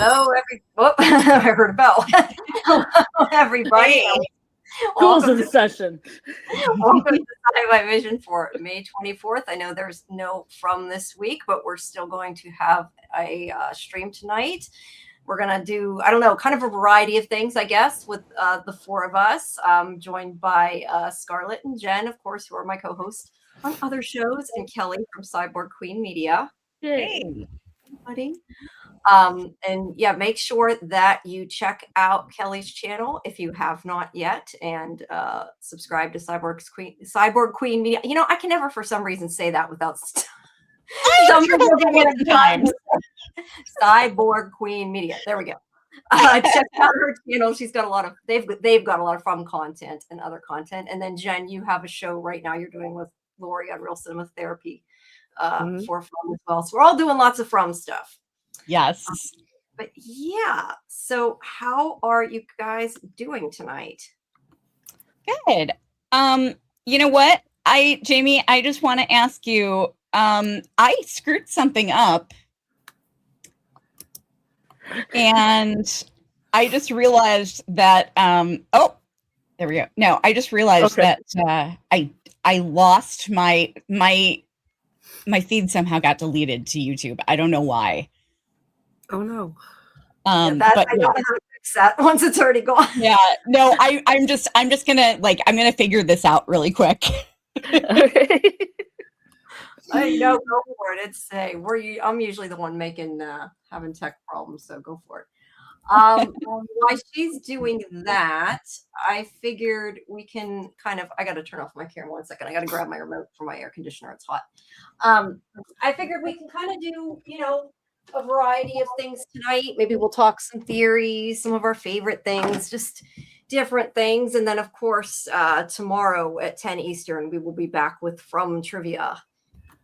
I heard a bell. Hello, everybody. Hey. Schools in session. Welcome to SciFi Vision for May 24th. I know there's no from this week, but we're still going to have a stream tonight. We're going to do, I don't know, kind of a variety of things, I guess, with the four of us, joined by Scarlet and Jenn, of course, who are my co-hosts on other shows, and Kelly from Cyborg Queen Media. Hey, buddy. And yeah, make sure that you check out Kelly's channel if you have not yet, and subscribe to Cyborg Queen Media. You know, I can never, for some reason, say that without times. Cyborg Queen Media. There we go. Check out her channel. She's got a lot of they've got a lot of from content and other content. And then Jenn, you have a show right now you're doing with Lori on Real Cinema Therapy for from as well. So we're all doing lots of from stuff. Yes. But yeah, so how are you guys doing tonight? Good. You know what? Jamie, I just want to ask you, I screwed something up. And I just realized that oh, there we go. No, I just realized that I lost my feed somehow got deleted to YouTube. I don't know why. Oh no. I don't know how to fix that once it's already gone. Yeah, no, I'm just gonna I'm gonna figure this out really quick. Okay. I know, go for it. It's I'm usually the one having tech problems, so go for it. While she's doing that, I figured we can I got to turn off my camera 1 second. I got to grab my remote for my air conditioner. It's hot. I figured we can kind of do, a variety of things tonight. Maybe we'll talk some theories, some of our favorite things, just different things. And then, of course, tomorrow at 10 Eastern, we will be back with From Trivia.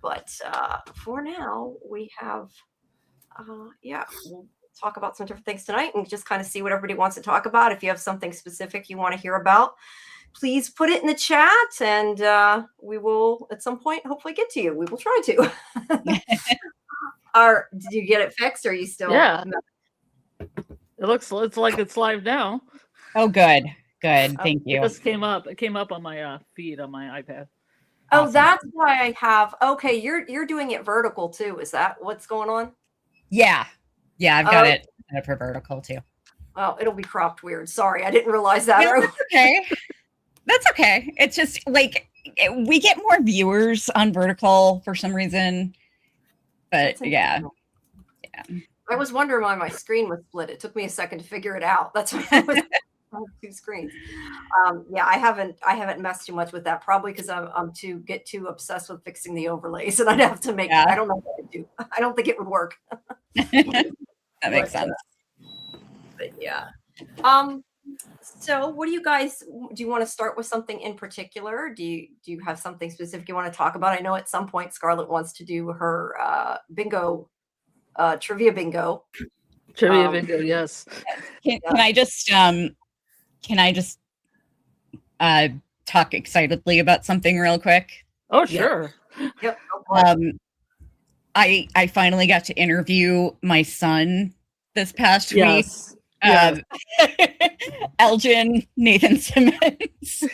But for now, we have, we'll talk about some different things tonight and just kind of see what everybody wants to talk about. If you have something specific you want to hear about, please put it in the chat, and we will, at some point, hopefully get to you. We will try to. Did you get it fixed, or are you still? Yeah. It's like it's live now. Oh, good. Thank you. It just came up. It came up on my feed on my iPad. Oh, Awesome. that's why I have. Okay, you're doing it vertical too. Is that what's going on? Yeah, I've got it for vertical too. Well, it'll be cropped weird. Sorry, I didn't realize that. No, that's okay. That's okay. It's just we get more viewers on vertical for some reason. But yeah. I was wondering why my screen was split. It took me a second to figure it out. That's why I was on 2 screens. I haven't messed too much with that, probably because I'm too obsessed with fixing the overlays, and I'd have to make. I don't know what I'd do. I don't think it would work. That makes sense. But yeah. So what do you want to start with something in particular? Do you have something specific you want to talk about? I know at some point Scarlet wants to do her bingo, trivia bingo. Trivia bingo, yes. Can I just talk excitedly about something real quick? Oh, sure. Yep. I finally got to interview my son this past week. Elgin Nathan Simmons. So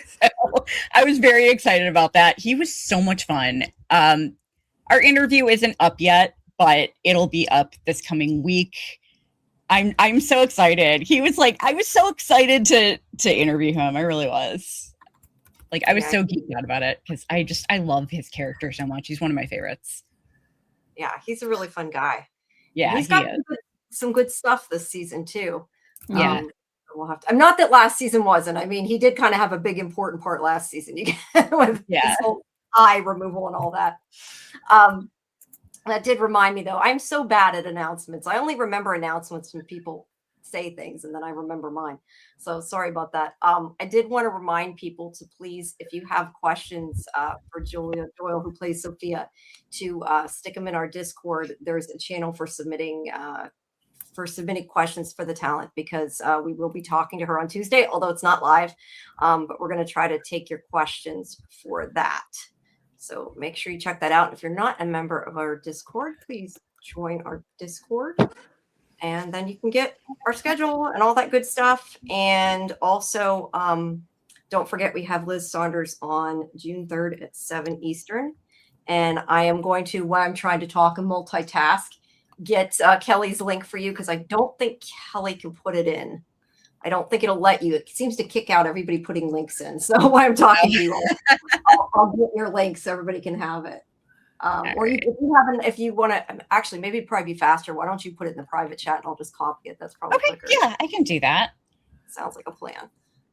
I was very excited about that. He was so much fun. Our interview isn't up yet, but it'll be up this coming week. I'm so excited. He was I was so excited to interview him. I really was. I was so geeked out about it because I love his character so much. He's one of my favorites. Yeah, he's a really fun guy. Yeah, he's got some good stuff this season too. Yeah. We'll have to. I'm not that last season wasn't. I mean, he did kind of have a big important part last season. With his whole eye removal and all that. That did remind me though. I'm so bad at announcements. I only remember announcements when people say things, and then I remember mine. So sorry about that. I did want to remind people to please, if you have questions for Julia Doyle, who plays Sophia, to stick them in our Discord. There's a channel for submitting questions for the talent, because we will be talking to her on Tuesday, although it's not live. But we're going to try to take your questions for that. So make sure you check that out. If you're not a member of our Discord, please join our Discord. and then you can get our schedule and all that good stuff. And also, don't forget we have Liz Saunders on June 3rd at 7 Eastern. And I am going to, while I'm trying to talk and multitask, get Kelly's link for you, because I don't think Kelly can put it in. I don't think it'll let you. It seems to kick out everybody putting links in. So while I'm talking to you, I'll get your link so everybody can have it. Or right. if you want to, actually, maybe it'd probably be faster. Why don't you put it in the private chat and I'll just copy it? That's probably Okay, quicker. yeah, I can do that. Sounds like a plan.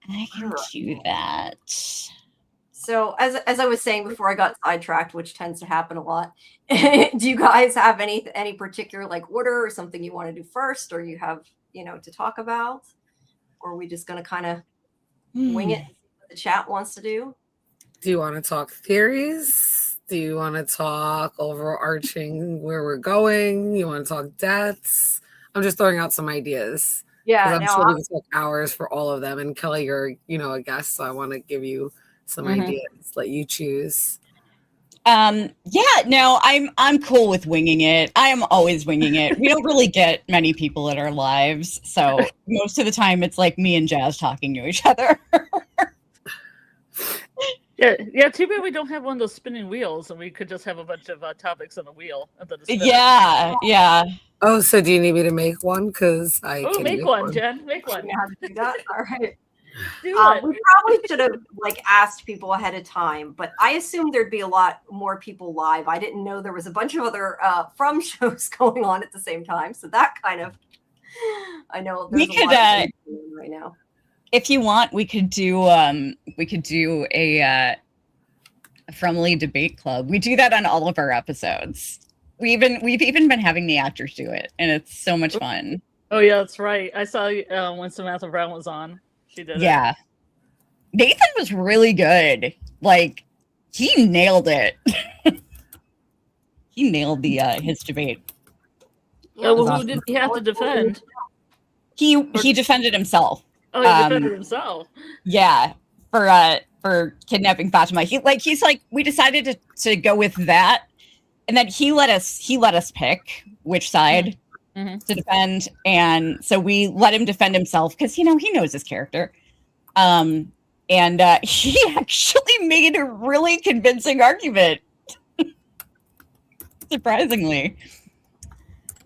I can do that. So as I was saying before I got sidetracked, which tends to happen a lot, do you guys have any particular like order or something you want to do first, or you have, to talk about? Or are we just going to kind of wing it and see what the chat wants to do? Do you want to talk theories? Do you want to talk overarching where we're going? You want to talk deaths? I'm just throwing out some ideas. Yeah, I'm sure we can talk hours for all of them. And Kelly, you're, a guest, so I want to give you some ideas, let you choose. I'm cool with winging it. I am always winging it. We don't really get many people at our lives, so most of the time it's like me and Jazz talking to each other. Yeah. Too bad we don't have one of those spinning wheels, and we could just have a bunch of topics on the wheel. Yeah. Oh, so do you need me to make one? Because I can make one, Jen. Make one. You know how to do that? All right. Do it. We probably should have asked people ahead of time, but I assumed there'd be a lot more people live. I didn't know there was a bunch of other from shows going on at the same time, so that kind of, I know there's a lot of things going on right now. If you want, we could do a friendly debate club. We do that on all of our episodes. We've even been having the actors do it, and it's so much fun. Oh yeah, that's right. I saw when Samantha Brown was on. She did it. Yeah. Nathan was really good. Like, he nailed it. He nailed his debate. Yeah, well, who did he have to defend? He defended himself. Oh, he defended himself. Yeah, for kidnapping Fatima. He's like, we decided to go with that, and then he let us pick which side to defend, and so we let him defend himself because he knows his character. And he actually made a really convincing argument. Surprisingly.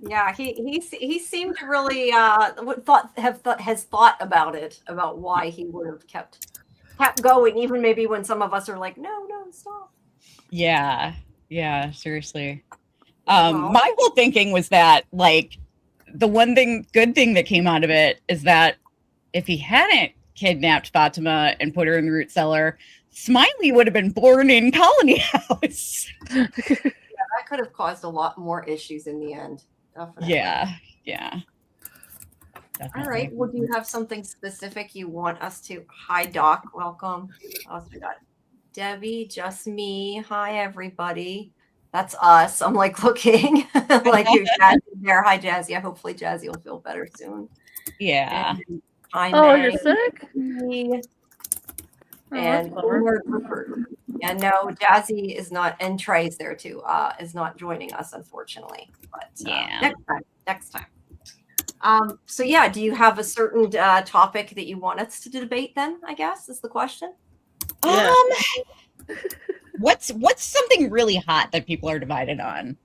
Yeah, he seemed to really has thought about it, about why he would have kept going, even maybe when some of us are like, no, stop. Yeah, seriously. My whole thinking was that, like, the good thing that came out of it is that if he hadn't kidnapped Fatima and put her in the root cellar, Smiley would have been born in Colony House. Yeah, that could have caused a lot more issues in the end. Definitely. Yeah. Definitely. All right. Well, do you have something specific you want us to? Hi, Doc. Welcome. Oh, we got Debbie, just me. Hi, everybody. That's us. I'm like looking like you, Jazzy there. Hi, Jazzy. Hopefully, Jazzy will feel better soon. Yeah. And hi, Oh, May. you're sick? And no, Jazzy is not, and Trey's there too. Is not joining us, unfortunately. But next time. So yeah, do you have a certain topic that you want us to debate? Then I guess is the question. Yeah. What's something really hot that people are divided on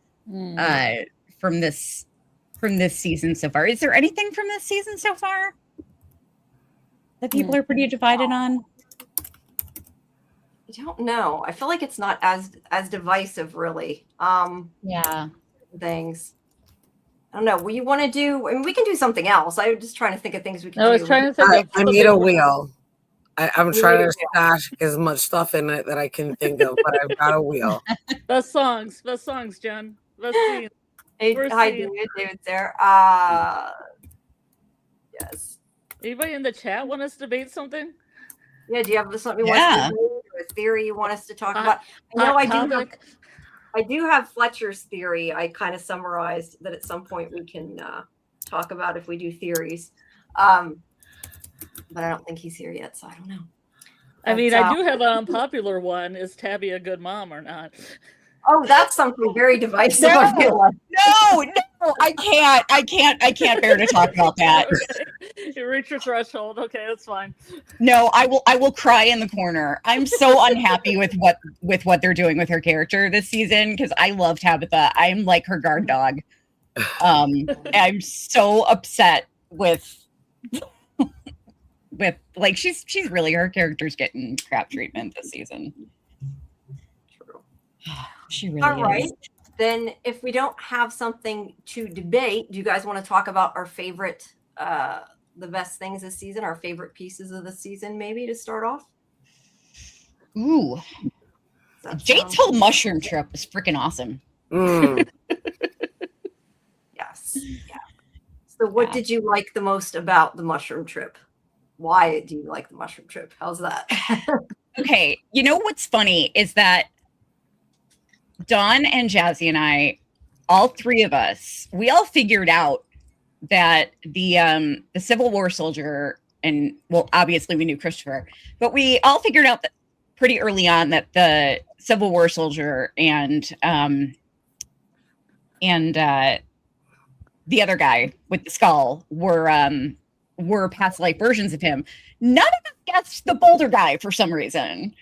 from this season so far? Is there anything from this season so far that people are pretty divided on? I don't know. I feel like it's not as divisive, really. Things. I don't know. What you want to do? I mean, we can do something else. I'm just trying to think of things we can do. I was trying to think. I need a wheel. I'm trying to stash as much stuff in it that I can think of, but I've got a wheel. Best songs, Jen. Best scenes. Hey, hi, David's there. Yes. Anybody in the chat want us to debate something? Yeah, do you have something you want us to debate, or a theory you want us to talk about? I know I do have Fletcher's theory. I kind of summarized that at some point we can talk about if we do theories. But I don't think he's here yet, so I don't know. I mean, I do have an unpopular one. Is Tabby a good mom or not? Oh, that's something very divisive. I feel like. No, Oh, I can't bear to talk about that. Okay. You reach your threshold. Okay, that's fine. No, I will cry in the corner. I'm so unhappy with what they're doing with her character this season because I love Tabitha. I'm like her guard dog. I'm so upset with like she's really, her character's getting crap treatment this season. True. She really All right. is. Then if we don't have something to debate, do you guys want to talk about our favorite, the best things this season, our favorite pieces of the season, maybe to start off? Ooh, Jade's whole mushroom trip was freaking awesome. Yes. Yeah. So what did you like the most about the mushroom trip? Why do you like the mushroom trip? How's that? Okay, you know what's funny is that Dawn and Jazzy and I, all three of us, we all figured out that the Civil War soldier, and well, obviously we knew Christopher, but we all figured out that pretty early on that the Civil War soldier and the other guy with the skull were past life versions of him. None of us guessed the Boulder guy for some reason.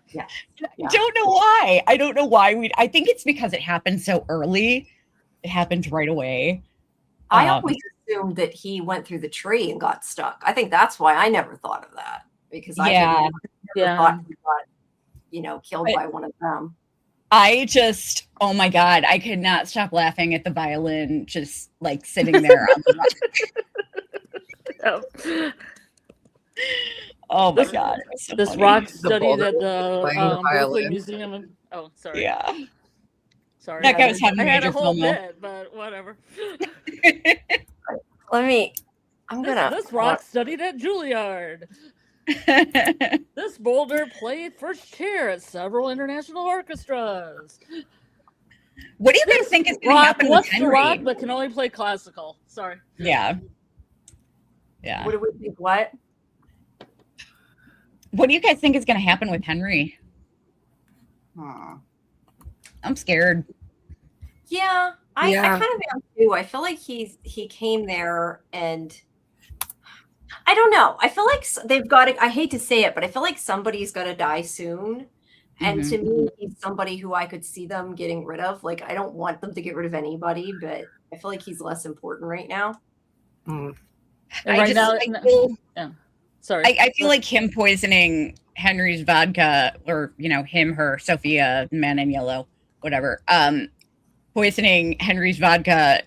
Yeah. I don't know why. I don't know why I think it's because it happened so early. It happened right away. I always assumed that he went through the tree and got stuck. I think that's why I never thought of that, because I never thought he got, killed by one of them. I just, oh my God, I could not stop laughing at the violin just like sitting there on the Oh my God. So this funny. rock study that the violin. Berkeley Museum. Oh, sorry. Yeah. Sorry. That guy was having I had major a whole FOMO. bit, but whatever. This rock studied at Juilliard. This boulder played first chair at several international orchestras. What do you guys think is going to happen with Wants to Henry? rock, but can only play classical. Sorry. Yeah. Yeah. What do we think? What? What do you guys think is going to happen with Henry? I'm scared. Yeah, I kind of am too. I feel like he came there and I don't know. I feel like they've got to, I hate to say it, but I feel like somebody's got to die soon. And to me, he's somebody who I could see them getting rid of. Like, I don't want them to get rid of anybody, but I feel like he's less important right now. Sorry. I feel like him poisoning Henry's vodka, or him, her, Sophia, Man in Yellow, whatever. Poisoning Henry's vodka.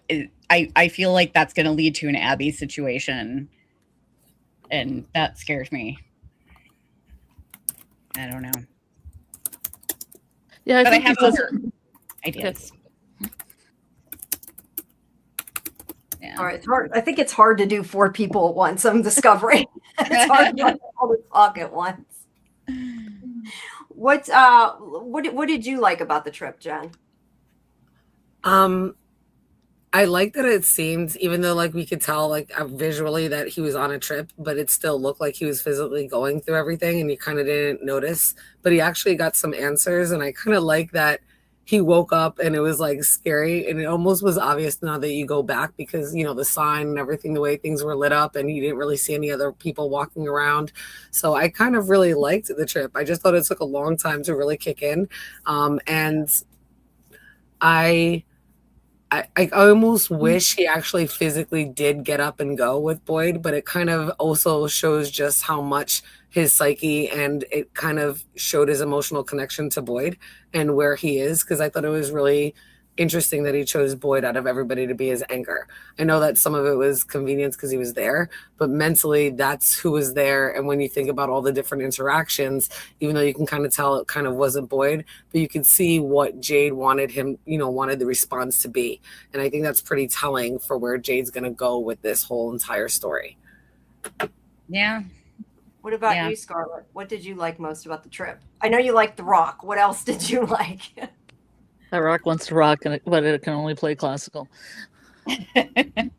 I feel like that's going to lead to an Abby situation, and that scares me. I don't know. Yeah, but I have other ideas. Yeah. All right, it's hard. I think it's hard to do 4 people at once. I'm discovering it's hard to all to talk at once. What did you like about the trip, Jen? I like that it seemed, even though like we could tell like visually that he was on a trip, but it still looked like he was physically going through everything, and you kind of didn't notice. But he actually got some answers, and I kind of like that he woke up and it was like scary, and it almost was obvious now that you go back because the sign and everything, the way things were lit up, and you didn't really see any other people walking around. So I kind of really liked the trip. I just thought it took a long time to really kick in, and I almost wish he actually physically did get up and go with Boyd, but it kind of also shows just how much his psyche, and it kind of showed his emotional connection to Boyd and where he is, because I thought it was really interesting that he chose Boyd out of everybody to be his anchor. I know that some of it was convenience because he was there, but mentally that's who was there. And when you think about all the different interactions, even though you can kind of tell it kind of wasn't Boyd, but you could see what Jade wanted him, wanted the response to be. And I think that's pretty telling for where Jade's going to go with this whole entire story. Yeah. What about you, Scarlet? What did you like most about the trip? I know you liked The Rock. What else did you like? That rock wants to rock, but it can only play classical. It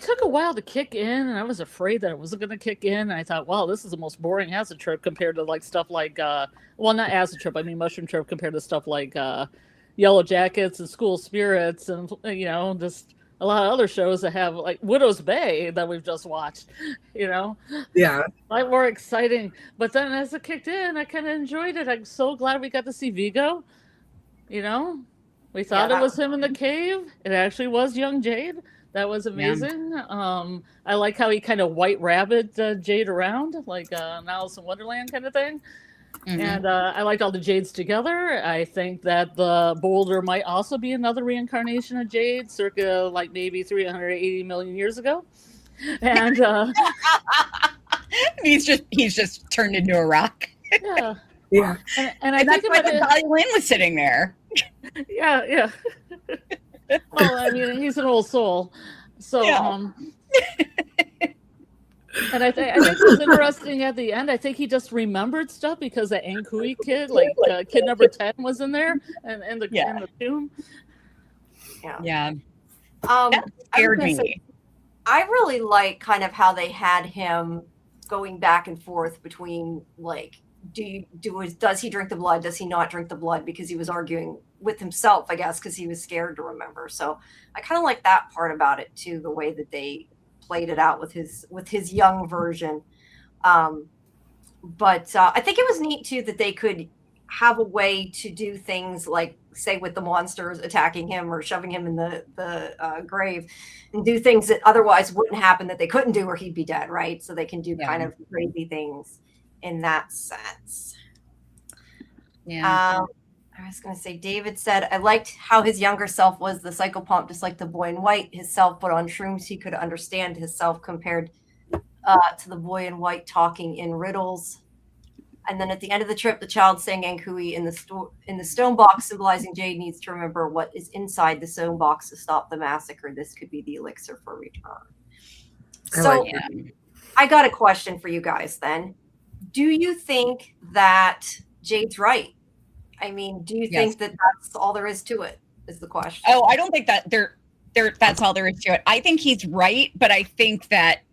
took a while to kick in, and I was afraid that it wasn't going to kick in. And I thought, wow, this is the most boring acid trip compared to like stuff like, not acid trip, I mean mushroom trip compared to stuff like, Yellow Jackets and School Spirits, and just a lot of other shows that have like Widow's Bay that we've just watched. Yeah. A lot more exciting. But then as it kicked in, I kind of enjoyed it. I'm so glad we got to see Vigo. We thought it was him in the cave. It actually was young Jade. That was amazing. Yeah. I like how he kind of white rabbit Jade around, like an Alice in Wonderland kind of thing. Mm-hmm. And I liked all the Jades together. I think that the boulder might also be another reincarnation of Jade, circa like maybe 380 million years ago. And he's just turned into a rock. Yeah. Yeah. And I think that's why the violin was sitting there. Yeah. Well, I mean, he's an old soul. So, yeah. And I think it was interesting at the end. I think he just remembered stuff because the Ankui kid, like kid number 10, was in there and in the tomb. Yeah. That scared me. I really like kind of how they had him going back and forth between like, does he drink the blood? Does he not drink the blood? Because he was arguing with himself, I guess, because he was scared to remember. So I kind of like that part about it too, the way that they played it out with his young version. But I think it was neat too that they could have a way to do things like, say, with the monsters attacking him or shoving him in the grave, and do things that otherwise wouldn't happen, that they couldn't do or he'd be dead, right? So they can do kind of crazy things in that sense. Yeah. I was going to say, David said, I liked how his younger self was the psychopomp, just like the boy in white. His self, but on shrooms, he could understand his self compared to the boy in white talking in riddles. And then at the end of the trip, the child sang Ankui in the stone box, symbolizing Jade needs to remember what is inside the stone box to stop the massacre. This could be the elixir for return. So I got a question for you guys then. Do you think that Jade's right? I mean, do you think that that's all there is to it, is the question? Oh, I don't think that that's all there is to it. I think he's right, but I think that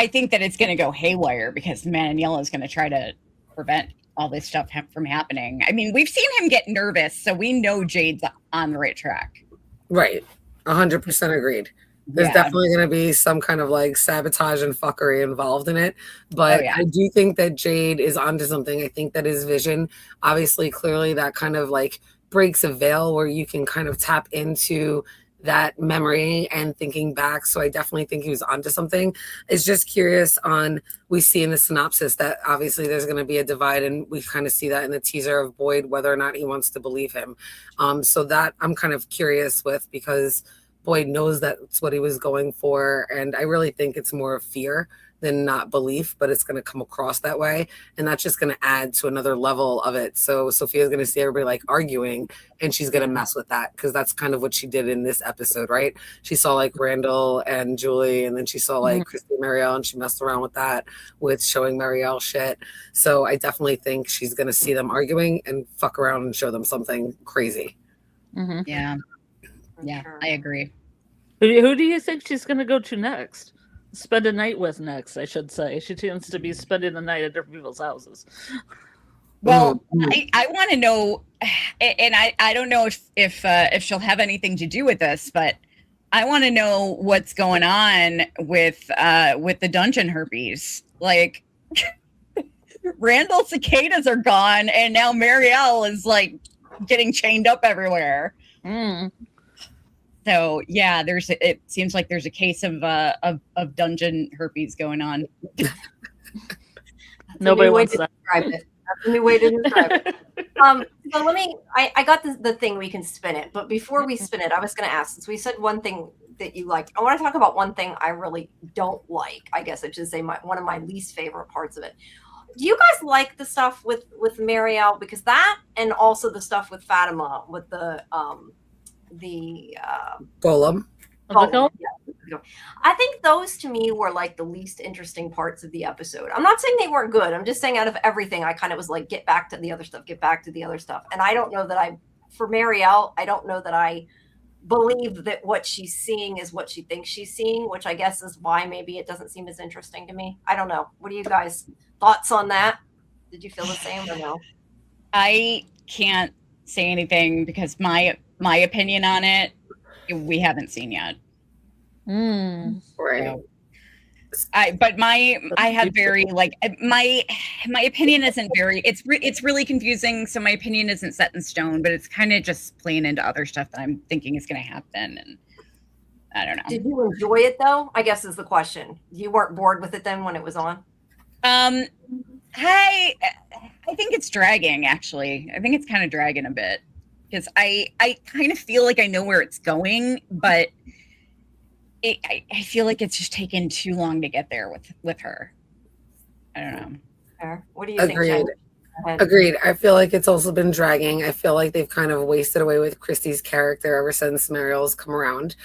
it's going to go haywire because the Man in Yellow is going to try to prevent all this stuff from happening. I mean, we've seen him get nervous, so we know Jade's on the right track. Right. 100% agreed. There's definitely going to be some kind of like sabotage and fuckery involved in it. But I do think that Jade is onto something. I think that his vision, obviously, clearly that kind of like breaks a veil where you can kind of tap into that memory and thinking back. So I definitely think he was onto something. It's just curious on, we see in the synopsis that obviously there's going to be a divide, and we kind of see that in the teaser of Boyd, whether or not he wants to believe him. So that I'm kind of curious with, because Boyd knows that's what he was going for. And I really think it's more of fear than not belief, but it's going to come across that way. And that's just going to add to another level of it. So Sophia's going to see everybody like arguing, and she's going to mess with that, because that's kind of what she did in this episode, right? She saw like Randall and Julie, and then she saw like Christy and Marielle, and she messed around with that, with showing Marielle shit. So I definitely think she's going to see them arguing and fuck around and show them something crazy. Mm-hmm. Yeah, I agree. Who do you think she's going to go to next? Spend a night with next, I should say. She tends to be spending the night at different people's houses. Well, I want to know, and I don't know if she'll have anything to do with this, but I want to know what's going on with the dungeon herpes. Like, Randall's cicadas are gone, and now Marielle is like getting chained up everywhere. So yeah, it seems like there's a case of dungeon herpes going on. Nobody wants to describe it. That's a new way to describe it. So I got the thing, we can spin it, but before we spin it, I was going to ask, since we said one thing that you liked, I want to talk about one thing I really don't like. I guess I should say one of my least favorite parts of it. Do you guys like the stuff with Marielle? Because that, and also the stuff with Fatima, with the Golem. I think those to me were like the least interesting parts of the episode. I'm not saying they weren't good. I'm just saying out of everything, I kind of was like, get back to the other stuff. And I don't know that for Marielle, I don't know that I believe that what she's seeing is what she thinks she's seeing, which I guess is why maybe it doesn't seem as interesting to me. I don't know. What are you guys' thoughts on that? Did you feel the same or no? I can't say anything because my opinion on it, we haven't seen yet. Mm. Right. So, I have very like my opinion isn't very. It's really confusing. So my opinion isn't set in stone, but it's kind of just playing into other stuff that I'm thinking is going to happen, and I don't know. Did you enjoy it though? I guess is the question. You weren't bored with it then when it was on? I think it's dragging, actually. I think it's kind of dragging a bit because I kind of feel like I know where it's going, but I feel like it's just taken too long to get there with her. I don't know. Fair. What do you Agreed. think, Jen? Agreed. I feel like it's also been dragging. I feel like they've kind of wasted away with Christy's character ever since Mariel's come around.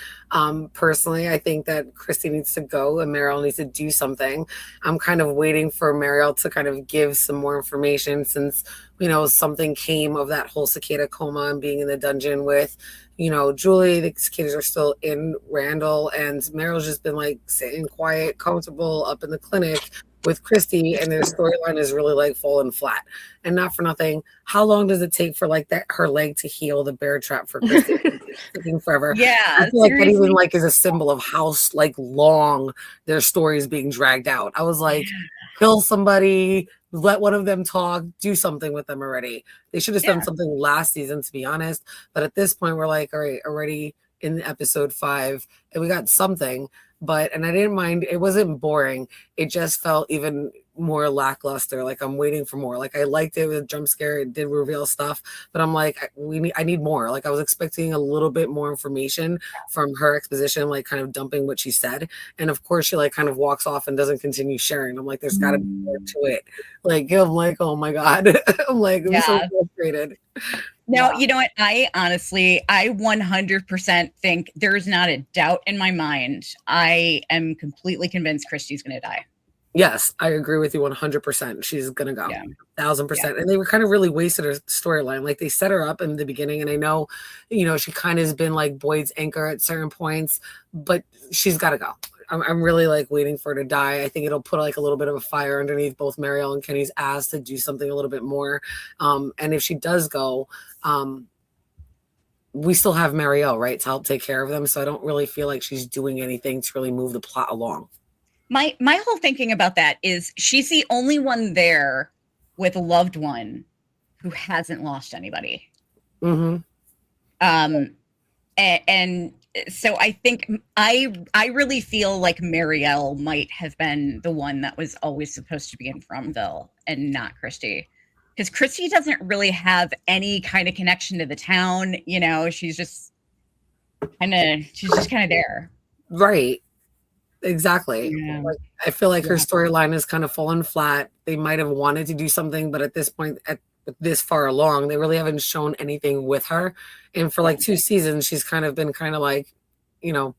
Personally, I think that Christy needs to go and Mariel needs to do something. I'm kind of waiting for Mariel to kind of give some more information since, something came of that whole cicada coma and being in the dungeon with, Julie. The cicadas are still in Randall, and Mariel's just been like sitting quiet, comfortable up in the clinic with Christy, and their storyline is really like falling flat. And not for nothing, how long does it take for like that her leg to heal the bear trap for Christy? It's taking forever. Yeah, I feel like that even like is a symbol of how like long their story is being dragged out. I was like, kill somebody, let one of them talk, do something with them already. They should have done something last season, to be honest. But at this point, we're like, all right, already in episode 5, and we got something. And I didn't mind. It wasn't boring. It just felt even more lackluster. Like I'm waiting for more. Like I liked it with a jump scare. It did reveal stuff, but I'm like, I need more. Like I was expecting a little bit more information from her exposition, like kind of dumping what she said. And of course she like kind of walks off and doesn't continue sharing. I'm like, there's gotta be more to it. Like, I'm like, oh my God. I'm like, I'm so frustrated. No, you know what? I 100% think there's not a doubt in my mind. I am completely convinced Christy's going to die. Yes, I agree with you 100%. She's going to go. 1,000%. And they were kind of really wasted her storyline. Like they set her up in the beginning. And I know, she kind of has been like Boyd's anchor at certain points, but she's got to go. I'm really like waiting for her to die. I think it'll put like a little bit of a fire underneath both Mariel and Kenny's ass to do something a little bit more. And if she does go, we still have Mariel, right, to help take care of them. So I don't really feel like she's doing anything to really move the plot along. My whole thinking about that is she's the only one there with a loved one who hasn't lost anybody. Mm-hmm. And so I think I really feel like Marielle might have been the one that was always supposed to be in Fromville and not Christy. Because Christy doesn't really have any kind of connection to the town. She's just kind of there. Right. Exactly. Yeah. Like, I feel like her storyline is kind of fallen flat. They might have wanted to do something, but at this point, this far along, they really haven't shown anything with her. And for like 2 seasons, she's kind of been kind of like,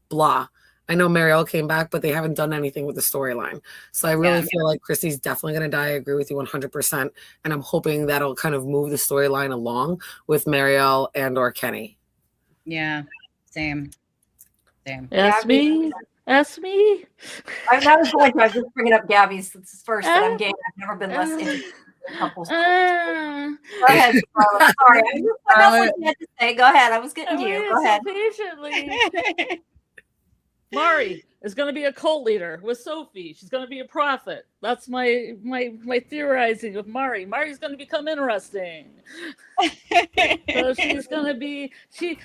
blah. I know Mariel came back, but they haven't done anything with the storyline. So I really feel like Christy's definitely going to die. I agree with you 100%. And I'm hoping that'll kind of move the storyline along with Mariel and or Kenny. Yeah, same. Ask me. I was just bringing up Gabby's first that I'm gay. I've never been less interested in couples. Go ahead, Scarlet. Sorry, I just forgot what you had to say. Go ahead. I was getting to you. Go ahead. Patiently. Mari is going to be a cult leader with Sophie. She's going to be a prophet. That's my theorizing of Mari. Mari's going to become interesting. So she's going to be she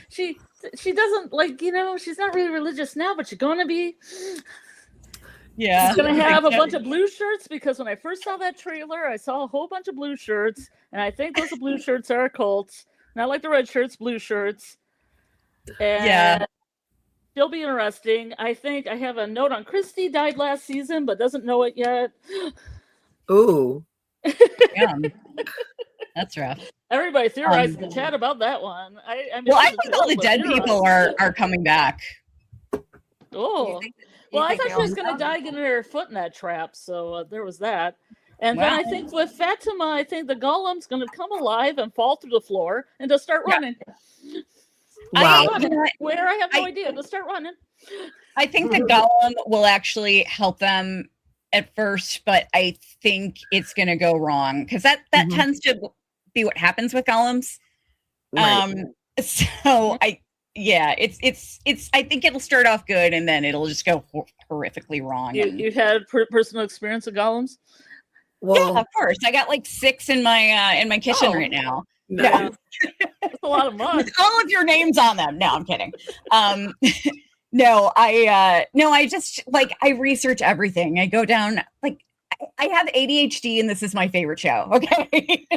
doesn't like, she's not really religious now, but she's going to be. Yeah. She's going to have a bunch of blue shirts because when I first saw that trailer, I saw a whole bunch of blue shirts, and I think those blue shirts are a cult. Not like the red shirts, blue shirts. And she'll be interesting. I think I have a note on Christy died last season, but doesn't know it yet. Ooh. Yeah. That's rough. Everybody theorized in the chat about that one. I think all the dead people are coming back. Oh. Well, I thought she was going to die getting her foot in that trap, so there was that. And then I think with Fatima, I think the golem's going to come alive and fall through the floor and just start running. Wow. Where I have no idea. Just start running. I think the golem will actually help them at first, but I think it's going to go wrong because that tends to be what happens with golems. Right. So it's I think it'll start off good and then it'll just go horrifically wrong. You had personal experience with golems? Well, yeah, of course. I got like 6 in my kitchen right now. no. That's a lot of mud. With all of your names on them. No, I'm kidding. No, I just like I research everything. I go down like I have ADHD and this is my favorite show. Okay.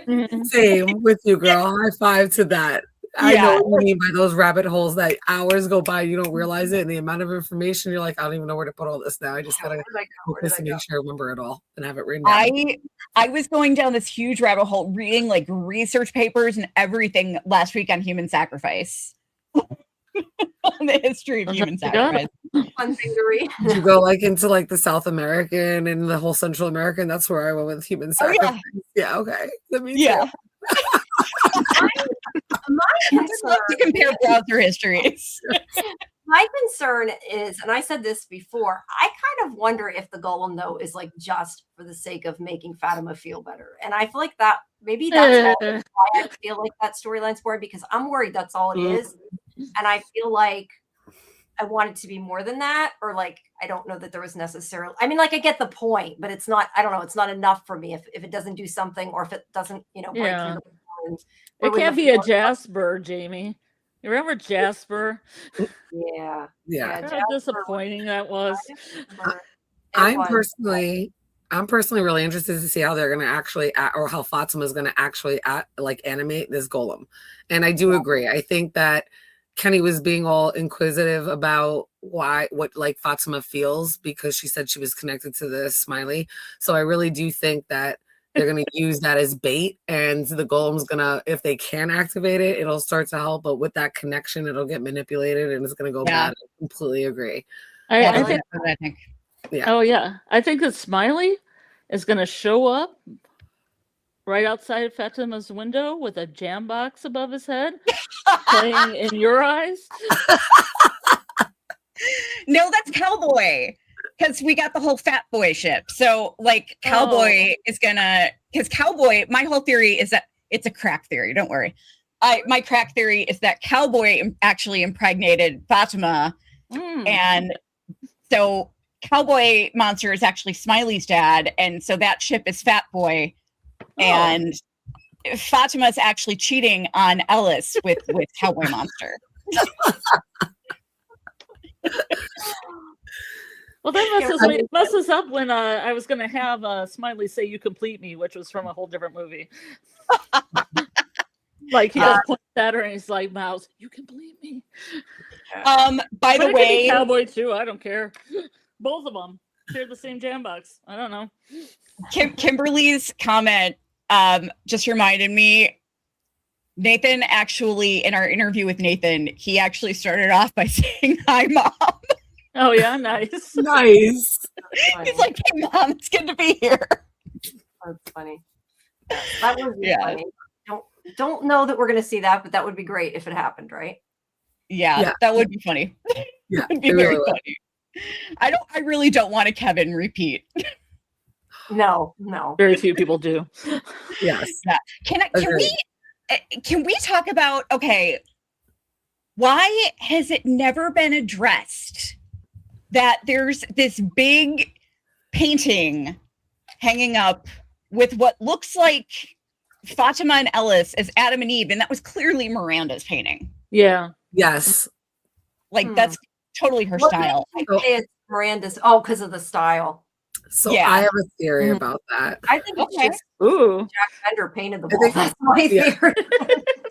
Same with you, girl. High five to that. I know what you mean by those rabbit holes that hours go by, you don't realize it, and the amount of information you're like, I don't even know where to put all this now. I just gotta focus and make sure I remember it all and have it written down. I was going down this huge rabbit hole reading like research papers and everything last week on human sacrifice. On the history of human sacrifice. Fun thing to read. Did you go like into like the South American and the whole Central American? That's where I went with human sacrifice. Yeah, okay. Yeah. My I love to compare browser histories. My concern is, and I said this before, I kind of wonder if the golem though is like just for the sake of making Fatima feel better. And I feel like that maybe that's why I feel like that storyline's boring, because I'm worried that's all it is. And I feel like I want it to be more than that, or like I don't know that there was necessarily, I mean, like I get the point, but it's not, I don't know, it's not enough for me if it doesn't do something, or if it doesn't, break through the lines. It can't be a Jasper, Jamie. You remember Jasper? Yeah. How disappointing that was. I'm personally really interested to see how they're going to actually or how Fatima is going to actually animate this golem. And I do agree. I think that Kenny was being all inquisitive about what like Fatima feels, because she said she was connected to the smiley. So I really do think that they're going to use that as bait, and the golem's going to, if they can activate it, it'll start to help. But with that connection, it'll get manipulated and it's going to go bad. I completely agree. I think. Yeah. Oh, yeah. I think that Smiley is going to show up right outside Fatima's window with a jam box above his head, playing In Your Eyes. No, that's Cowboy. Because we got the whole fat boy ship. So, like, Cowboy is gonna, because Cowboy, my whole theory is that it's a crack theory. Don't worry. My crack theory is that Cowboy actually impregnated Fatima. And so Cowboy Monster is actually Smiley's dad. And so that ship is Fat Boy. And Fatima is actually cheating on Ellis with Cowboy Monster. Well, that messes up when I was going to have Smiley say "You complete me," which was from a whole different movie. Like he just points at her and he's like, "Mouse, you complete me." By the way, Cowboy too. I don't care. Both of them share the same jam box. I don't know. Kimberly's comment just reminded me. Nathan actually, in our interview with Nathan, he actually started off by saying, "Hi, Mom." Oh yeah, nice. Nice. He's like, "Hey, Mom, it's good to be here." That's funny. That would be funny. Don't know that we're going to see that, but that would be great if it happened, right? Yeah. That would be funny. Yeah, it'd be very funny. I really don't want a Kevin repeat. No. Very few people do. Yes. Yeah. Can we talk about, okay, why has it never been addressed that there's this big painting hanging up with what looks like Fatima and Ellis as Adam and Eve, and that was clearly Miranda's painting. Yeah. Yes. Like that's totally her style. It's Miranda's. Oh, because of the style. So I have a theory about that. I think it's Jack Bender painted the wall. That's my theory.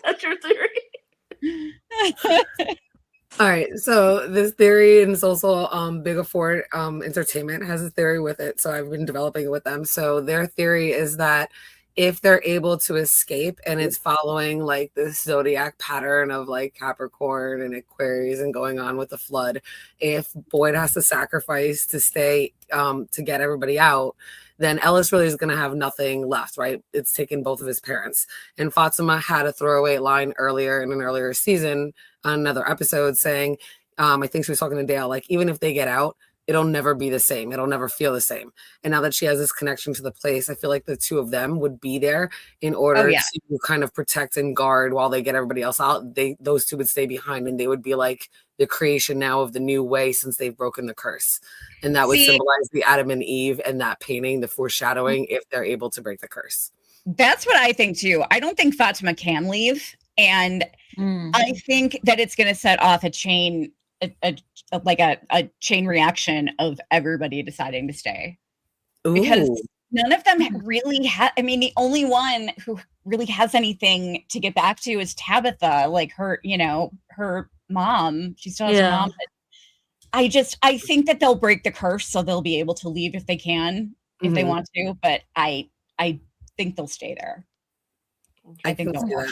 That's your theory. All right, so this theory, and it's also Big Afford Entertainment has a theory with it, so I've been developing it with them. So their theory is that if they're able to escape and it's following like the zodiac pattern of like Capricorn and Aquarius and going on with the flood, if Boyd has to sacrifice to stay to get everybody out, then Ellis really is going to have nothing left, right? It's taken both of his parents. And Fatima had a throwaway line earlier in an earlier season on another episode saying, I think she was talking to Dale, like, even if they get out, it'll never be the same. It'll never feel the same. And now that she has this connection to the place, I feel like the two of them would be there in order to kind of protect and guard while they get everybody else out. Those two would stay behind, and they would be like the creation now of the new way since they've broken the curse. And that would symbolize the Adam and Eve and that painting, the foreshadowing, if they're able to break the curse. That's what I think too. I don't think Fatima can leave. And I think that it's going to set off a chain, a chain reaction of everybody deciding to stay. Because none of them really I mean, the only one who really has anything to get back to is Tabitha, like her, her mom. She still has a mom. But I think that they'll break the curse, so they'll be able to leave if they can, if they want to. But I think they'll stay there. I think they'll stay there.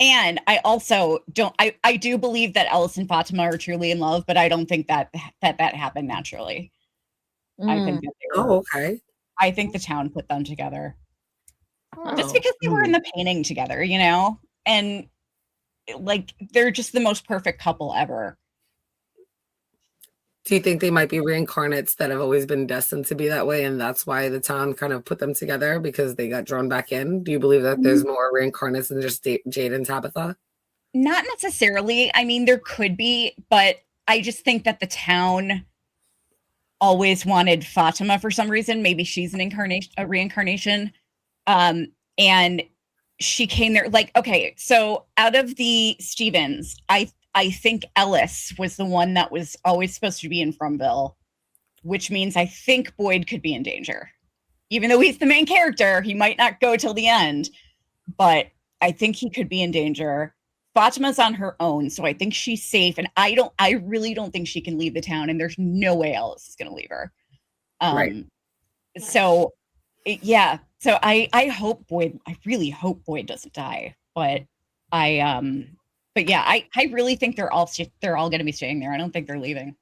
And I also don't. I do believe that Ellis and Fatima are truly in love, but I don't think that happened naturally. I think that they were, okay. I think the town put them together, just because they were in the painting together, and like they're just the most perfect couple ever. Do you think they might be reincarnates that have always been destined to be that way, and that's why the town kind of put them together because they got drawn back in? Do you believe that there's more reincarnates than just Jade and Tabitha? Not necessarily. I mean, there could be, but I just think that the town always wanted Fatima for some reason. Maybe she's a reincarnation. And she came there like, okay, so out of the Stevens, I think Ellis was the one that was always supposed to be in Fromville, which means I think Boyd could be in danger. Even though he's the main character, he might not go till the end, but I think he could be in danger. Fatima's on her own, so I think she's safe, and I really don't think she can leave the town, and there's no way Ellis is going to leave her. Right. So, yeah. So I hope Boyd. I really hope Boyd doesn't die, but But yeah, I really think they're all going to be staying there. I don't think they're leaving.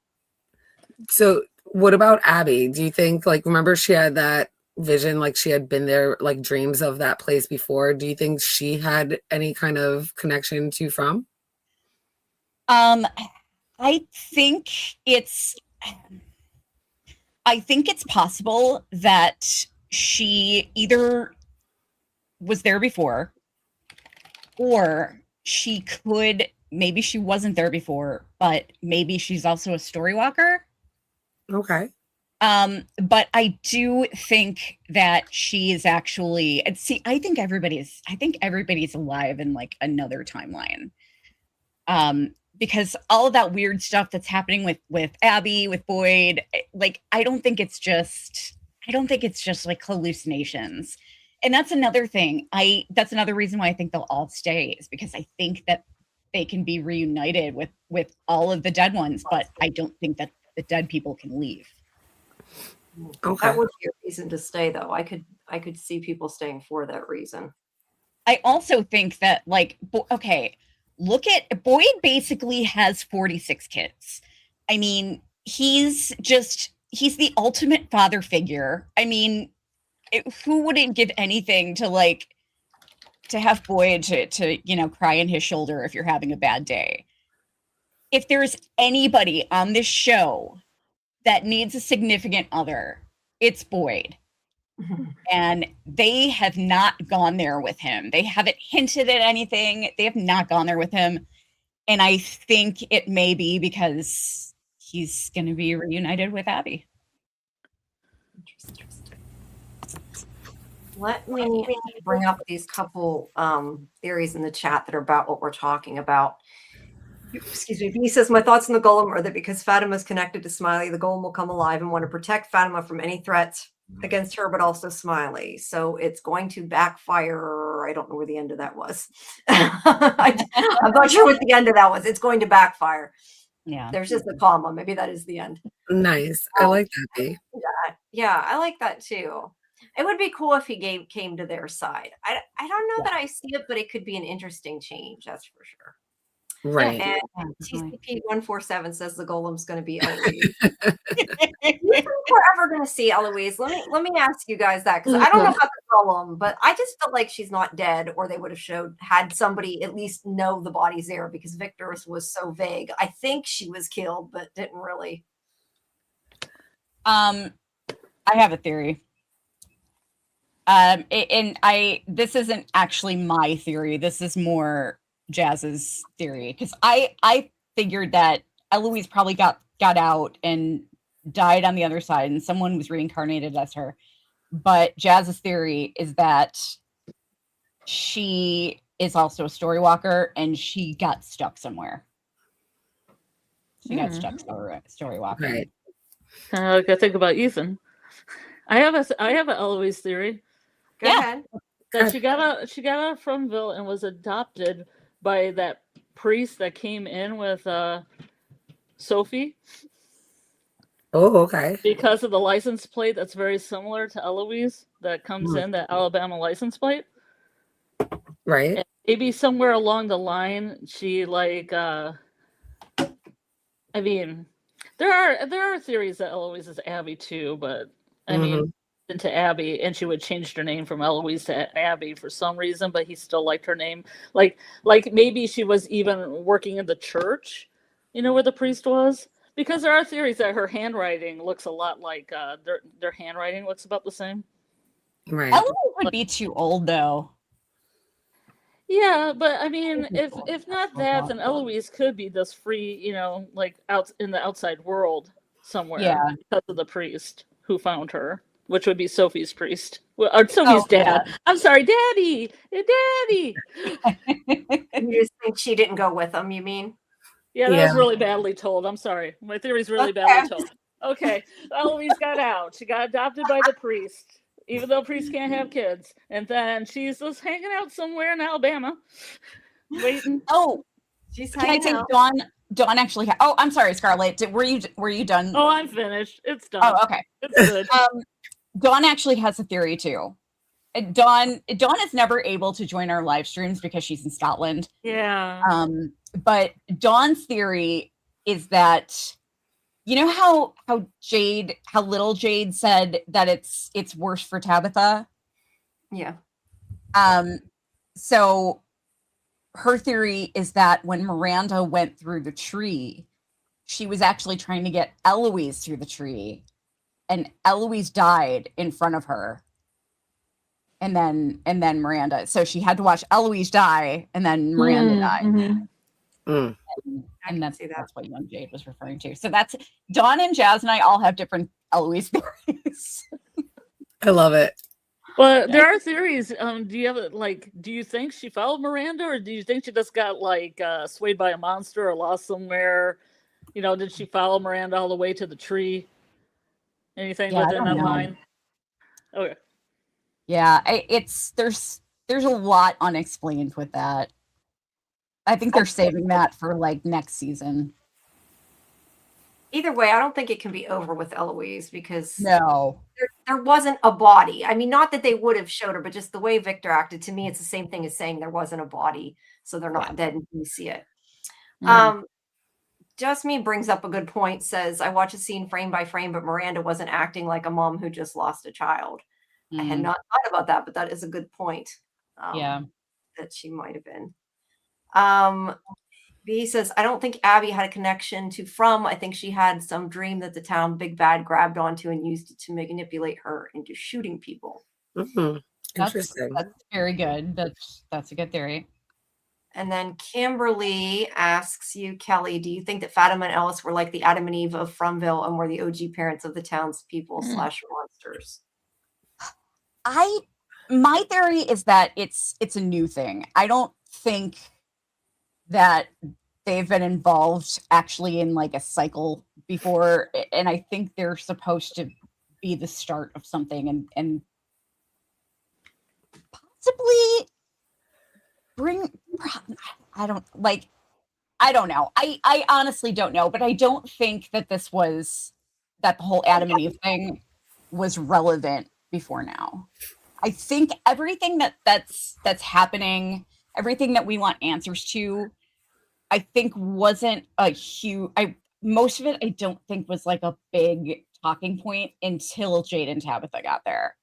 So what about Abby? Do you think, like, remember she had that vision, like she had been there, like dreams of that place before? Do you think she had any kind of connection to From? I think it's possible that she either was there before, or maybe she wasn't there before, but maybe she's also a story walker. Okay. But I do think that she is actually, I think everybody's alive in like another timeline. Because all of that weird stuff that's happening with Abby, with Boyd, like, I don't think it's just like hallucinations. And that's another thing. That's another reason why I think they'll all stay, is because I think that they can be reunited with all of the dead ones, but I don't think that the dead people can leave. Okay. That would be a reason to stay, though. I could see people staying for that reason. I also think that, like, okay, look at Boyd. Basically has 46 kids. I mean, he's the ultimate father figure. I mean, who wouldn't give anything to have Boyd to cry in his shoulder if you're having a bad day? If there's anybody on this show that needs a significant other, it's Boyd. And they have not gone there with him. They haven't hinted at anything. They have not gone there with him. And I think it may be because he's going to be reunited with Abby. Interesting. Let me bring up these couple theories in the chat that are about what we're talking about. Excuse me. He says, my thoughts on the Golem are that because Fatima is connected to Smiley, the Golem will come alive and want to protect Fatima from any threats against her, but also Smiley. So it's going to backfire. I don't know where the end of that was. I'm not sure what the end of that was. It's going to backfire. Yeah. There's just a comma. Maybe that is the end. Nice. I like that. Yeah, I like that too. It would be cool if he came to their side. I don't know that I see it, but it could be an interesting change. That's for sure. Right. And TCP147 says the Golem's going to be Eloise. We're ever going to see Eloise? Let me ask you guys that, because I don't know about the Golem, but I just felt like she's not dead, or they would have had somebody at least know the body's there, because Victor's was so vague. I think she was killed, but didn't really. I have a theory. This isn't actually my theory. This is more Jazz's theory, because I figured that Eloise probably got out and died on the other side, and someone was reincarnated as her. But Jazz's theory is that she is also a story walker, and she got stuck somewhere. She got stuck story walking. Right. I gotta think about Ethan. I have an Eloise theory. Go ahead. That she got out of Fromville and was adopted by that priest that came in with Sophie. Oh, okay. Because of the license plate that's very similar to Eloise that comes in, that Alabama license plate. Right. And maybe somewhere along the line, she I mean, there are theories that Eloise is Abby too, but I mean, into Abby, and she would change her name from Eloise to Abby for some reason, but he still liked her name. Like maybe she was even working in the church, where the priest was. Because there are theories that her handwriting looks a lot like their handwriting looks about the same. Right. Eloise would be too old, though. Yeah, but I mean, if not that, then Eloise could be this free, out in the outside world somewhere because of the priest who found her, which would be Sophie's priest. Or Sophie's dad. Yeah. I'm sorry, Daddy! Daddy! You just think she didn't go with them, you mean? Yeah, that was really badly told. I'm sorry. My theory's really badly told. Okay, Eloise got out. She got adopted by the priest, even though priests can't have kids. And then she's just hanging out somewhere in Alabama, waiting. Oh, she's hanging out. Dawn actually. I'm sorry, Scarlet. Were you done? Oh, I'm finished. It's done. Oh, okay. It's good. Dawn actually has a theory too. Dawn is never able to join our live streams because she's in Scotland. Yeah. But Dawn's theory is that, how little Jade said that it's worse for Tabitha. Yeah. So her theory is that when Miranda went through the tree, she was actually trying to get Eloise through the tree, and Eloise died in front of her. And then Miranda. So she had to watch Eloise die, and then Miranda died. And that's what young Jade was referring to. So that's Dawn and Jazz and I all have different Eloise theories. I love it. Well, there are theories. Do you think she followed Miranda, or do you think she just got swayed by a monster or lost somewhere? Did she follow Miranda all the way to the tree? Anything within that line? Okay. Yeah, there's a lot unexplained with that. I think they're saving that for next season. Either way, I don't think it can be over with Eloise because no, there wasn't a body. I mean, not that they would have showed her, but just the way Victor acted, to me, it's the same thing as saying there wasn't a body, so they're not dead until you see it. Just Me brings up a good point, says, I watch a scene frame by frame, but Miranda wasn't acting like a mom who just lost a child. I had not thought about that, but that is a good point. That she might have been. B says, I don't think Abby had a connection to From. I think she had some dream that the town big bad grabbed onto and used it to manipulate her into shooting people. Interesting. That's very good. That's a good theory. And then Kimberly asks you, Kelly, do you think that Fatima and Ellis were like the Adam and Eve of Fromville and were the OG parents of the townspeople / monsters? My theory is that it's a new thing. I don't think that they've been involved actually in a cycle before, and I think they're supposed to be the start of something and possibly I don't know. I honestly don't know, but I don't think that that the whole Adam and Eve thing was relevant before now. I think everything that's happening, everything that we want answers to, I think wasn't a huge. Most of it I don't think was a big talking point until Jade and Tabitha got there.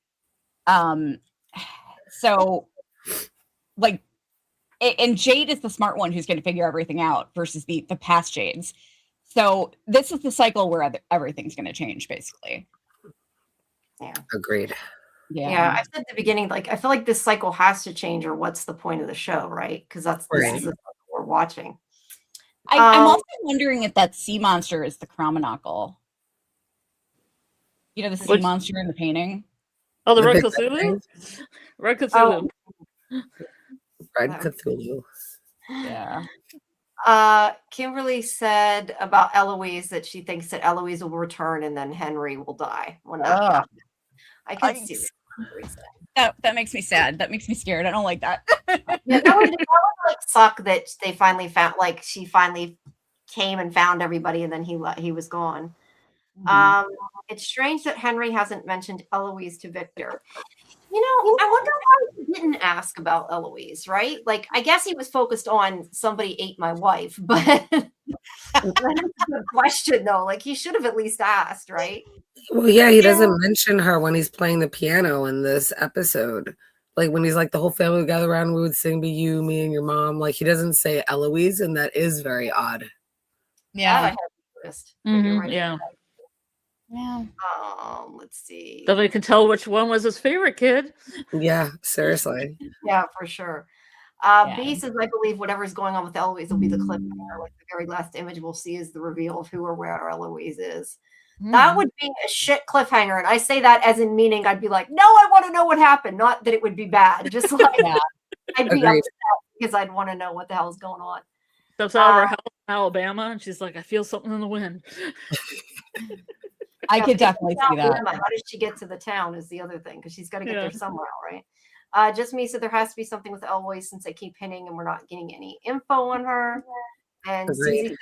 So and Jade is the smart one who's going to figure everything out versus the past Jades. So this is the cycle where everything's going to change, basically. Yeah. Agreed. Yeah, I said at the beginning, like, I feel like this cycle has to change, or what's the point of the show, right? Because this is the cycle we're watching. I'm also wondering if that sea monster is the Cromonocle. You know, the sea monster in the painting? Oh, the Red Cthulhu? Red Cthulhu. Red Cthulhu. Yeah. Kimberly said about Eloise that she thinks that Eloise will return and then Henry will die when that happens. I can see that. That makes me sad. That makes me scared. I don't like that. Yeah, that would like suck that they finally found, like, she finally came and found everybody and then he was gone. It's strange that Henry hasn't mentioned Eloise to Victor. You know, I wonder why he didn't ask about Eloise, right? Like, I guess he was focused on somebody ate my wife, but that's a good question, though. Like, he should have at least asked, right? Well, yeah, he doesn't mention her when he's playing the piano in this episode. Like, when he's like, the whole family would gather around, we would sing "Be You, Me, and Your Mom." Like, he doesn't say Eloise, and that is very odd. Yeah. Yeah. Yeah. Let's see. Then we can tell which one was his favorite kid. Yeah, seriously. Yeah, for sure. B says, I believe whatever's going on with Eloise will be the cliffhanger. Like, the very last image we'll see is the reveal of who or where Eloise is. That would be a shit cliffhanger. And I say that as in meaning I'd be like, no, I want to know what happened. Not that it would be bad. Just like, I'd be upset because I'd want to know what the hell's going on. Steps out of her house in Alabama, and she's like, I feel something in the wind. I could definitely see that. How does she get to the town is the other thing, because she's got to get there somewhere, right? Just me said there has to be something with Eloise since they keep hinting and we're not getting any info on her. And Susie said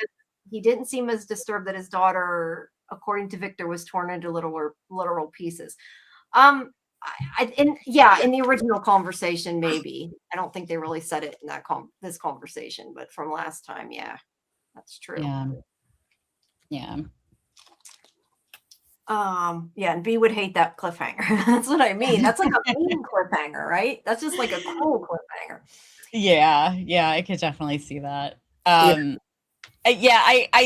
he didn't seem as disturbed that his daughter, according to Victor, was torn into literal pieces. In the original conversation, maybe. I don't think they really said it in that this conversation, but from last time, yeah, that's true. Yeah. And B would hate that cliffhanger. That's what I mean. That's like a mean cliffhanger, right? That's just like a cool cliffhanger. Yeah, I could definitely see that. I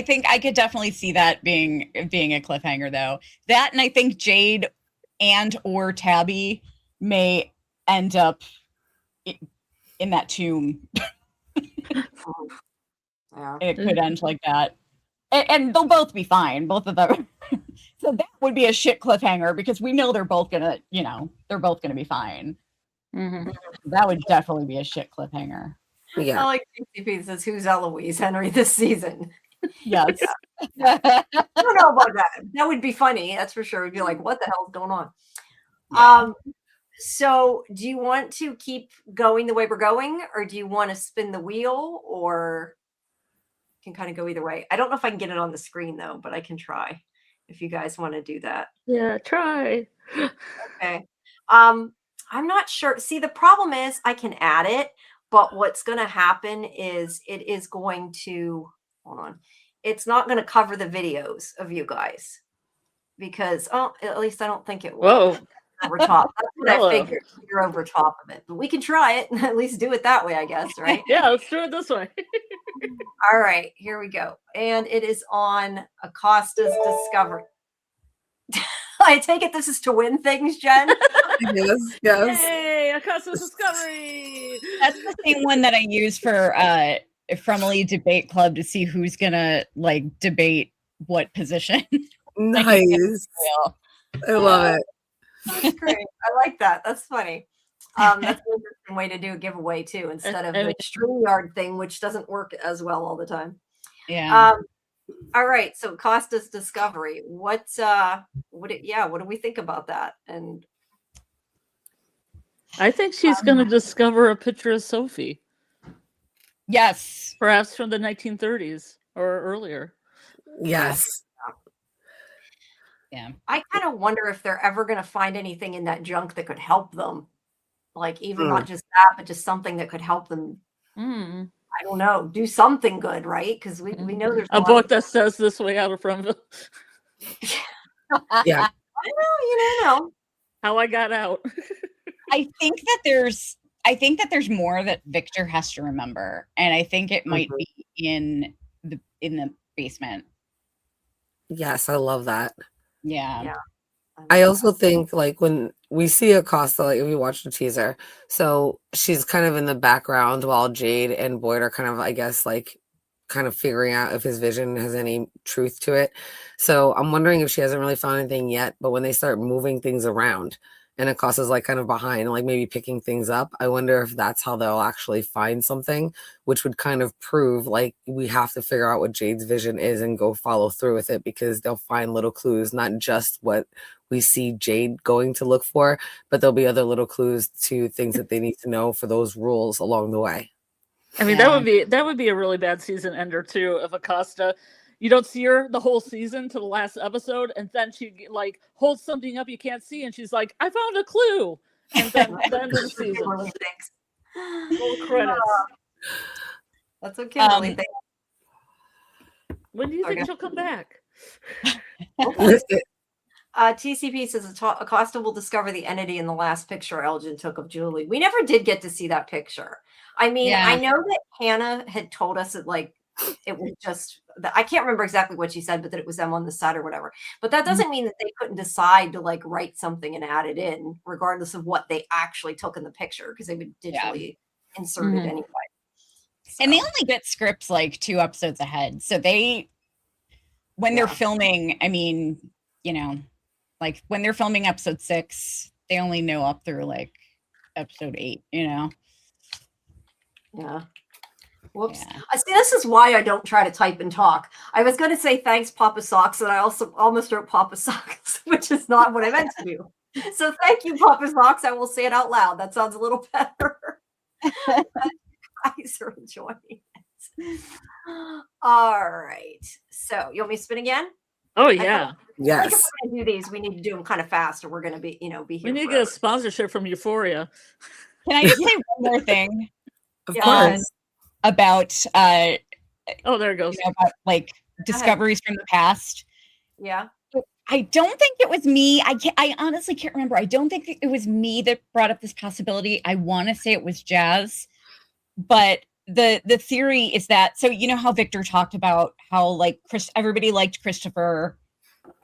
think I could definitely see that being a cliffhanger, though. That, and I think Jade and or Tabby may end up in that tomb. It could end like that. And they'll both be fine, both of them. So that would be a shit cliffhanger because we know they're both gonna be fine. That would definitely be a shit cliffhanger. Yeah. I like TCP says, who's Eloise, Henry, this season? Yes. I don't know about that. That would be funny, that's for sure. We'd be like, what the hell's going on? Yeah. So do you want to keep going the way we're going, or do you want to spin the wheel, or can kind of go either way? I don't know if I can get it on the screen though, but I can try if you guys want to do that. Yeah, try. Okay. I'm not sure. See, the problem is I can add it, but what's going to happen is it is going to, hold on. It's not going to cover the videos of you guys because, at least I don't think it will. Whoa. Over top. That's what I figured. You're over top of it, but we can try it and at least do it that way, I guess, right? Yeah, let's do it this way. All right, here we go. And it is on Acosta's Discovery. I take it this is to win things, Jen? Yes. Hey, Acosta's Discovery. That's the same one that I use for Friendly Debate Club to see who's gonna debate what position. Nice. I love it. That's great. I like that. That's funny. That's an interesting way to do a giveaway too, instead of the StreamYard thing, which doesn't work as well all the time. Yeah. All right. So Costa's Discovery. What do we think about that? And I think she's going to discover a picture of Sophie. Yes. Perhaps from the 1930s or earlier. Yes. Yeah. I kind of wonder if they're ever going to find anything in that junk that could help them. Like even not just that, but just something that could help them. I don't know. Do something good, right? Because we know there's a book that says this way out of Fromville. Yeah. I know, you don't know. How I got out. I think that there's more that Victor has to remember. And I think it might be in the basement. Yes, I love that. Yeah. Yeah. I also think like when we see Acosta, like if we watch the teaser, so she's kind of in the background while Jade and Boyd are kind of, I guess, like kind of figuring out if his vision has any truth to it. So I'm wondering if she hasn't really found anything yet, but when they start moving things around and Acosta's like kind of behind, like maybe picking things up, I wonder if that's how they'll actually find something, which would kind of prove like we have to figure out what Jade's vision is and go follow through with it, because they'll find little clues, not just what we see Jade going to look for, but there'll be other little clues to things that they need to know for those rules along the way. I mean, that would be a really bad season ender too, if Acosta, you don't see her the whole season to the last episode, and then she like holds something up you can't see, and she's like, "I found a clue," and then the end of the season. Kimberly thinks. Roll credits. That's what Kimberly thinks. When do you think she'll come back? TCP says Acosta will discover the entity in the last picture Elgin took of Julie. We never did get to see that picture. I mean, I know that Hannah had told us that like it was just, I can't remember exactly what she said, but that it was them on the set or whatever. But that doesn't mean that they couldn't decide to like write something and add it in, regardless of what they actually took in the picture, because they would digitally insert it anyway. So. And they only get scripts like 2 episodes ahead. So when they're filming, I mean, you know, like when they're filming episode 6, they only know up through like episode 8, you know? Yeah. Whoops. Yeah. See, this is why I don't try to type and talk. I was going to say thanks, Papa Socks, and I also almost wrote Papa Socks, which is not what I meant to do. So thank you, Papa Socks. I will say it out loud. That sounds a little better. You guys are enjoying it. All right. So you want me to spin again? Oh yeah. Yes. Like if we're gonna do these, we need to do them kind of fast, or we're gonna be, here. We need to get a sponsorship from Euphoria. Can I just say one more thing? Of course. About oh, there it goes. You know, about like discoveries from the past. Yeah. I don't think it was me. I honestly can't remember. I don't think it was me that brought up this possibility. I want to say it was Jazz, but the theory is that, so you know how Victor talked about how like everybody liked Christopher,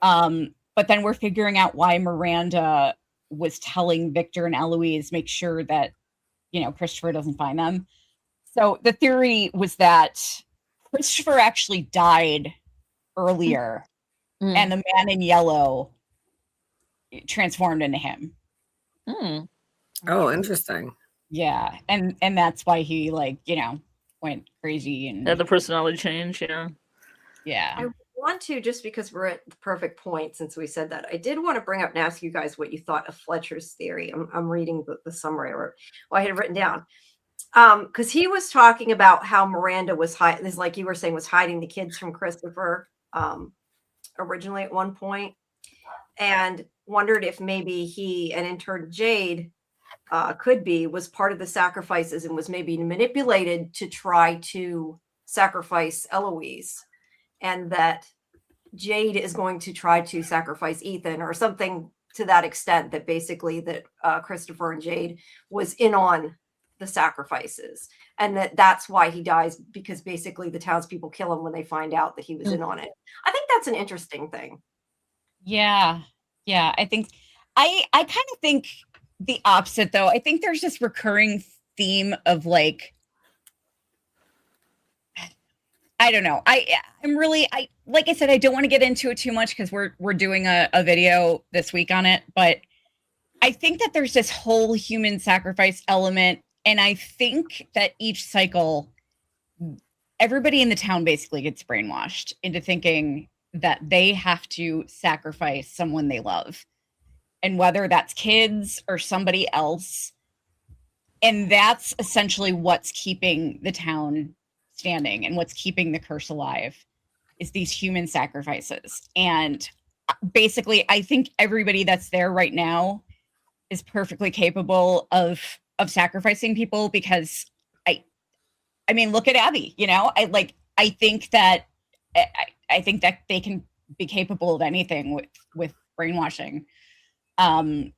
but then we're figuring out why Miranda was telling Victor and Eloise make sure that, you know, Christopher doesn't find them. So the theory was that Christopher actually died earlier, and the man in yellow transformed into him. Oh, interesting. Yeah, and that's why he like, you know, went crazy and had the personality change. Yeah. I want to, just because we're at the perfect point since we said that, I did want to bring up and ask you guys what you thought of Fletcher's theory. I'm reading the summary, or I had it written down. Because he was talking about how Miranda was like you were saying, was hiding the kids from Christopher originally at one point, and wondered if maybe he and in turn Jade was part of the sacrifices and was maybe manipulated to try to sacrifice Eloise, and that Jade is going to try to sacrifice Ethan or something to that extent, that basically that Christopher and Jade was in on the sacrifices, and that's why he dies, because basically the townspeople kill him when they find out that he was in on it. I think that's an interesting thing. Yeah. I think I kind of think the opposite, though. I think there's this recurring theme of like, I don't know. I'm really like I said, I don't want to get into it too much because we're doing a video this week on it, but I think that there's this whole human sacrifice element. And I think that each cycle, everybody in the town basically gets brainwashed into thinking that they have to sacrifice someone they love. And whether that's kids or somebody else. And that's essentially what's keeping the town standing and what's keeping the curse alive, is these human sacrifices. And basically, I think everybody that's there right now is perfectly capable of sacrificing people, because I mean, look at Abby, you know, I think that they can be capable of anything with brainwashing. So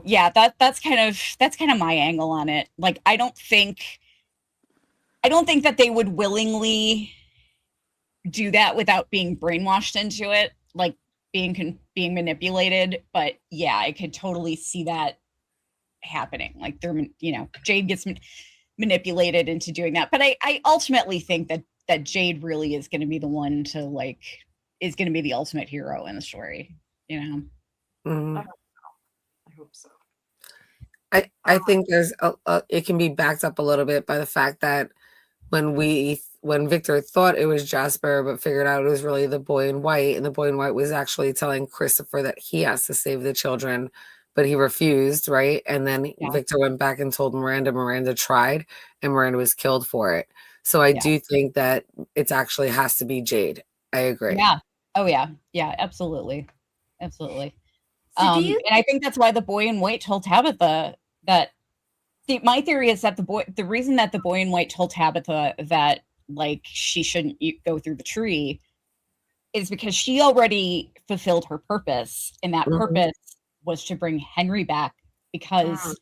yeah, that's kind of my angle on it. Like, I don't think that they would willingly do that without being brainwashed into it, like being manipulated. But yeah, I could totally see that happening. Like Jade gets manipulated into doing that. But I ultimately think that Jade really is going to be the one to is going to be the ultimate hero in the story. Mm-hmm. I hope so. I think there's it can be backed up a little bit by the fact that when Victor thought it was Jasper, but figured out it was really the boy in white, and the boy in white was actually telling Christopher that he has to save the children, but he refused, right? And then Victor went back and told Miranda. Miranda tried, and Miranda was killed for it. So I do think that it actually has to be Jade. I agree. Yeah. Oh yeah. Yeah. Absolutely. Absolutely. So and I think that's why the boy in white told Tabitha that. See, my theory is that the reason that the boy in white told Tabitha that she shouldn't go through the tree is because she already fulfilled her purpose, and that purpose was to bring Henry back. Because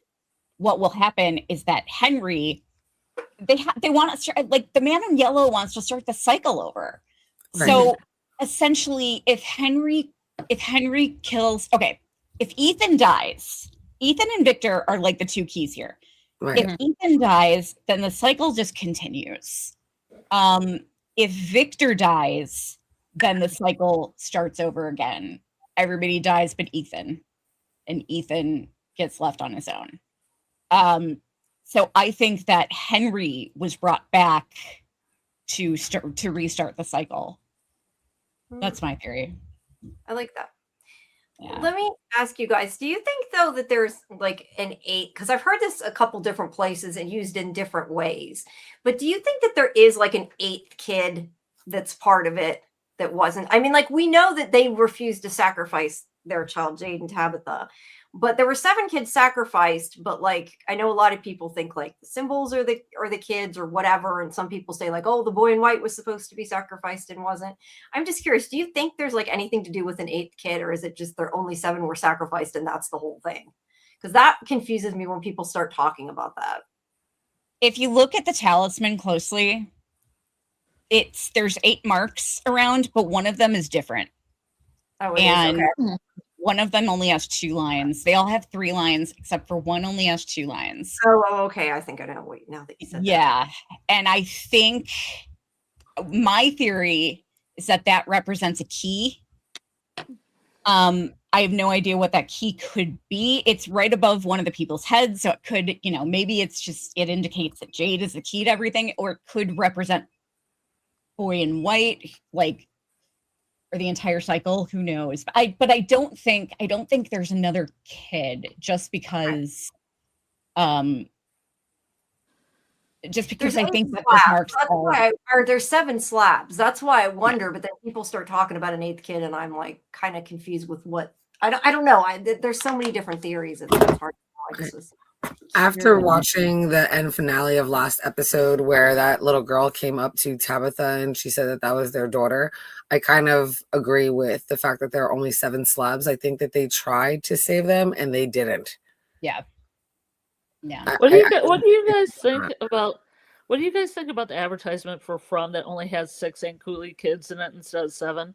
what will happen is that Henry, they want to start, the man in yellow wants to start the cycle over. Right. So essentially, if Henry kills, if Ethan dies, Ethan and Victor are the two keys here. Right. If Ethan dies, then the cycle just continues. If Victor dies, then the cycle starts over again. Everybody dies but Ethan, and Ethan gets left on his own. So I think that Henry was brought back to restart the cycle. That's my theory. I like that. Yeah. Let me ask you guys, do you think though that there's an 8, because I've heard this a couple different places and used in different ways, but do you think that there is an 8th kid that's part of it that wasn't? I mean, we know that they refused to sacrifice their child Jade and Tabitha, but there were 7 kids sacrificed. But I know a lot of people think the symbols are the kids or whatever, and some people say oh, the boy in white was supposed to be sacrificed and wasn't. I'm just curious, do you think there's anything to do with an 8th kid, or is it just there only 7 were sacrificed and that's the whole thing? Because that confuses me when people start talking about that. If you look at the talisman closely, there's 8 marks around, but one of them is different. Oh, and okay. One of them only has 2 lines. They all have 3 lines, except for one only has 2 lines. Oh, okay. I think I know. Wait, now that you said that. Yeah. And I think my theory is that represents a key. I have no idea what that key could be. It's right above one of the people's heads. So it could, maybe it indicates that Jade is the key to everything, or it could represent boy in white, or the entire cycle. Who knows? But I don't think there's another kid, just because I think that those marks there's 7 slabs. That's why I wonder. But then people start talking about an 8th kid, and I'm kind of confused with what I don't know. There's so many different theories. It's hard to know. After watching the end finale of last episode, where that little girl came up to Tabitha and she said that was their daughter, I kind of agree with the fact that there are only 7 slabs. I think that they tried to save them and they didn't. Yeah. Yeah. What do you guys think about the advertisement for From that only has 6 Ankuli kids in it instead of 7?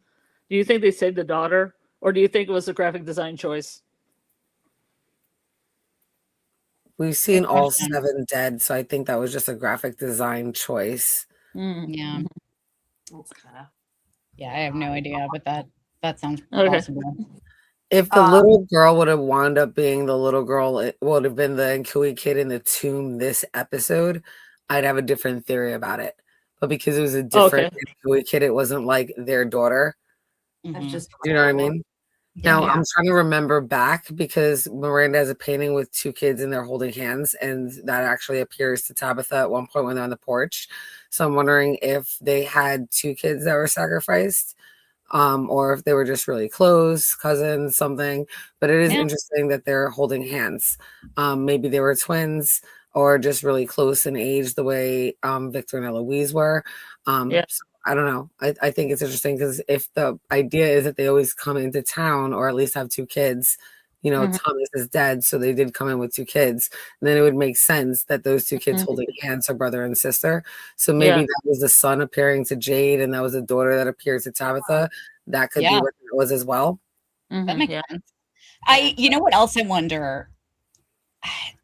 Do you think they saved the daughter, or do you think it was a graphic design choice? We've seen all 7 dead, so I think that was just a graphic design choice. Yeah. That's kind of. Yeah, I have no idea, but that sounds possible. If the little girl would have wound up being the little girl, it would have been the Nkui kid in the tomb this episode, I'd have a different theory about it. But because it was a different Nkui kid, it wasn't their daughter. That's just, you know what I mean? Now, I'm trying to remember back, because Miranda has a painting with 2 kids and they're holding hands, and that actually appears to Tabitha at one point when they're on the porch. So I'm wondering if they had 2 kids that were sacrificed, or if they were just really close, cousins, something. But it is interesting that they're holding hands. Maybe they were twins, or just really close in age, the way Victor and Eloise were. So I don't know. I think it's interesting, because if the idea is that they always come into town, or at least have 2 kids, Thomas is dead, so they did come in with 2 kids. And then it would make sense that those 2 kids holding hands are brother and sister. So maybe that was the son appearing to Jade, and that was a daughter that appeared to Tabitha. That could be what it was as well. That makes sense. You know what else I wonder?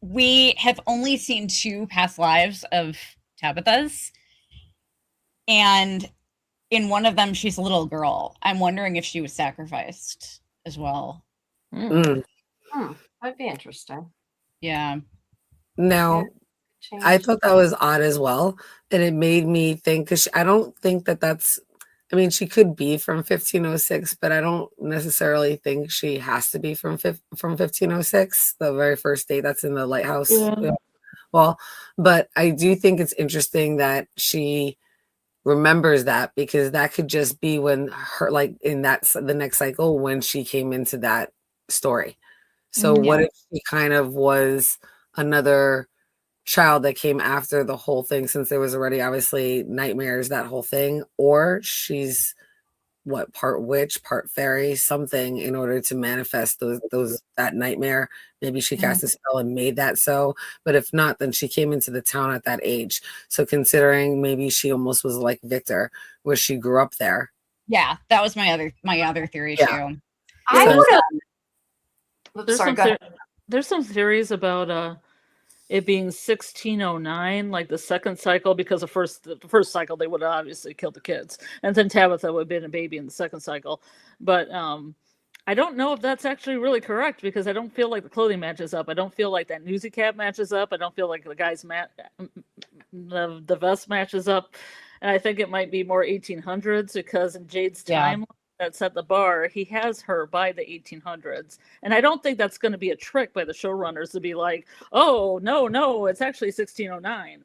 We have only seen 2 past lives of Tabitha's, and in one of them, she's a little girl. I'm wondering if she was sacrificed as well. That'd be interesting. Yeah. Now, I thought that was odd as well, and it made me think, because I don't think that's. I mean, she could be from 1506, but I don't necessarily think she has to be from 1506, the very first date that's in the lighthouse. Yeah. Well, but I do think it's interesting that she remembers that, because that could just be when her, like in the next cycle, when she came into that story. So what if she kind of was another child that came after the whole thing, since there was already obviously nightmares, that whole thing, or she's part witch, part fairy, something, in order to manifest that nightmare. Maybe she cast a spell and made that so. But if not, then she came into the town at that age. So considering maybe she almost was like Victor, where she grew up there. Yeah, that was my other theory too. I would have. There's some theories about it being 1609, like the second cycle, because the first cycle they would have obviously killed the kids, and then Tabitha would have been a baby in the second cycle. But I don't know if that's actually really correct, because I don't feel like the clothing matches up. I don't feel like that newsy cap matches up. I don't feel like the guy's the vest matches up, and I think it might be more 1800s, because in Jade's time that's at the bar, he has her by the 1800s, and I don't think that's going to be a trick by the showrunners to be like, oh no, it's actually 1609.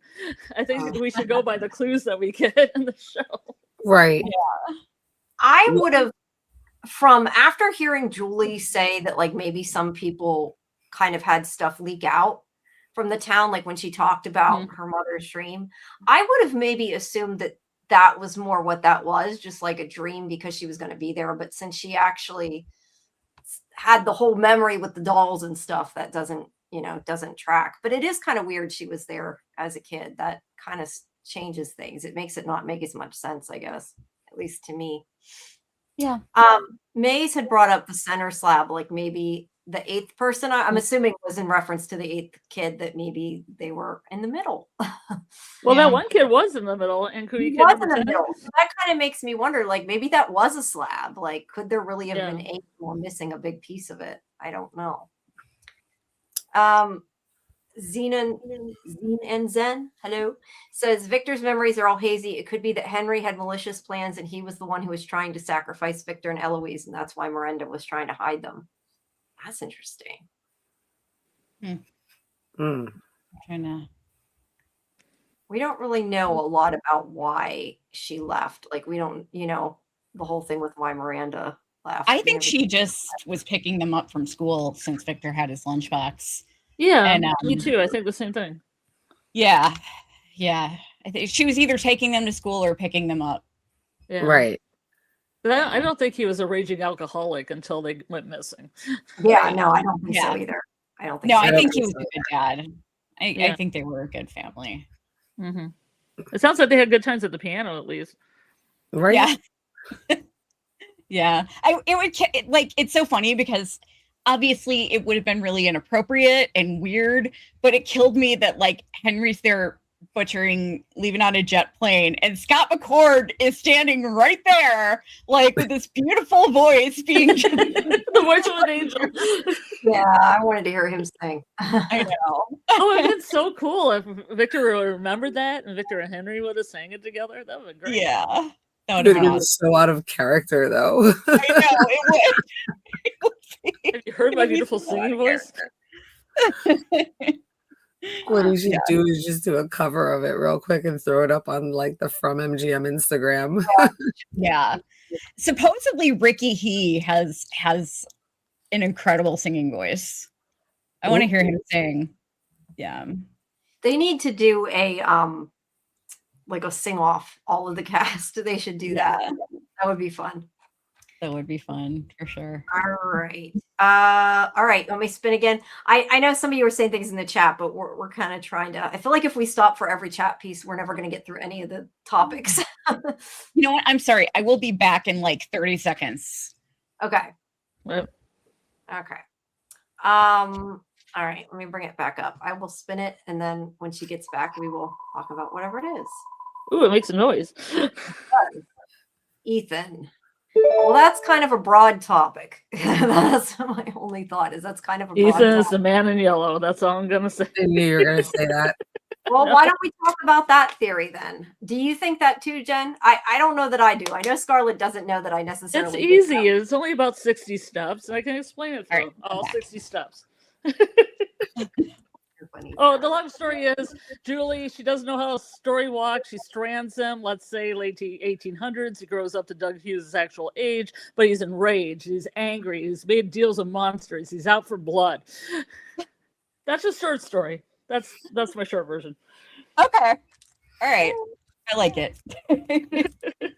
I think we should go by the clues that we get in the show. Right. Yeah. I would have, from after hearing Julie say that, like, maybe some people kind of had stuff leak out from the town, like when she talked about her mother's dream, I would have maybe assumed that was more what that was, just like a dream because she was going to be there. But since she actually had the whole memory with the dolls and stuff, that doesn't track. But it is kind of weird she was there as a kid. That kind of changes things. It makes it not make as much sense, I guess, at least to me. Yeah. Maze had brought up the center slab, like maybe the 8th person, I'm assuming, was in reference to the 8th kid, that maybe they were in the middle. Well, that one kid was in the middle, and he was in the middle. So that kind of makes me wonder, like, maybe that was a slab. Like, could there really have been 8 more missing a big piece of it? I don't know. Zine and Zen, hello, says Victor's memories are all hazy. It could be that Henry had malicious plans and he was the one who was trying to sacrifice Victor and Eloise, and that's why Miranda was trying to hide them. That's interesting. We don't really know a lot about why she left. Like, we don't, the whole thing with why Miranda left. I think she just was picking them up from school since Victor had his lunchbox. Yeah, and me too. I think the same thing. Yeah. I think she was either taking them to school or picking them up. Yeah. Right. But I don't think he was a raging alcoholic until they went missing. Yeah, no, I don't think so either. I don't think. No, so. I think he was a good dad. I think they were a good family. Mm-hmm. It sounds like they had good times at the piano, at least. Right. Yeah. Yeah. It's so funny because obviously it would have been really inappropriate and weird, but it killed me that, like, Henry's there butchering Leaving on a Jet Plane, and Scott McCord is standing right there, like, with this beautiful voice being the voice of an angel. Yeah, I wanted to hear him sing. I know. Oh, it'd been so cool if Victor would have remembered that and Victor and Henry would have sang it together. That would have been great. Yeah. That would It have been was so out of character, though. I know, it would. Have you heard my beautiful singing voice? What you should do is just do a cover of it real quick and throw it up on, like, the From MGM Instagram. Yeah. Supposedly Ricky He has an incredible singing voice. I want to hear him sing. Yeah. They need to do a like a sing off, all of the cast. They should do that. That would be fun. That would be fun for sure. All right. All right. Let me spin again. I know some of you were saying things in the chat, but we're kind of trying to. I feel like if we stop for every chat piece, we're never going to get through any of the topics. You know what? I'm sorry. I will be back in like 30 seconds. Okay. Yep. Okay. All right. Let me bring it back up. I will spin it, and then when she gets back, we will talk about whatever it is. Ooh, it makes a noise. Ethan. Well, that's kind of a broad topic. That's my only thought. Is that's kind of a broad Ethan is topic. the man in yellow. That's all I'm gonna say. I knew you were going to say that. Well, why don't we talk about that theory then? Do you think that too, Jen? I don't know that I do. I know Scarlet doesn't know that I necessarily. It's think easy. that. It's only about 60 steps. I can explain it for All right, all I'm back. 60 steps. You're funny. Oh, the long story is Julie, she doesn't know how to story walk. She strands him, let's say late 1800s. He grows up to Doug Hughes' actual age, but he's enraged. He's angry. He's made deals with monsters. He's out for blood. That's a short story. That's my short version. Okay. All right. I like it.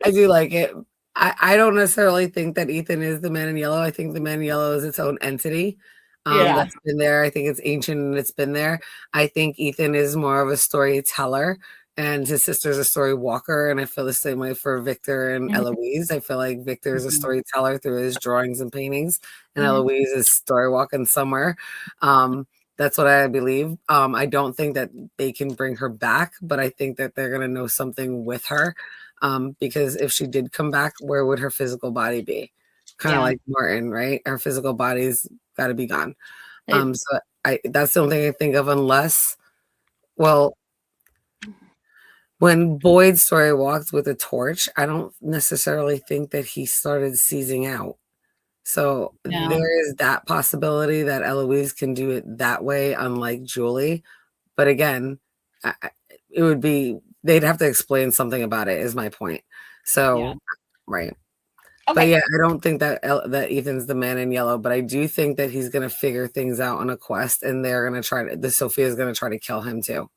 I do like it. I don't necessarily think that Ethan is the man in yellow. I think the man in yellow is its own entity. Yeah. That's been there. I think it's ancient and it's been there. I think Ethan is more of a storyteller and his sister's a story walker. And I feel the same way for Victor and Eloise. I feel like Victor is a storyteller through his drawings and paintings, and Eloise is story walking somewhere. That's what I believe. I don't think that they can bring her back, but I think that they're going to know something with her. Because if she did come back, where would her physical body be? Kind of like Martin, right? Her physical body's got to be gone. So that's the only thing I think of, unless, well, when Boyd story walked with a torch, I don't necessarily think that he started seizing out. So there is that possibility that Eloise can do it that way, unlike Julie. But again, it would be, they'd have to explain something about it, is my point. So, right. Okay. But yeah, I don't think that that Ethan's the man in yellow, but I do think that he's going to figure things out on a quest, and they're going to try to, Sophia's going to try to kill him too.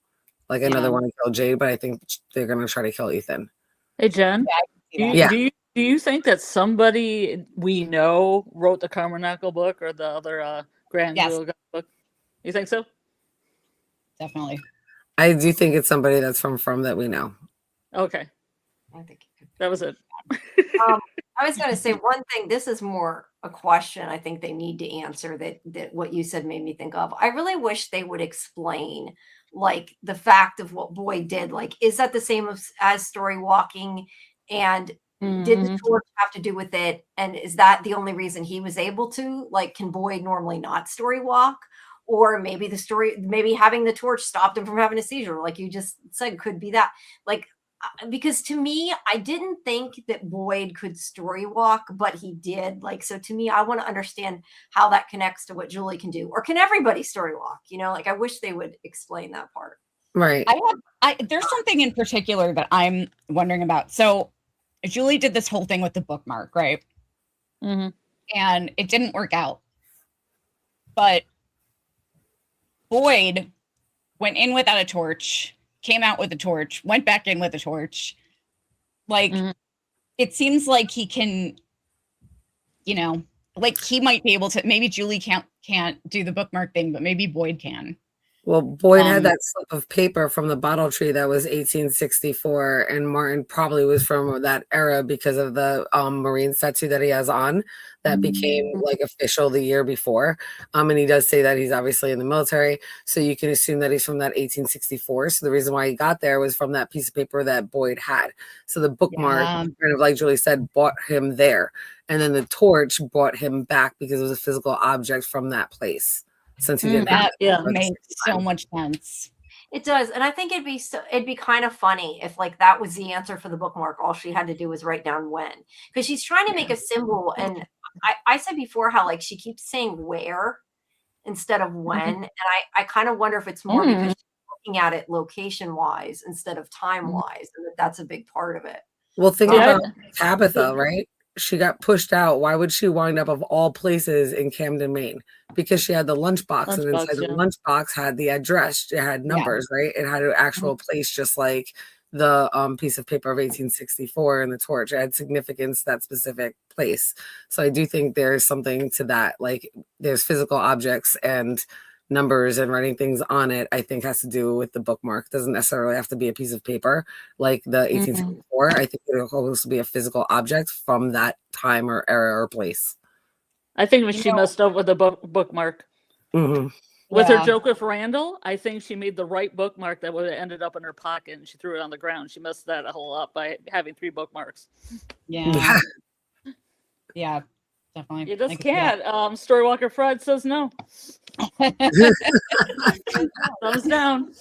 Like another one to kill Jade, but I think they're going to try to kill Ethan. Hey, Jen, do you think that somebody we know wrote the Carmichael book or the other Grand book? You think so? Definitely. I do think it's somebody that's from that we know. Okay. I think that was it. I was going to say one thing. This is more a question I think they need to answer that what you said made me think of. I really wish they would explain like the fact of what Boyd did. Like, is that the same as story walking? And did the torch have to do with it? And is that the only reason he was able to? Like, can Boyd normally not story walk? Or maybe maybe having the torch stopped him from having a seizure, like you just said, could be that. Like, because to me, I didn't think that Boyd could story walk, but he did. Like, so to me, I want to understand how that connects to what Julie can do, or can everybody story walk? You know, like I wish they would explain that part. Right. There's something in particular that I'm wondering about. So Julie did this whole thing with the bookmark, right? And it didn't work out. But Boyd went in without a torch, came out with a torch, went back in with a torch. Like, it seems like he can, you know, like he might be able to, maybe Julie can't do the bookmark thing, but maybe Boyd can. Well, Boyd had that slip of paper from the bottle tree that was 1864, and Martin probably was from that era because of the Marine tattoo that he has on that became like official the year before. And he does say that he's obviously in the military, so you can assume that he's from that 1864. So the reason why he got there was from that piece of paper that Boyd had. So the bookmark, kind of like Julie said, brought him there, and then the torch brought him back because it was a physical object from that place. Since he didn't that makes so much sense. It does. And I think it'd be kind of funny if like that was the answer for the bookmark. All she had to do was write down when, because she's trying to make a symbol. And I said before how like she keeps saying where instead of when. And I kind of wonder if it's more because she's looking at it location wise instead of time wise, and that's a big part of it. Well, think about Tabitha, right? She got pushed out. Why would she wind up of all places in Camden, Maine? Because she had the lunchbox, and inside the lunchbox had the address. It had numbers, right? It had an actual place, just like the piece of paper of 1864 and the torch. It had significance to that specific place. So I do think there's something to that. Like there's physical objects and numbers and writing things on it, I think has to do with the bookmark. It doesn't necessarily have to be a piece of paper like the 1864. I think it will also be a physical object from that time or era or place. I think when she messed up with the bookmark. Mm-hmm. With her joke with Randall, I think she made the right bookmark that would have ended up in her pocket and she threw it on the ground. She messed that whole up by having 3 bookmarks. Yeah. Yeah, definitely. You just can't. Storywalker Fred says no. Thumbs down.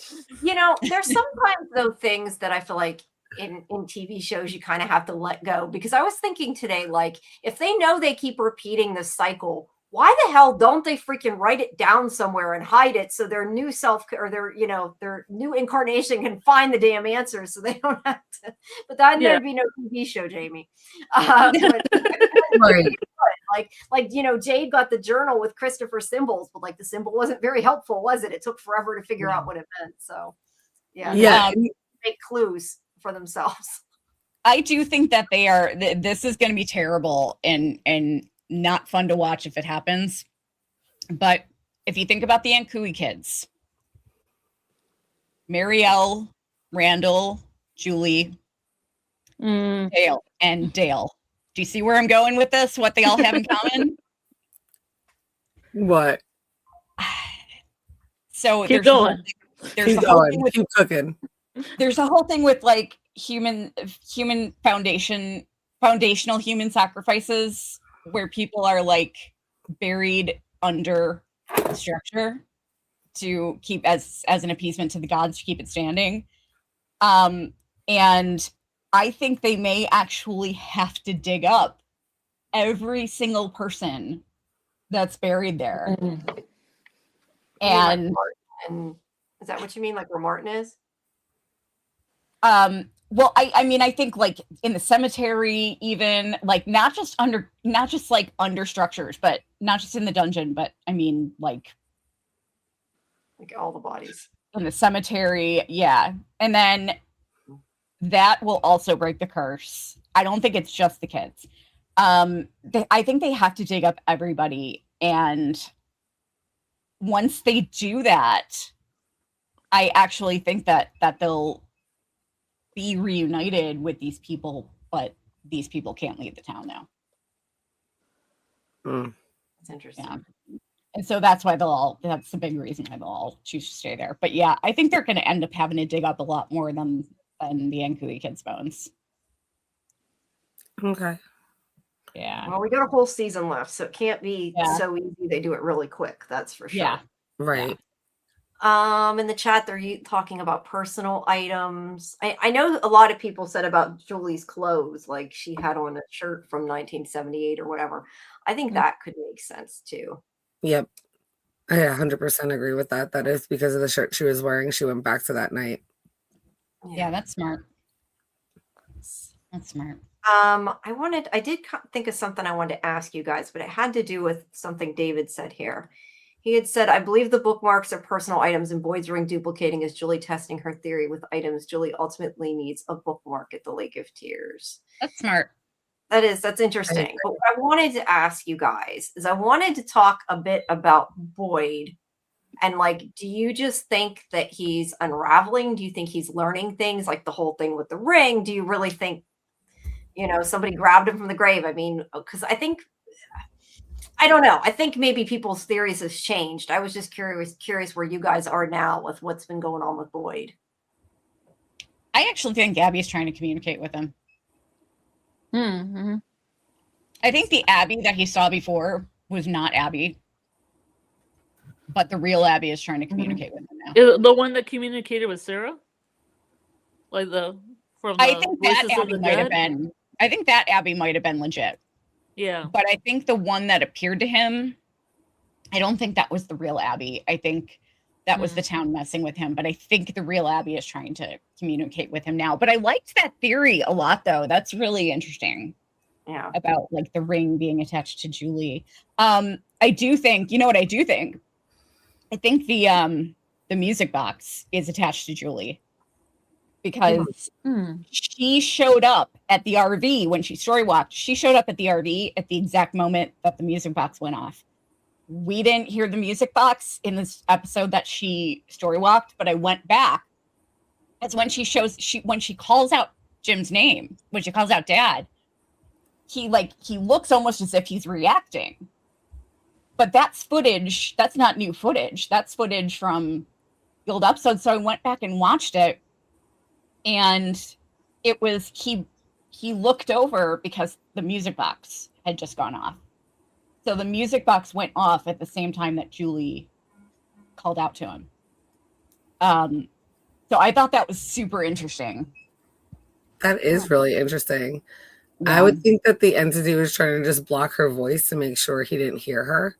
You know, there's sometimes though things that I feel like in TV shows you kind of have to let go, because I was thinking today, like if they know they keep repeating this cycle, why the hell don't they freaking write it down somewhere and hide it so their new self or their, you know, their new incarnation can find the damn answers so they don't have to. But there'd be no TV show, Jamie. Right. Like you know, Jade got the journal with Christopher symbols, but like the symbol wasn't very helpful, was it? It took forever to figure out what it meant. So make clues for themselves. I do think that they are. This is going to be terrible and not fun to watch if it happens. But if you think about the Ankui kids, Marielle, Randall, Julie, Dale, and Dale. Do you see where I'm going with this? What they all have in common? What? So keep going. Keep going. Keep cooking. There's a whole thing with like human foundational human sacrifices where people are like buried under the structure to keep as an appeasement to the gods to keep it standing. And I think they may actually have to dig up every single person that's buried there. And is that what you mean? Like where Martin is? Well, I mean, I think like in the cemetery, even like not just like under structures, but not just in the dungeon, but I mean like all the bodies in the cemetery. Yeah. And then that will also break the curse. I don't think it's just the kids. I think they have to dig up everybody. And once they do that, I actually think that they'll be reunited with these people, but these people can't leave the town now. That's interesting. Yeah. And so that's why that's the big reason why they'll all choose to stay there. But yeah, I think they're going to end up having to dig up a lot more than the Ankui kids' bones. Okay. Yeah. Well, we got a whole season left, so it can't be so easy. They do it really quick. That's for sure. Yeah. Right. In the chat, they're talking about personal items. I know a lot of people said about Julie's clothes, like she had on a shirt from 1978 or whatever. I think that could make sense too. Yep. I 100% agree with that. That is because of the shirt she was wearing. She went back to that night. Yeah, that's smart. That's smart. I did think of something I wanted to ask you guys, but it had to do with something David said here. He had said, I believe the bookmarks are personal items and Boyd's ring duplicating is Julie testing her theory with items. Julie ultimately needs a bookmark at the Lake of Tears. That's smart. That's interesting. But what I wanted to ask you guys is I wanted to talk a bit about Boyd. And like, do you just think that he's unraveling? Do you think he's learning things like the whole thing with the ring? Do you really think, somebody grabbed him from the grave? I mean, because I don't know. I think maybe people's theories has changed. I was just curious where you guys are now with what's been going on with Boyd. I actually think Abby is trying to communicate with him. Mm-hmm. I think the Abby that he saw before was not Abby, but the real Abby is trying to communicate with him now. The one that communicated with Sarah, I think that Abby might have been. I think that Abby might have been legit. Yeah, but I think the one that appeared to him, I don't think that was the real Abby. I think that was the town messing with him. But I think the real Abby is trying to communicate with him now. But I liked that theory a lot, though. That's really interesting. Yeah, about like the ring being attached to Julie. I do think, what I do think? I think the music box is attached to Julie. because she showed up at the RV when she story walked. She showed up at the RV at the exact moment that the music box went off. We didn't hear the music box in this episode that she story walked, but I went back. It's when when she calls out Jim's name, when she calls out Dad, he looks almost as if he's reacting. But that's footage, that's not new footage. That's footage from the old episode. So I went back and watched it, and it was he looked over because the music box had just gone off. So the music box went off at the same time that Julie called out to him. So I thought that was super interesting. That is really interesting. Yeah. I would think that the entity was trying to just block her voice to make sure he didn't hear her.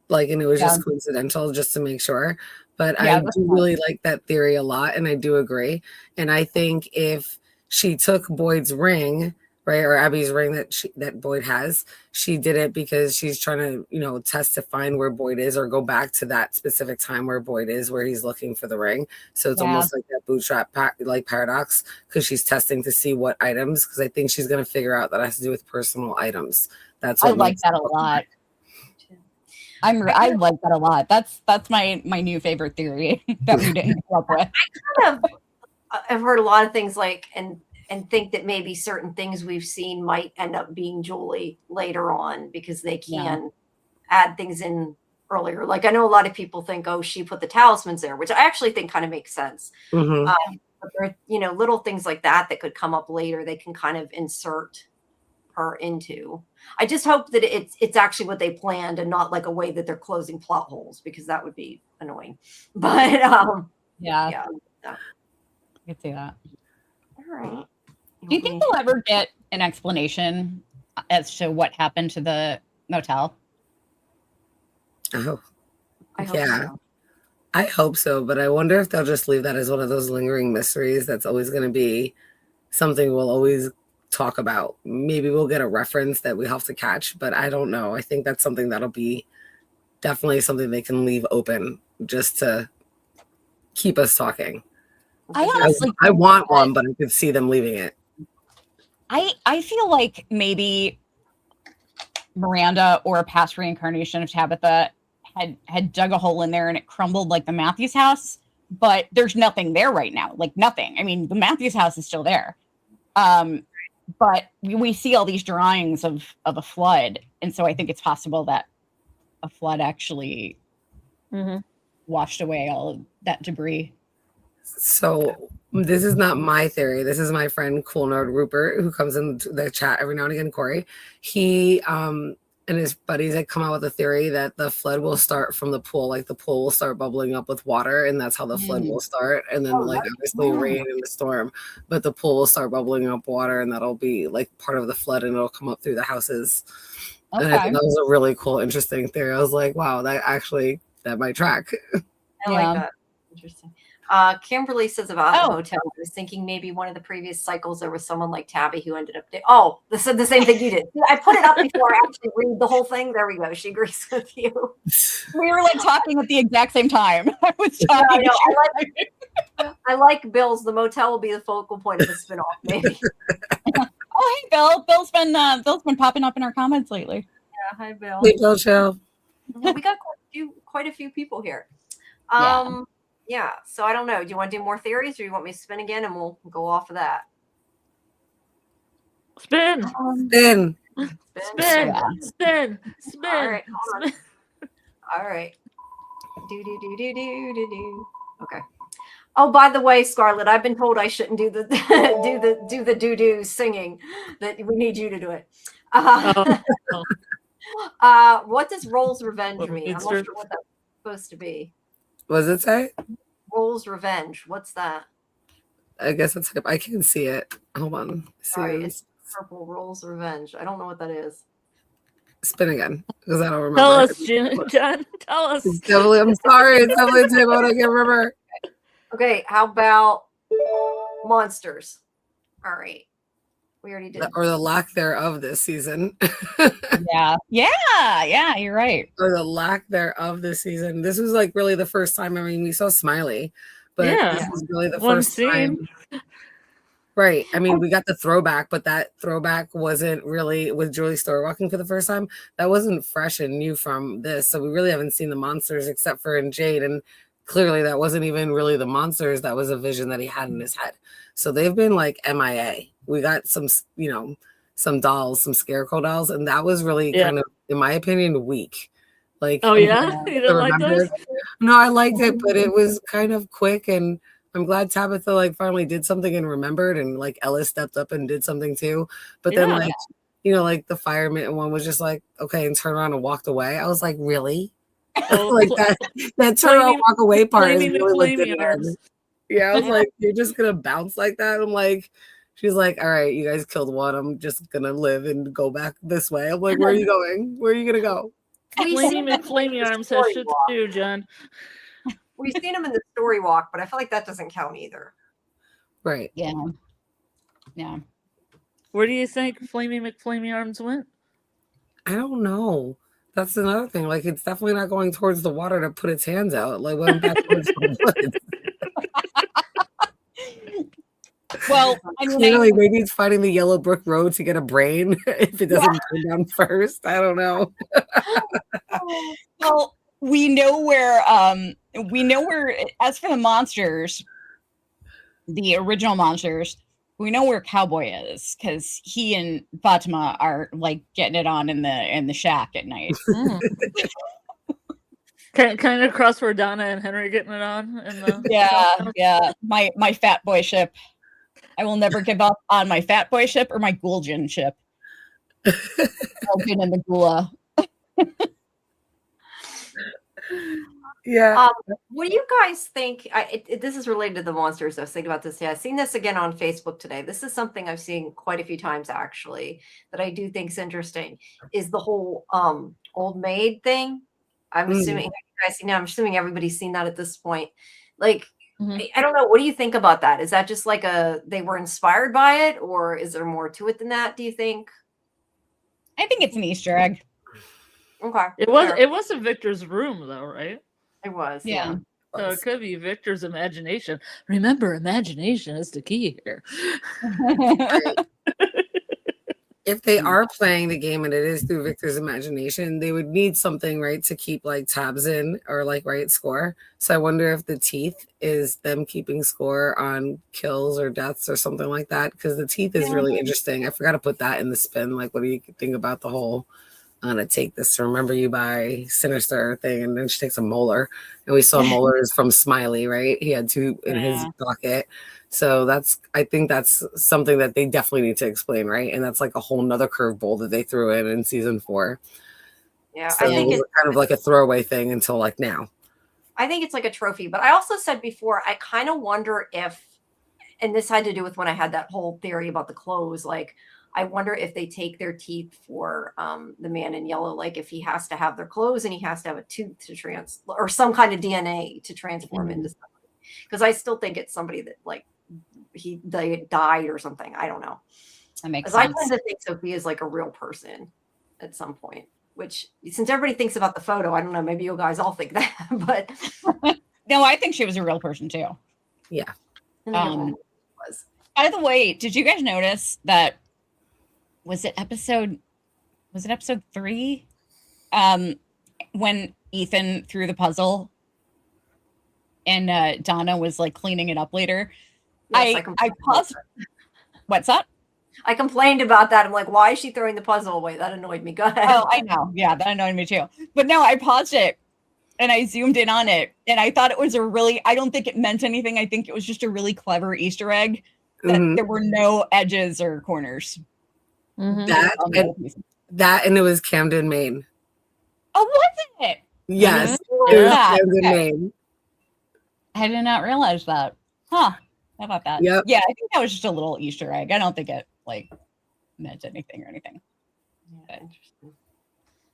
And it was just coincidental just to make sure. But I do really like that theory a lot, and I do agree. And I think if she took Boyd's ring, right, or Abby's ring that Boyd has, she did it because she's trying to, test to find where Boyd is, or go back to that specific time where Boyd is, where he's looking for the ring. So it's almost like that bootstrap paradox, because she's testing to see what items, because I think she's going to figure out that it has to do with personal items. That's what I like that a lot. I like that a lot. That's my new favorite theory that we didn't come up with. I've heard a lot of things and think that maybe certain things we've seen might end up being Julie later on, because they can add things in earlier. Like, I know a lot of people think, oh, she put the talismans there, which I actually think kind of makes sense. But there are, little things like that could come up later. They can kind of insert her into. I just hope that it's actually what they planned and not like a way that they're closing plot holes, because that would be annoying. But I could see that. All right. Do you think we'll ever get an explanation as to what happened to the motel? Oh, I hope so. I hope so, but I wonder if they'll just leave that as one of those lingering mysteries that's always going to be something we'll always talk about. Maybe we'll get a reference that we have to catch, but I don't know. I think that's something that'll be definitely something they can leave open just to keep us talking. I want one, but I could see them leaving it. I feel like maybe Miranda, or a past reincarnation of Tabitha, had dug a hole in there and it crumbled like the Matthews house, but there's nothing there right now. Like, nothing. I mean, the Matthews house is still there. But we see all these drawings of a flood. And so I think it's possible that a flood actually washed away all of that debris. So this is not my theory. This is my friend Cool Nerd Rupert, who comes in the chat every now and again, Corey. He and his buddies had come out with a theory that the flood will start from the pool. Like, the pool will start bubbling up with water, and that's how the flood will start. And then obviously rain and the storm, but the pool will start bubbling up water, and that'll be like part of the flood, and it'll come up through the houses. Okay. And I think that was a really cool, interesting theory. I was like, wow, that might track. I like that. Interesting. Kimberly says about the motel, I was thinking maybe one of the previous cycles there was someone like Tabby who ended up this said the same thing you did. I put it up before I actually read the whole thing. There we go. She agrees with you. We were talking at the exact same time. I was talking. I like Bill's. The motel will be the focal point of the spinoff, maybe. Oh, hey, Bill. Bill's been popping up in our comments lately. Yeah, hi, Bill. Hey, Bill, show. We got quite a few people here. Yeah, so I don't know. Do you want to do more theories, or do you want me to spin again and we'll go off of that? Spin. Spin. All right, hold on. All right. Do. Okay. Oh, by the way, Scarlet, I've been told I shouldn't do the do the do singing. That we need you to do it. What does Roll's Revenge mean? I'm not sure what that's supposed to be. What does it say? Roll's Revenge. What's that? I guess it's. I can see it. Hold on. Sorry, it's purple. Roll's Revenge. I don't know what that is. Spin again, because I don't remember. Tell us, John. Tell us. I'm sorry. It's definitely a typo. I can't remember. Okay, how about monsters? All right. We already did. Or the lack thereof this season. Yeah, you're right. Or the lack thereof this season. This was really the first time. I mean, we saw Smiley, but Yeah. this is really the One first scene. time. Right. I mean, we got the throwback, but that throwback wasn't really with Julie Story walking for the first time. That wasn't fresh and new from this. So we really haven't seen the monsters except for in Jade. And clearly that wasn't even really the monsters. That was a vision that he had in his head. So they've been like MIA. We got some, you know, some dolls, some scarecrow dolls. And that was really kind of, in my opinion, weak. Like, Oh yeah, you didn't like those? No, I liked it, but it was kind of quick, and I'm glad Tabitha like finally did something and remembered, and like Ellis stepped up and did something too. But then like, you know, like the fireman one was just like, okay, and turned around and walked away. I was like, really? Like that turn around walk away part is really legit. Yeah, I was like, you're just gonna bounce like that? I'm like, she's like, all right, you guys killed one. I'm just gonna live and go back this way. I'm like, where are you going? Where are you gonna go? Flamey arms has shit to do, Jen. We've seen him in the story walk, but I feel like that doesn't count either. Right. Yeah. Yeah. Where do you think Flamey McFlamey arms went? I don't know. That's another thing. Like, it's definitely not going towards the water to put its hands out. Like, went back towards the woods. Well, I mean, clearly, maybe it's fighting the Yellow Brook Road to get a brain if it doesn't turn down first. I don't know. Well, we know where. As for the monsters, the original monsters, we know where Cowboy is because he and Fatima are like getting it on in the shack at night. Kind of across where Donna and Henry are getting it on. In the yeah. My fat boy ship. I will never give up on my fat boy ship or my Gul'jen ship. Gul'jen and the Gula. Yeah. What do you guys think? This is related to the monsters. I was thinking about this. Yeah, I've seen this again on Facebook today. This is something I've seen quite a few times actually that I do think is interesting. Is the whole old maid thing? I'm assuming you guys see now. I'm assuming everybody's seen that at this point. Like, I don't know. What do you think about that? Is that just like they were inspired by it, or is there more to it than that? Do you think? I think it's an Easter egg. Okay. It was in Victor's room though, right? It was. Yeah. So it could be Victor's imagination. Remember, imagination is the key here. If they are playing the game and it is through Victor's imagination, they would need something, right, to keep like tabs in or like write score. So I wonder if the teeth is them keeping score on kills or deaths or something like that. Because the teeth is really interesting. I forgot to put that in the spin. Like, what do you think about the whole I'm gonna take this to remember you by Sinister thing, and then she takes a molar, and we saw molars from Smiley, right? He had two in his bucket. So I think that's something that they definitely need to explain, right? And that's like a whole nother curveball that they threw in season 4. Yeah, so I think it's kind of like a throwaway thing until like now. I think it's like a trophy, but I also said before, I kind of wonder if, and this had to do with when I had that whole theory about the clothes, like I wonder if they take their teeth for the man in yellow, like if he has to have their clothes and he has to have a tooth to or some kind of DNA to transform into somebody. Because I still think it's somebody that like they died or something. I don't know. That makes sense. I tend to think Sophia is like a real person at some point, which since everybody thinks about the photo, I don't know, maybe you guys all think that, but no, I think she was a real person too. Yeah. By the way, did you guys notice that was it episode 3? When Ethan threw the puzzle and Donna was like cleaning it up later. Yes, I paused. What's that? I complained about that. I'm like, why is she throwing the puzzle away? That annoyed me. Go ahead. Oh, I know. Yeah, that annoyed me too. But no, I paused it and I zoomed in on it. And I thought it was I don't think it meant anything. I think it was just a really clever Easter egg that there were no edges or corners. That and it was Camden, Maine. Oh, was it? Yes. It was Camden, Maine. I did not realize that. Huh. How about that? Yep. Yeah, I think that was just a little Easter egg. I don't think it like meant anything or anything. Yeah, interesting.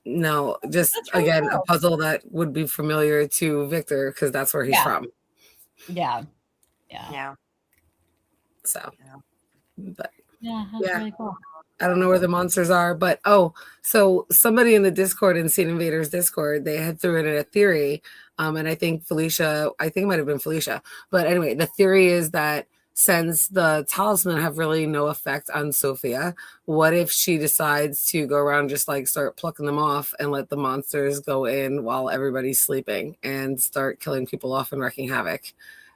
No, just really again cool. A puzzle that would be familiar to Victor because that's where he's from. Yeah. So, but really cool. I don't know where the monsters are, but so somebody in the Discord, in Scene Invaders Discord, they had threw in a theory And I think it might have been Felicia. But anyway, the theory is that since the talisman have really no effect on Sophia, what if she decides to go around just like start plucking them off and let the monsters go in while everybody's sleeping and start killing people off and wreaking havoc?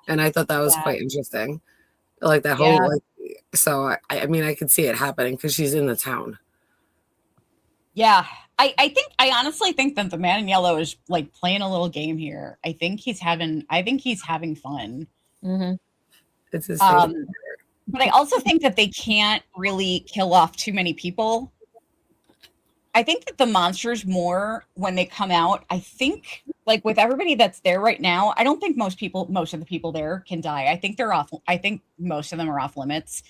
And I thought that was quite interesting. Like that whole, like, so I mean, I could see it happening because she's in the town. Yeah. I honestly think that the man in yellow is like playing a little game here. I think he's having fun. Mm-hmm. It's his but I also think that they can't really kill off too many people. I think that the monsters more when they come out, I think like with everybody that's there right now, I don't think most of the people there can die. I think they're off. I think most of them are off limits.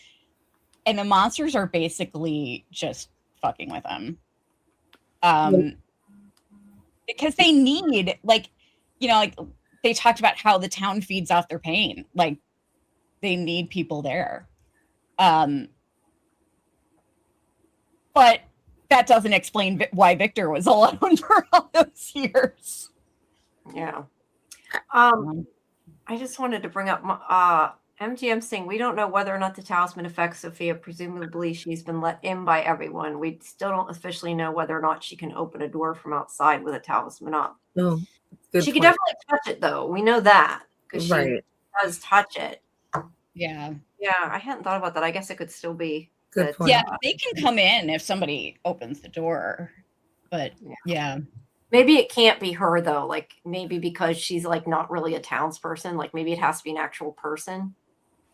And the monsters are basically just fucking with them. Because they need, like, you know, like they talked about how the town feeds off their pain. Like they need people there. But that doesn't explain why Victor was alone for all those years. Yeah. I just wanted to bring up MGM saying we don't know whether or not the talisman affects Sophia. Presumably she's been let in by everyone. We still don't officially know whether or not she can open a door from outside with a talisman up. Oh, she can definitely touch it though. We know that because she does touch it. Yeah. Yeah, I hadn't thought about that. I guess it could still be. Good point. Yeah, they can come in if somebody opens the door. But yeah. Maybe it can't be her though. Like maybe because she's like not really a townsperson. Like maybe it has to be an actual person.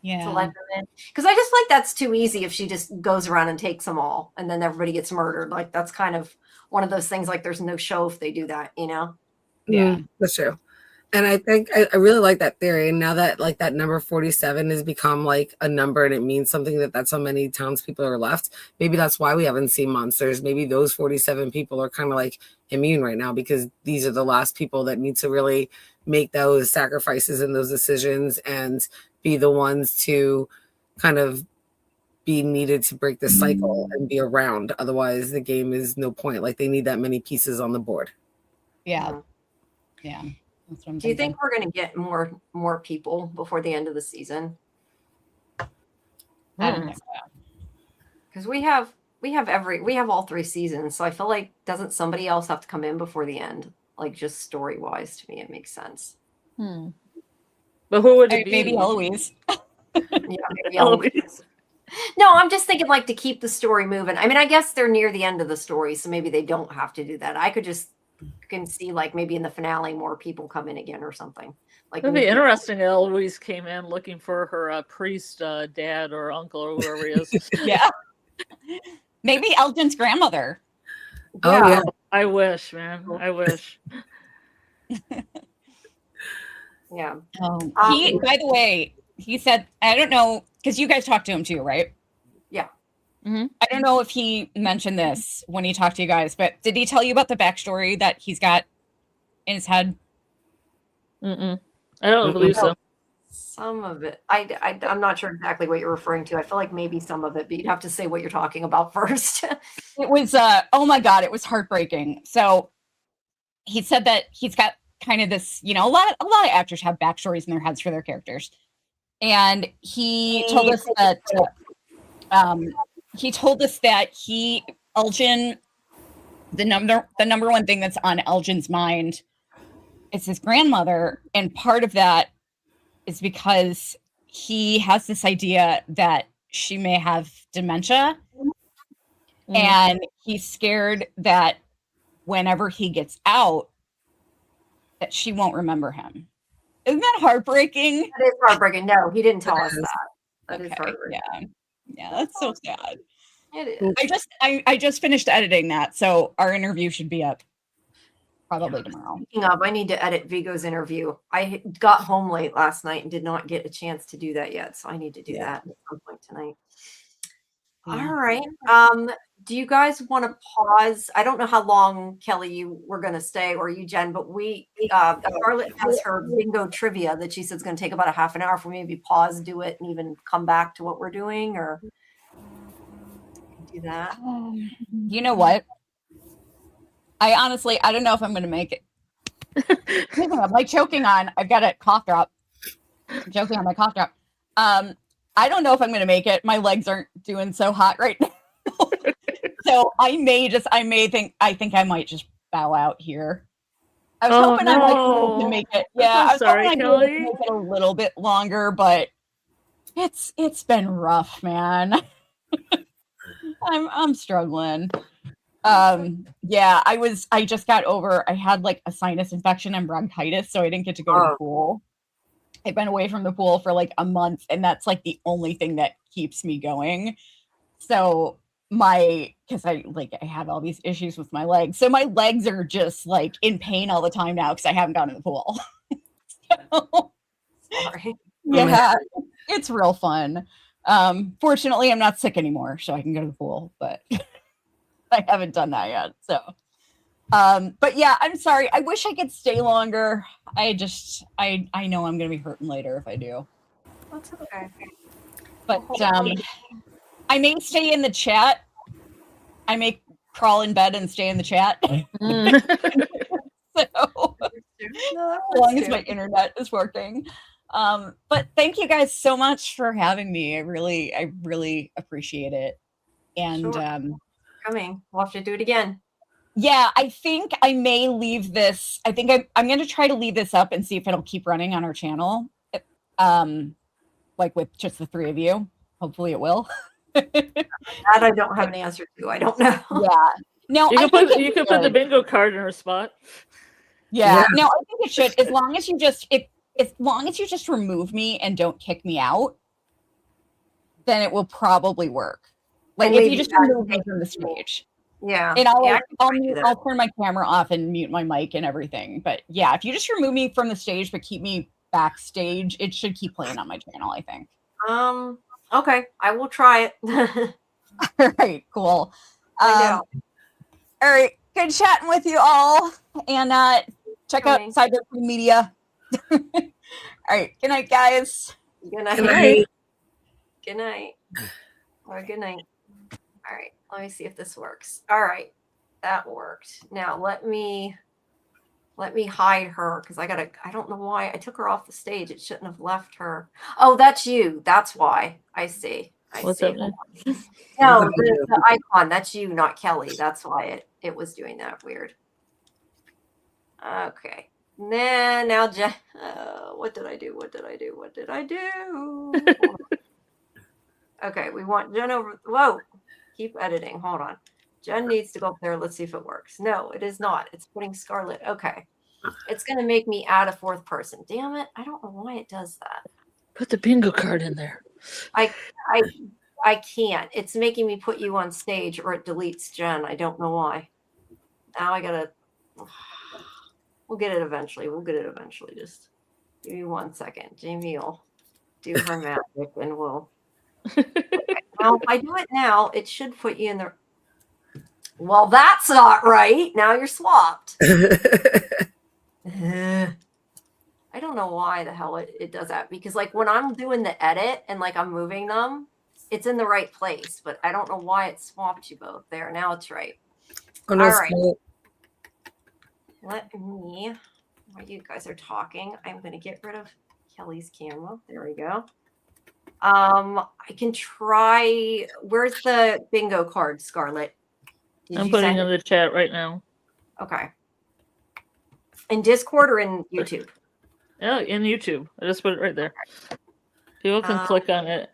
Yeah. To let them in. Because I just like that's too easy if she just goes around and takes them all and then everybody gets murdered. Like that's kind of one of those things like there's no show if they do that, you know? Yeah. That's true. And I think I really like that theory. And now that like that number 47 has become like a number and it means something that's how many townspeople are left. Maybe that's why we haven't seen monsters. Maybe those 47 people are kind of like immune right now because these are the last people that need to really make those sacrifices and those decisions and be the ones to kind of be needed to break the cycle and be around. Otherwise the game is no point. Like they need that many pieces on the board. Yeah. Yeah. That's what I'm Do you think we're going to get more people before the end of the season? I don't think so. Because we have all 3 seasons, so I feel like doesn't somebody else have to come in before the end? Like just story wise, to me, it makes sense. But who would it be? Maybe Eloise. Yeah, maybe Eloise. No, I'm just thinking like to keep the story moving. I mean, I guess they're near the end of the story, so maybe they don't have to do that. I could just can see like maybe in the finale more people come in again or something. Like it'd be interesting. Eloise came in looking for her priest dad or uncle or whoever he is. Yeah. Maybe Elgin's grandmother. Oh yeah. I wish, man. I wish. Yeah. He, by the way, he said, I don't know, because you guys talked to him too, right? Yeah. Mm-hmm. I don't know if he mentioned this when he talked to you guys, but did he tell you about the backstory that he's got in his head? I don't believe so. Some of it. I'm not sure exactly what you're referring to. I feel like maybe some of it, but you'd have to say what you're talking about first. It was, oh my God, it was heartbreaking. So he said that he's got kind of this, you know, a lot of actors have backstories in their heads for their characters. And he told us that, Elgin, the number one thing that's on Elgin's mind is his grandmother. And part of that is because he has this idea that she may have dementia. And he's scared that whenever he gets out, that she won't remember him. Isn't that heartbreaking? That is heartbreaking. No, he didn't tell us that. That is heartbreaking. Yeah, that's so sad. It is. I just finished editing that, so our interview should be up probably tomorrow. Speaking of, I need to edit Vigo's interview. I got home late last night and did not get a chance to do that yet, so I need to do that at some point tonight. All right. Do you guys want to pause? I don't know how long, Kelly, you were going to stay, or you, Jen, but Scarlet has her bingo trivia that she says is going to take about a half an hour for me. Maybe pause, do it, and even come back to what we're doing, or do that. You know what? I don't know if I'm going to make it. I'm like choking on. I've got a cough drop. I'm choking on my cough drop. I don't know if I'm going to make it. My legs aren't doing so hot right now. So I think I might just bow out here. I was hoping I might be able to make it. Yeah, I was hoping I'd be able to make it a little bit longer, but it's been rough, man. I'm struggling. Yeah, I just got over. I had like a sinus infection and bronchitis, so I didn't get to go to the pool. I've been away from the pool for like a month, and that's like the only thing that keeps me going. So because I have all these issues with my legs, so my legs are just like in pain all the time now because I haven't gone to the pool. So, Sorry. Yeah, it's real fun. Fortunately, I'm not sick anymore, so I can go to the pool, but I haven't done that yet. So, but yeah, I'm sorry. I wish I could stay longer. I know I'm gonna be hurting later if I do. That's okay. But I may stay in the chat. I may crawl in bed and stay in the chat. So, as long as my internet is working. But thank you guys so much for having me. I really appreciate it. And coming. We'll have to do it again. Yeah, I think I may leave this. I think I'm going to try to leave this up and see if it'll keep running on our channel. Like with just the three of you. Hopefully it will. That I don't have an answer to. I don't know. Yeah. No, you can put the bingo card in her spot. Yeah. No, I think it should. As long as you just remove me and don't kick me out, then it will probably work. Like if you just remove me from the stage. Yeah. And I'll turn my camera off and mute my mic and everything. But yeah, if you just remove me from the stage but keep me backstage, it should keep playing on my channel, I think. Okay. I will try it. All right, cool. All right, good chatting with you all. And check out Cyborg Queen Media. All right, good night, guys. Good night. Good night. Good night. Or good night. All right, let me see if this works. All right, that worked. Now let me hide her because I don't know why I took her off the stage. It shouldn't have left her. Oh, that's you. That's why. I see. What's up? No, the icon. That's you, not Kelly. That's why it was doing that weird. Okay. Now Jenn. What did I do? What did I do? Okay, we want Jenn over. Whoa. Keep editing. Hold on. Jenn needs to go up there. Let's see if it works. No, it is not. It's putting Scarlet. Okay. It's going to make me add a fourth person. Damn it. I don't know why it does that. Put the bingo card in there. I can't. It's making me put you on stage or it deletes Jenn. I don't know why. Now I got to. We'll get it eventually. Just give me 1 second. Jamie will do her magic and we'll. Okay. Now, if I do it now, it should put you in the. Well, that's not right. Now you're swapped. I don't know why the hell it does that. Because like when I'm doing the edit and like I'm moving them, it's in the right place. But I don't know why it swapped you both there. Now it's right. Oh, no, all right. Let me, while you guys are talking, I'm going to get rid of Kelly's camera. There we go. I can try. Where's the bingo card, Scarlet? I'm putting it in the chat right now. Okay. In Discord or in YouTube? Yeah, in YouTube. I just put it right there. People can click on it.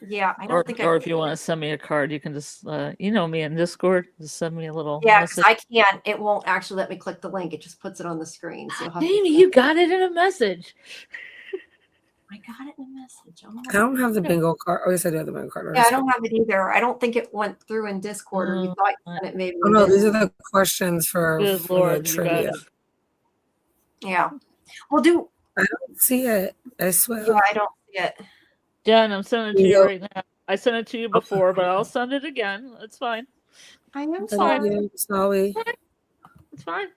Yeah, I don't think. Or if you want to send me a card, you can just, me in Discord. Just send me a little. Yeah, because I can't. It won't actually let me click the link. It just puts it on the screen. So Amy, you got it in a message. I got it in a message. I don't have the bingo card. Oh, yes, I do have the bingo card. Yeah, I don't have it either. I don't think it went through in Discord. Or you thought you sent it maybe. Oh no, these are the questions for the trivia. Yeah. Well, I don't see it. I swear. Yeah, I don't see it. Jen, I'm sending it to you right now. I sent it to you before, but I'll send it again. It's fine. I am sorry. Sorry. It's fine.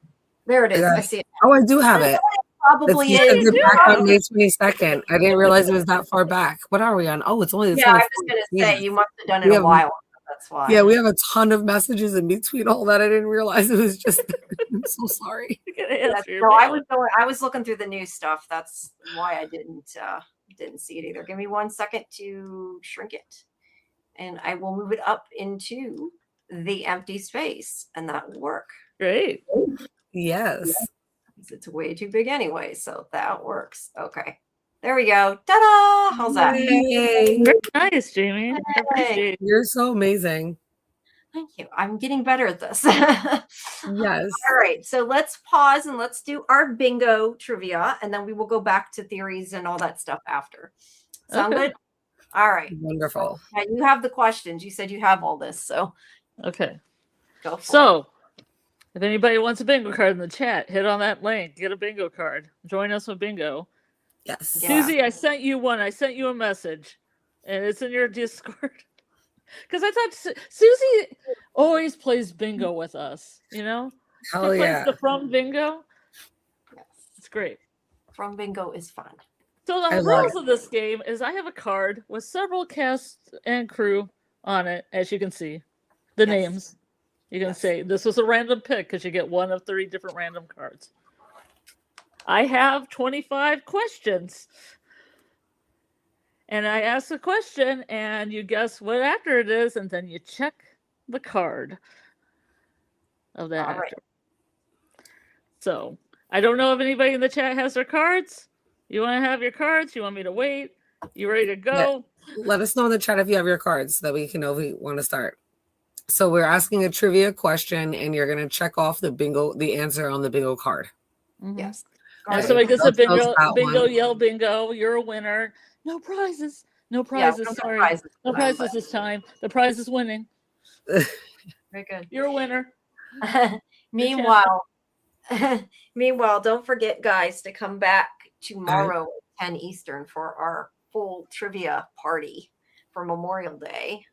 There it is. I see it. Oh, I do have it. Probably is. Back on May 22nd. I didn't realize it was that far back. What are we on? Oh, it's only the 24th. I was going to say you must have done it a while. That's why. Yeah, we have a ton of messages in between all that. I didn't realize it was just. I'm so sorry. No, I was looking through the new stuff. That's why I didn't see it either. Give me 1 second to shrink it, and I will move it up into the empty space, and that will work. Great. Yes. It's way too big anyway, so that works. Okay. There we go. Ta-da! How's that? Yay. Very nice, Jamie. I appreciate it. You're so amazing. Thank you. I'm getting better at this. Yes. All right. So let's pause and let's do our bingo trivia, and then we will go back to theories and all that stuff after. Sound good? All right. Wonderful. Now you have the questions. You said you have all this, so Okay. go for it. So, if anybody wants a bingo card in the chat, hit on that link. Get a bingo card. Join us with bingo. Yes. Yeah. Susie, I sent you one. I sent you a message, and it's in your Discord. Because I thought Susie always plays bingo with us. You know, Hell she yeah. plays the From Bingo. Yes. It's great. From bingo is fun. So the rules of this game is I have a card with several cast and crew on it, as you can see. The names. You can say this was a random pick because you get one of 3 different random cards. I have 25 questions. And I ask a question, and you guess what actor it is, and then you check the card of that actor. Right. So, I don't know if anybody in the chat has their cards. You want to have your cards? You want me to wait? You ready to go? Yeah. Let us know in the chat if you have your cards so that we can know if we want to start. So we're asking a trivia question, and you're going to check off the answer on the bingo card. Mm-hmm. Yes. If somebody gets a bingo, yell bingo. You're a winner. No prizes. No prizes. Yeah, sorry. No prizes this time. The prize is winning. Very good. You're a winner. Meanwhile, don't forget, guys, to come back tomorrow at 10 Eastern for our full trivia party for Memorial Day.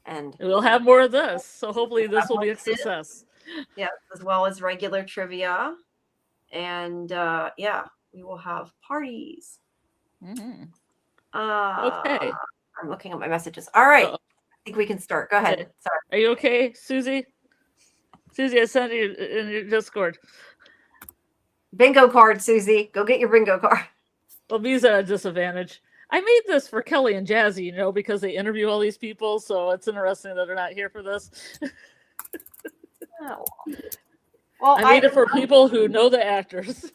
And we'll have more of this. So hopefully this will be a success. Yeah, as well as regular trivia. And we will have parties. Mm-hmm. Okay. I'm looking at my messages. All right. I think we can start. Go ahead. Okay. Sorry. Are you okay, Susie? Susie, I sent you in your Discord. Bingo card, Susie. Go get your bingo card. Well, B's at a disadvantage. I made this for Kelly and Jazzy, because they interview all these people, so it's interesting that they're not here for this. Oh. Well, I made it for people who know the actors.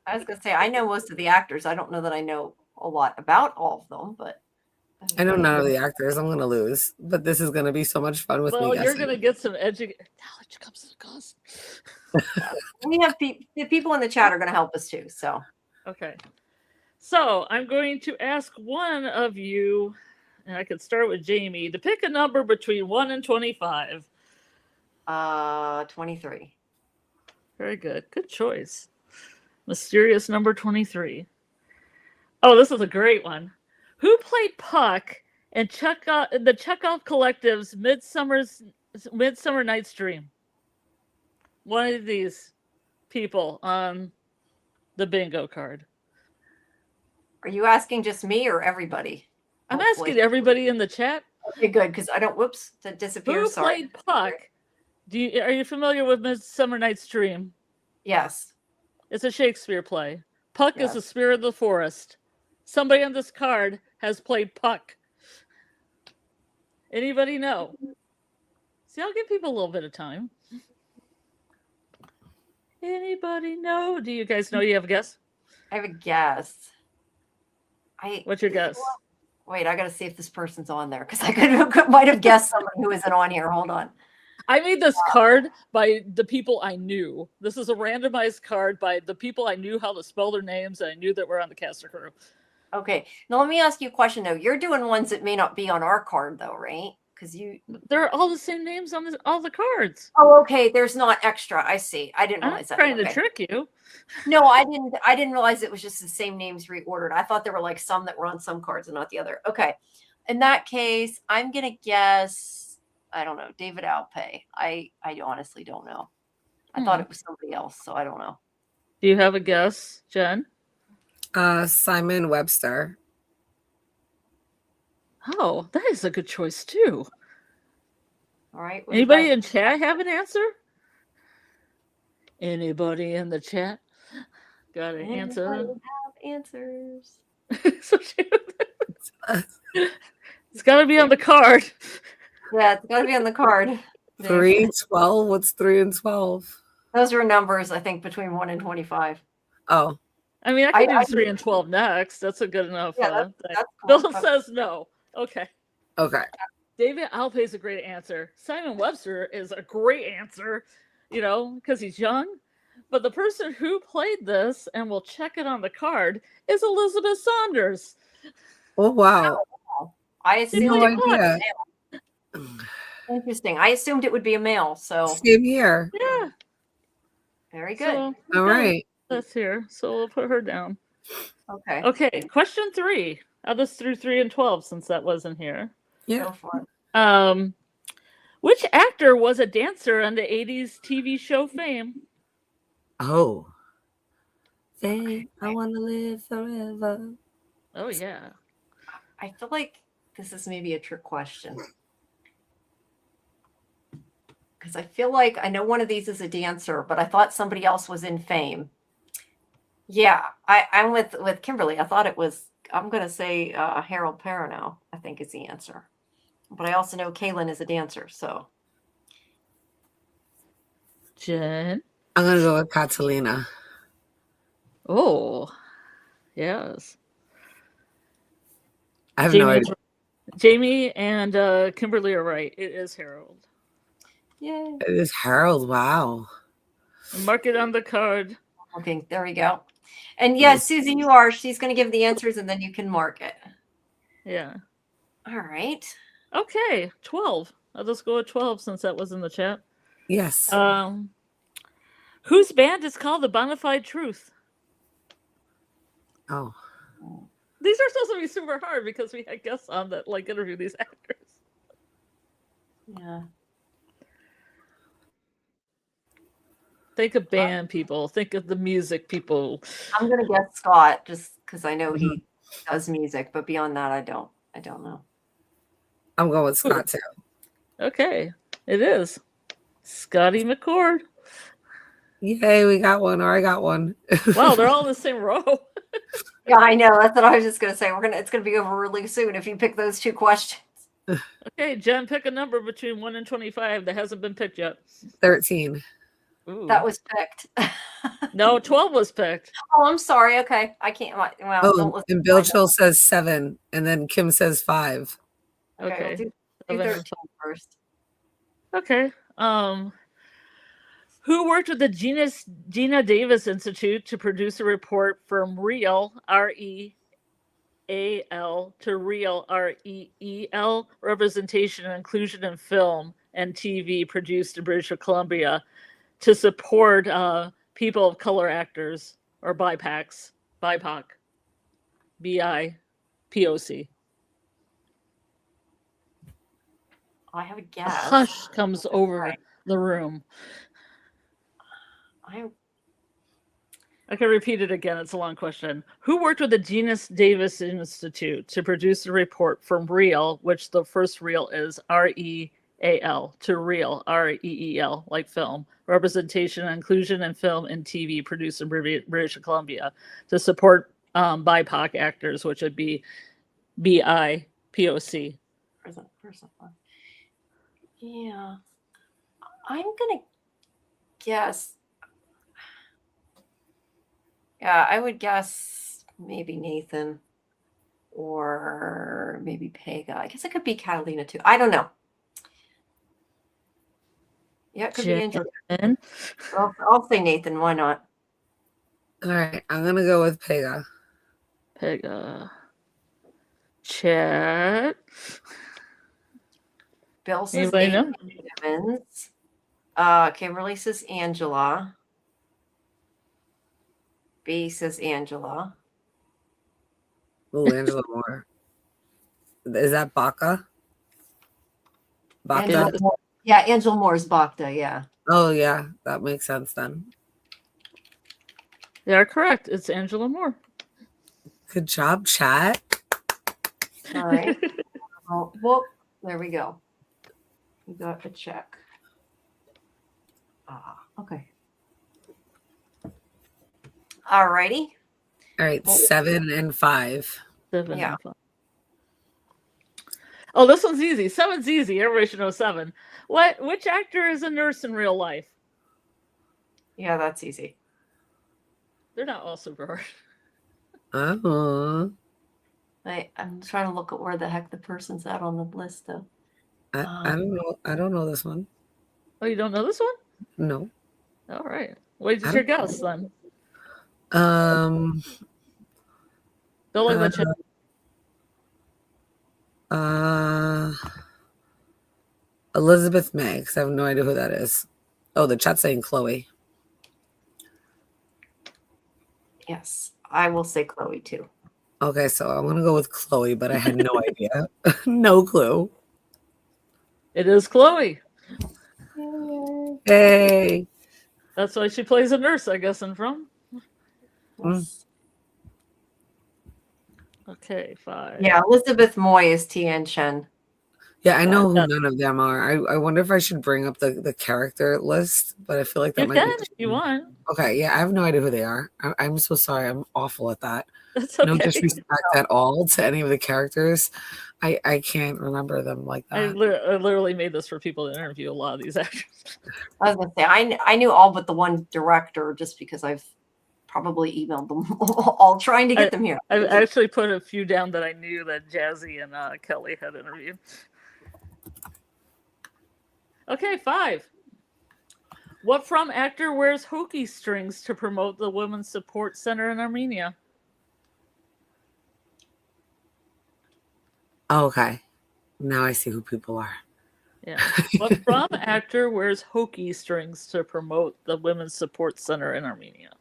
I was going to say, I know most of the actors. I don't know that I know a lot about all of them, but I know none of the actors. I'm going to lose, but this is going to be so much fun with me. Well, you're going to get some knowledge comes at a cost. We have the people in the chat are going to help us too. So, okay. So I'm going to ask one of you, and I could start with Jamie, to pick a number between 1 and 25. 23. Very good. Good choice. Mysterious number 23. Oh, this is a great one. Who played Puck in the Chekhov Collective's Midsummer Night's Dream? One of these people on the bingo card. Are you asking just me or everybody? I'm asking everybody in the chat. Okay, good, because I don't. Whoops, that disappeared. Who played Puck? Are you familiar with Midsummer Night's Dream? Yes. It's a Shakespeare play. Puck is the spirit of the forest. Somebody on this card has played Puck. Anybody know? See, I'll give people a little bit of time. Anybody know? Do you guys know? You have a guess? I have a guess. What's your guess? Wait, I got to see if this person's on there because I might have guessed someone who isn't on here. Hold on. I made this card by the people I knew. This is a randomized card by the people I knew how to spell their names, and I knew that were on the cast or crew. Okay. Now let me ask you a question though. You're doing ones that may not be on our card though, right? Because they're all the same names on all the cards. Oh, okay. There's not extra. I see. I didn't realize that. I'm trying to trick you. No, I didn't realize it was just the same names reordered. I thought there were like some that were on some cards and not the other. Okay. In that case, I'm gonna guess. I don't know. David Alpay. I honestly don't know. I thought it was somebody else, so I don't know. Do you have a guess, Jen? Simon Webster. Oh, that is a good choice too. All right. Anybody in chat have an answer? Anybody in the chat got an answer? Have answers. So it's got to be on the card. Yeah, it's got to be on the card. 3, 12. What's 3 and 12? Those are numbers, I think, between 1 and 25. Oh. I mean, I can do 3 and 12 next. That's a good enough. Yeah, that's cool. Bill says no. Okay. Okay. David Alpe is a great answer. Simon Webster is a great answer, because he's young. But the person who played this and will check it on the card is Elizabeth Saunders. Oh, wow. I assumed no idea. Interesting. I assumed it would be a male. So same here. Yeah. Very good. So, all right. That's here. So we'll put her down. Okay. Okay. Question 3. I'll just do 3 and 12 since that wasn't here. Yeah. Go for it. Which actor was a dancer on the 80s TV show Fame? Oh. Fame, I want to live forever. Oh, yeah. I feel like this is maybe a trick question. Because I feel like I know one of these is a dancer, but I thought somebody else was in Fame. Yeah, I'm with Kimberly. I thought it was, I'm going to say Harold Perrineau, I think is the answer. But I also know Kaylin is a dancer, so. Jen? I'm going to go with Catalina. Oh, yes. I have no idea. Jamie and Kimberly are right. It is Harold. Yay. It is Harold. Wow. Mark it on the card. Okay, there we go. And yes, Susie, you are. She's going to give the answers and then you can mark it. Yeah. All right. Okay, 12. I'll just go with 12 since that was in the chat. Yes. Whose band is called The Bonafide Truth? Oh. These are supposed to be super hard because we had guests on that interview these actors. Yeah. Think of band people. Think of the music people. I'm gonna guess Scott just because I know he does music, but beyond that, I don't know. I'm going with Scott too. Okay, it is Scotty McCord. Yay, we got one, or I got one. Wow, they're all in the same row. Yeah, I know. That's what I was just gonna say. It's gonna be over really soon if you pick those 2 questions. Okay, Jen, pick a number between 1 and 25 that hasn't been picked yet. 13. Ooh. That was picked. No, 12 was picked. Oh, I'm sorry. Okay, I can't. Well, and Bill Chill says 7, and then Kim says 5. Okay, we'll do 13 first. Okay. Who worked with the Gina Davis Institute to produce a report from REAL, REAL, to REAL, REEL, representation and inclusion in film and TV produced in British Columbia to support people of color actors or BIPOC, BIPOC. I have a A guess. hush comes over the room. I can repeat it again. It's a long question. Who worked with the Gina Davis Institute to produce a report from REAL, which the first REAL is REAL, to REAL, REEL, like film, representation and inclusion in film and TV produced in British Columbia to support BIPOC actors, which would be BIPOC. Yeah. I'm going to guess. Yeah, I would guess maybe Nathan or maybe Pega. I guess it could be Catalina too. I don't know. Yeah, it could be Angela. I'll say Nathan. Why not? All right, I'm going to go with Pega. Pega. Chat. Bill says Evans. Kimberly says Angela. B says Angela. Oh, Angela Moore. Is that Baca? Baca? Yeah, Angela Moore's Bacta, yeah. Oh, yeah. That makes sense then. They are correct. It's Angela Moore. Good job, chat. All right. Well, there we go. We got a check. Okay. All righty. All right, 7 and 5. 7 Yeah. and 5. Oh, this one's easy. 7's easy. Everybody should know 7. Which actor is a nurse in real life? Yeah, that's easy. They're not all super hard. Oh. I'm trying to look at where the heck the person's at on the list, though. I don't know. I don't know this one. Oh, you don't know this one? No. All right. What did your guess then? Um. Don't look at the chat. Elizabeth May, because I have no idea who that is. Oh, the chat's saying Chloe. Yes, I will say Chloe too. Okay, so I'm gonna go with Chloe, but I had no idea. No clue. It is Chloe. Hey. That's why she plays a nurse, I guess, in From. Yes. Okay, 5. Yeah, Elizabeth Moy is Tien Chen. Yeah, I know who none of them are. I wonder if I should bring up the character list, but I feel like that You might can be if you want. Okay, yeah, I have no idea who they are. I'm so sorry. I'm awful at that. That's okay. No disrespect at all to any of the characters. I can't remember them like that. I literally made this for people to interview a lot of these actors. I was gonna say I knew all but the one director just because I've probably emailed them all trying to get them here. I actually put a few down that I knew that Jazzy and Kelly had interviewed. Okay, 5. What From actor wears hokey strings to promote the Women's Support Center in Armenia? Okay. Now I see who people are. Yeah. What From actor wears hokey strings to promote the Women's Support Center in Armenia?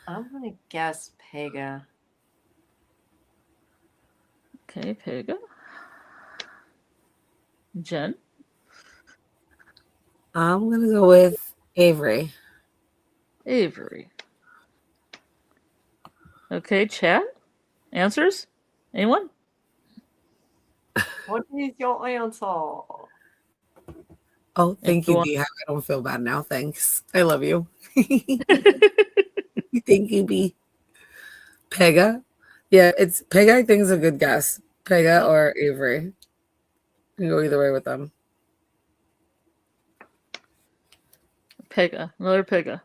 I'm gonna guess Pega. Okay, Pega. Jen? I'm gonna go with Avery. Avery. Okay, chat. Answers? Anyone? What is your answer? Oh, thank you, B. I don't feel bad now. Thanks. I love you. Thank you, B. Pega? Yeah, it's Pega. I think is a good guess. Pega or Avery. You can go either way with them. Pega. Another Pega.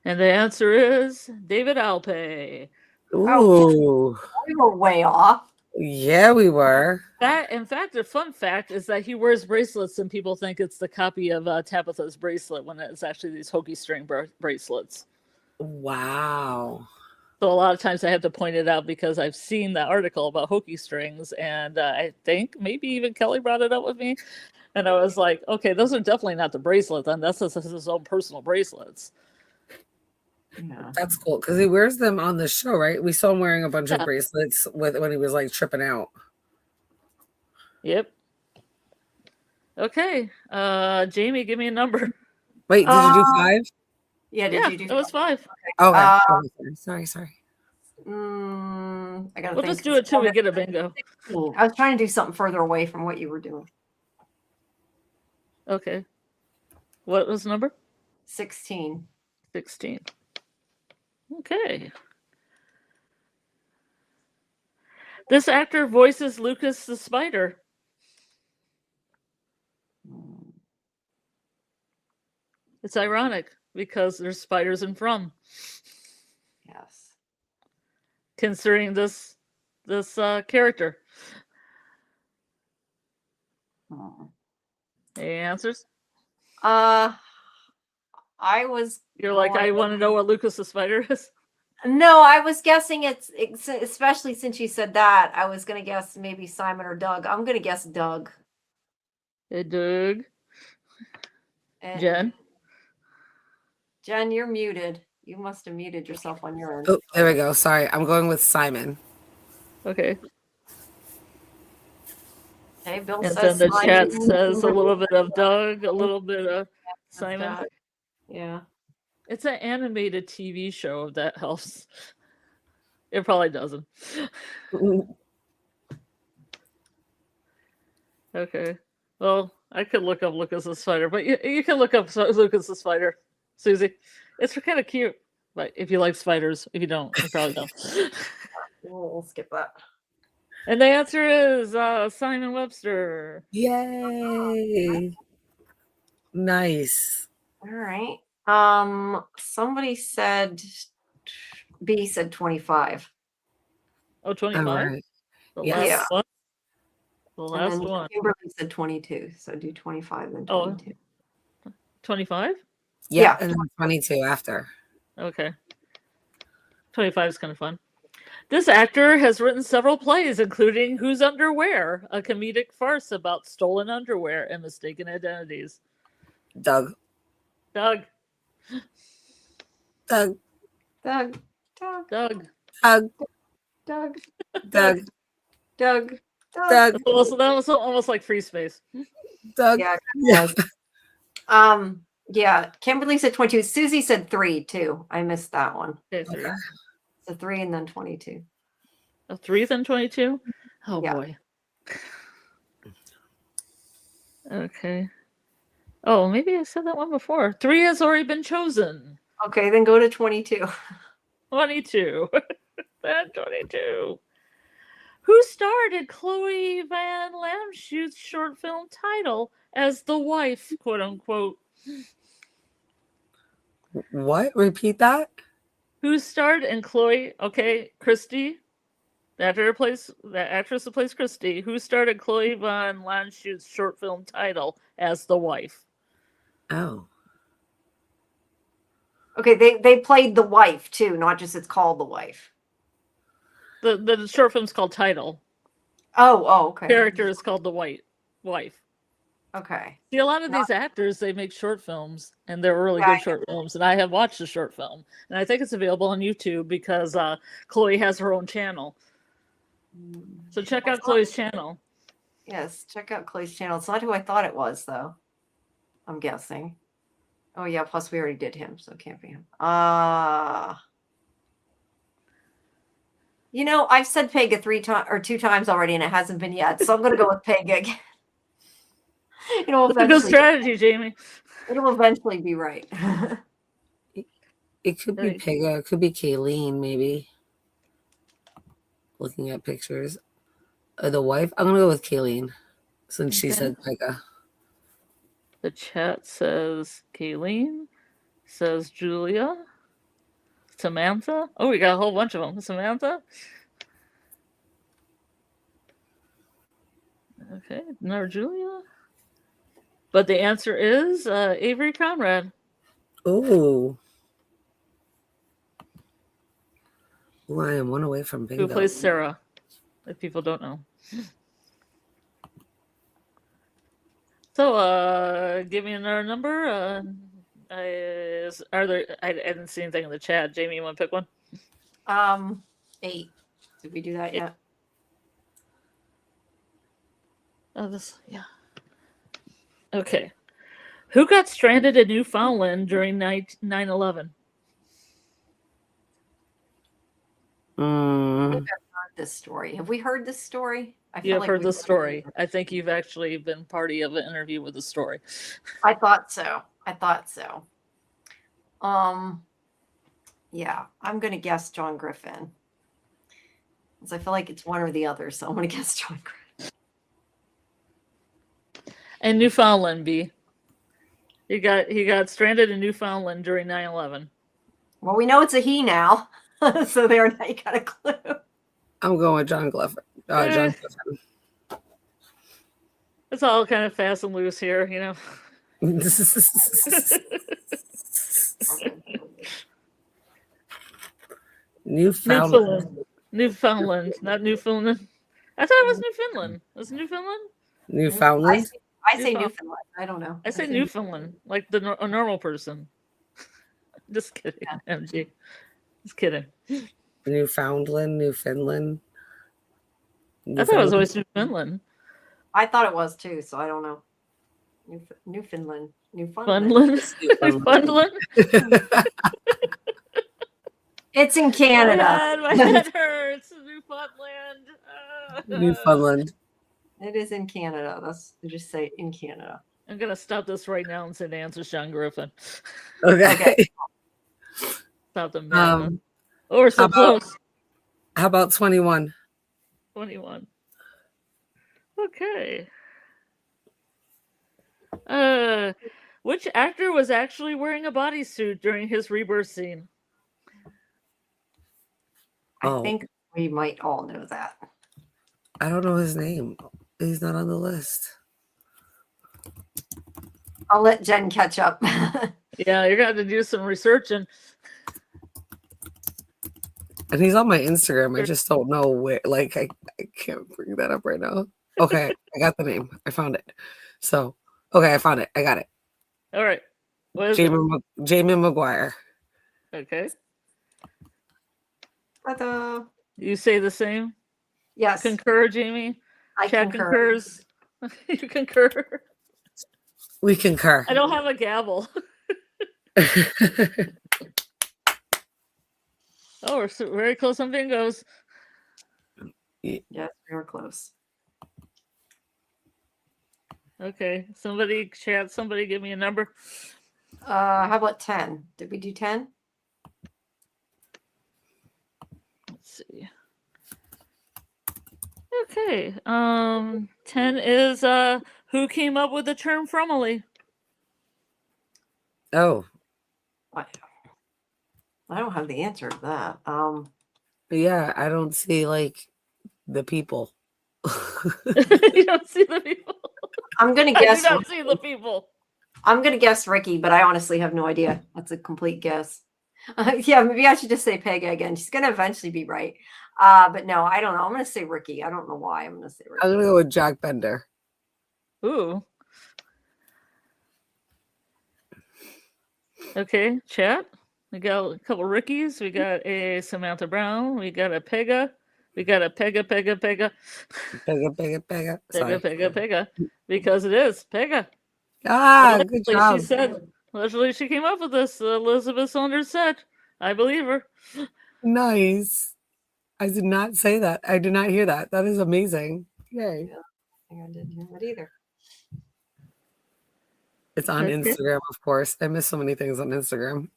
And the answer is David Alpay. Ooh. We were way off. Yeah, we were. In fact, a fun fact is that he wears bracelets and people think it's the copy of Tabitha's bracelet when it's actually these hokey string bracelets. Wow. So a lot of times I have to point it out because I've seen the article about hokey strings, and I think maybe even Kelly brought it up with me. And I was like, okay, those are definitely not the bracelets. And that's his own personal bracelets. Yeah. That's cool because he wears them on the show, right? We saw him wearing a bunch of bracelets when he was like tripping out. Yep. Okay. Jamie, give me a number. Wait, did you do 5? Yeah, did you do? It was 5. Okay. Sorry. I gotta. We'll just do it till we get a bingo. 16. I was trying to do something further away from what you were doing. Okay. What was the number? 16. 16. Okay. This actor voices Lucas the Spider. It's ironic because there's spiders in From. Yes. Considering this character. Any answers? I was. You're like, I want to know what Lucas the Spider is? No, I was guessing it's especially since you said that. I was going to guess maybe Simon or Doug. I'm going to guess Doug. Hey, Doug. And Jen? Jen, you're muted. You must have muted yourself on your end. Oh, there we go. Sorry. I'm going with Simon. Okay. Okay, Bill And says then the Simon. chat says a little bit of Doug, a little bit of Simon. Doug. Yeah. It's an animated TV show, if that helps. It probably doesn't. Okay. Well, I could look up Lucas the Spider, but you can look up Lucas the Spider, Susie. It's kind of cute. But if you like spiders, if you don't, you probably don't. We'll skip that. And the answer is Simon Webster. Yay! Nice. All right. Somebody said B said 25. Oh, 25? Right. The Yes. last one? The last And then one. Kimberly said 22. So do 25 then 22. 25? Yeah. And then 22 after. Okay. 25 is kind of fun. This actor has written several plays, including Whose Underwear, a comedic farce about stolen underwear and mistaken identities. Doug. Doug. Doug. Doug. Doug. Doug. Doug. Doug. That was almost like Free Space. Doug. Yeah. Yeah. Kimberly said 22. Susie said 3 too. I missed that one. Okay, 3. So 3 and then 22. A 3 then 22? Oh Yeah. boy. Okay. Oh, maybe I said that one before. 3 has already been chosen. Okay, then go to 22. 22. Then 22. Who starred in Chloe Van Lamschutz's short film title as the wife, quote unquote? What? Repeat that? Who starred in Chloe? Okay, Christy, the actress who plays Christy. Who starred in Chloe Van Lamschutz's short film title as the wife? Oh. Okay, they played the wife too, not just it's called the wife. The short film's called Title. Oh, okay. Character is called the wife. Okay. See, a lot of these actors, they make short films, and they're really good short films. And I have watched the short film, and I think it's available on YouTube because Chloe has her own channel. So check out Chloe's channel. Yes, check out Chloe's channel. It's not who I thought it was, though. I'm guessing. Oh yeah, plus we already did him, so it can't be him. You know, I've said Pega 2 times already, and it hasn't been yet. So I'm going to go with Pega again. That's a good strategy, Jamie. It'll eventually be right. It could be Pega. It could be Kayleen, maybe. Looking at pictures. The wife? I'm going to go with Kayleen, since she said Pega. The chat says Kayleen, says Julia, Samantha. Oh, we got a whole bunch of them. Samantha. Okay, another Julia. But the answer is Avery Conrad. Ooh. Ooh, I am one away from bingo. Who plays Sarah, if people don't know. So, give me another number. I didn't see anything in the chat. Jamie, you want to pick one? 8. Did we do that yet? Yeah. Okay. Who got stranded in Newfoundland during 9/11? I think I've heard this story. Have we heard this story? You have heard the story. I think you've actually been party of an interview with the story. I thought so. Yeah, I'm going to guess John Griffin. Because I feel like it's one or the other, so I'm going to guess John Griffin. And Newfoundland, B. He got stranded in Newfoundland during 9/11. Well, we know it's a he now. So there, now you got a clue. I'm going with John Griffin. John Griffin. It's all kind of fast and loose here, you know. Newfoundland, not Newfoundland. I thought it was Newfoundland. Was it Newfoundland? Newfoundland? I say Newfoundland. I don't know. I say Newfoundland, like a normal person. Just kidding, MG. Just kidding. Newfoundland, Newfoundland. I thought it was always Newfoundland. I thought it was too, so I don't know. Newfoundland. Newfoundland. It's in Canada. My head hurts. Newfoundland. Newfoundland. It is in Canada. They just say in Canada. I'm gonna stop this right now and say the answer is Sean Griffin. Okay. Stop the madness. Oh, we're so close. How about 21? 21. Okay. Which actor was actually wearing a bodysuit during his rebirth scene? I think we might all know that. I don't know his name. He's not on the list. I'll let Jen catch up. Yeah, you're going to do some researching. And he's on my Instagram. I just don't know where. Like, I can't bring that up right now. Okay, I got the name. I found it. So, okay, I found it. I got it. All right. What is Jamie Maguire. Okay. Ta-da. You say the same? Yes. Concur, Jamie? Chat concurs. You concur? We concur. I don't have a gavel. Oh, we're very close on bingos. Yes, we were close. Okay, somebody give me a number. How about 10? Did we do 10? Let's see. Okay, 10 is who came up with the term frumily? Oh. I don't have the answer to that. Yeah, I don't see like the people. You don't see the people. I'm gonna guess. I do not see the people. I'm gonna guess Ricky, but I honestly have no idea. That's a complete guess. Yeah, maybe I should just say Pega again. She's gonna eventually be right. But no, I don't know. I'm gonna say Ricky. I don't know why. I'm gonna say Ricky. I'm gonna go with Jack Bender. Ooh. Okay, chat. We got a couple Rickies. We got a Samantha Brown. We got a Pega. We got a Pega. Pega. Sorry. Pega. Because it is Pega. Good job. She said, allegedly she came up with this. Elizabeth Saunders said, I believe her. Nice. I did not say that. I did not hear that. That is amazing. Yay. Yeah, I didn't hear that either. It's on Instagram, of course. I miss so many things on Instagram.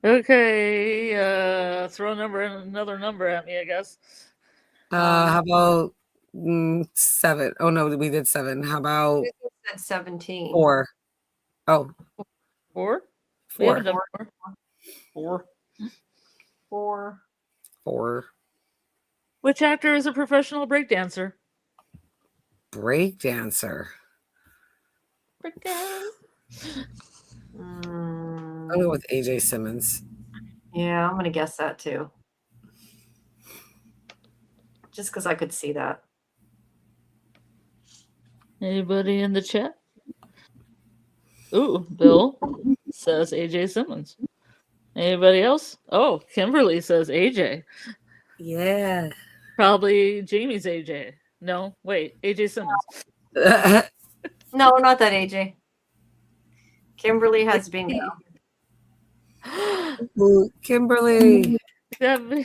Okay. Throw another number at me, I guess. How about 7? Oh, no, we did 7. How about 17? 4? Oh. 4? 4. 4. Which actor is a professional breakdancer? Breakdancer. I'll go with AJ Simmons. Yeah, I'm gonna guess that too. Just because I could see that. Anybody in the chat? Ooh, Bill says AJ Simmons. Anybody else? Oh, Kimberly says AJ. Yeah. Probably Jamie's AJ. No, wait, AJ Simmons. No, not that AJ. Kimberly has bingo. Ooh, Kimberly. Do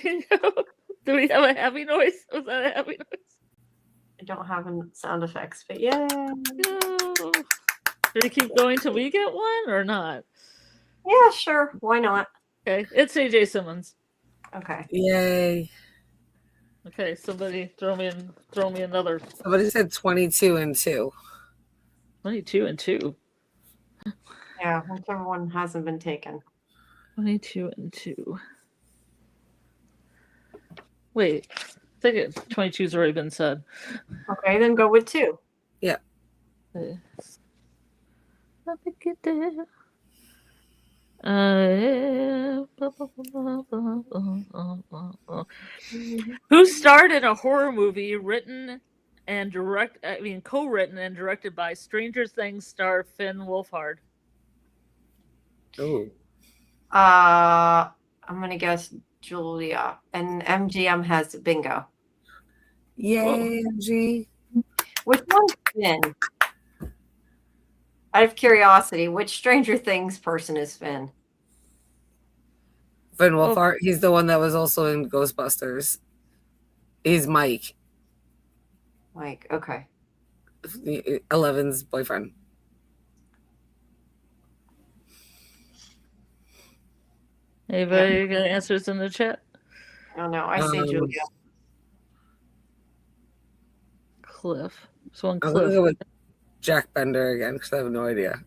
we have a happy noise? Was that a happy noise? I don't have sound effects, but yeah. No. Do we keep going till we get one or not? Yeah, sure. Why not? Okay, it's AJ Simmons. Okay. Yay. Okay, somebody throw me another. Somebody said 22 and 2. 22 and 2. Yeah, whichever one hasn't been taken. 22 and 2. Wait, I think 22's already been said. Okay, then go with 2. Yeah. Let me get there. Who starred in a horror movie co-written and directed by Stranger Things star Finn Wolfhard? Oh. I'm gonna guess Julia, and MGM has bingo. Yay, MG. Which one's Finn? Out of curiosity, which Stranger Things person is Finn? Finn Wolfhard. He's the one that was also in Ghostbusters. He's Mike. Mike. Okay. 11's boyfriend. Anybody got answers in the chat? Oh no, I say Julia. Cliff. It's one I'm Cliff. gonna go with Jack Bender again because I have no idea.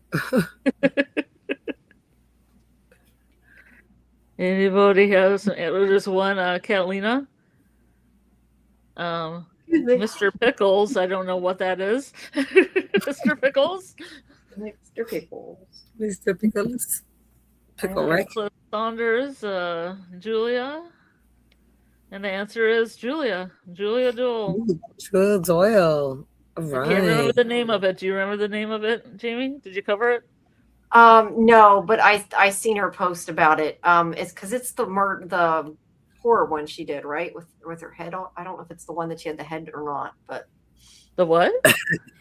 Anybody has there's one Catalina? Mr. Pickles. I don't know what that is. Mr. Pickles. Mr. Pickles. Mr. Pickles. Pickle, right? Cliff Saunders, Julia. And the answer is Julia. Julia Duell. Julia Doyle. All I right. can't remember the name of it. Do you remember the name of it, Jamie? Did you cover it? No, but I seen her post about it. It's because it's the horror one she did, right? With her head on. I don't know if it's the one that she had the head or not, but the what?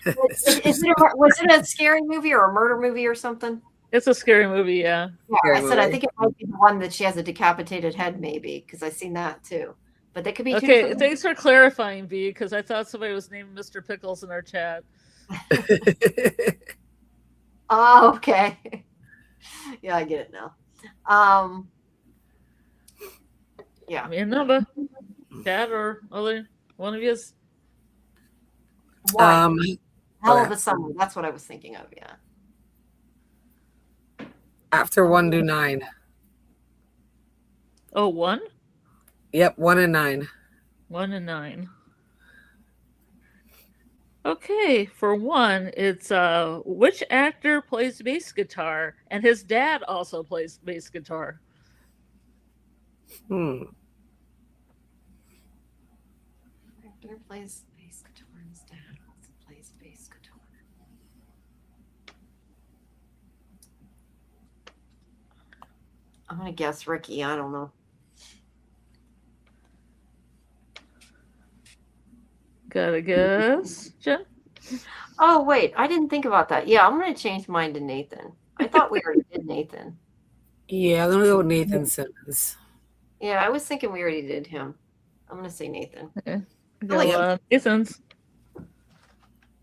was it a scary movie or a murder movie or something? It's a scary movie, yeah. Yeah, I think it might be the one that she has a decapitated head, maybe, because I seen that too. But they could be okay. Thanks for clarifying, B, because I thought somebody was named Mr. Pickles in our chat. Oh, okay. Yeah, I get it now. Yeah. Me and number, chat or other one of yous. Hell of a Summer. That's what I was thinking of. Yeah. After 1 to 9. Oh, 1? Yep, 1 and 9. 1 and 9. Okay, for 1, it's which actor plays bass guitar, and his dad also plays bass guitar. Actor plays bass guitar, and his dad also plays bass guitar. I'm gonna guess Ricky. I don't know. Gotta guess, Jen? Oh wait, I didn't think about that. Yeah, I'm gonna change mine to Nathan. I thought we already did Nathan. Yeah, I'm gonna go with Nathan Simmons. Yeah, I was thinking we already did him. I'm gonna say Nathan. Okay. Nathan's.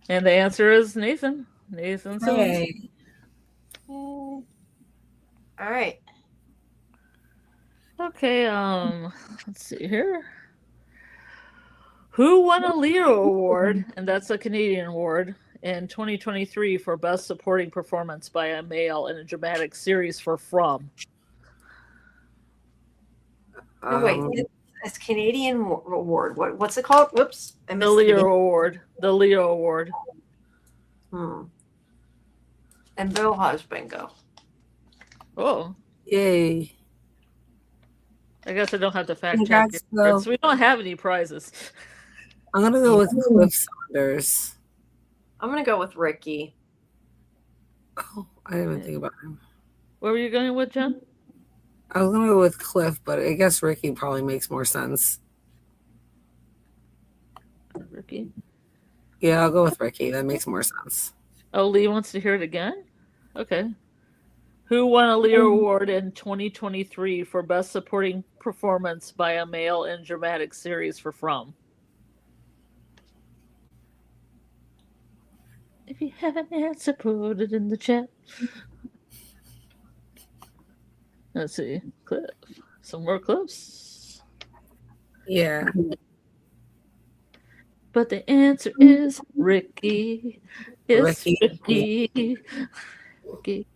And the answer is Nathan. Nathan Simmons. Hey. All right. Okay, let's see here. Who won a Leo Award, and that's a Canadian award, in 2023 for Best Supporting Performance by a Male in a Dramatic Series for From? Wait, it's Canadian award. What's it called? Whoops. The Leo Award. The Leo Award. And Bill has bingo. Oh. Yay. I guess I don't have to fact check it. So we don't have any prizes. I'm going to go with Cliff Saunders. I'm going to go with Ricky. Oh, I didn't even think about him. Where were you going with, Jen? I was going to go with Cliff, but I guess Ricky probably makes more sense. Ricky? Yeah, I'll go with Ricky. That makes more sense. Oh, Lee wants to hear it again? Okay. Who won a Leo Award in 2023 for Best Supporting Performance by a Male in Dramatic Series for From? If you have an answer, put it in the chat. Let's see. Clip. Some more clips. Yeah. But the answer is Ricky. It's Ricky. Ricky.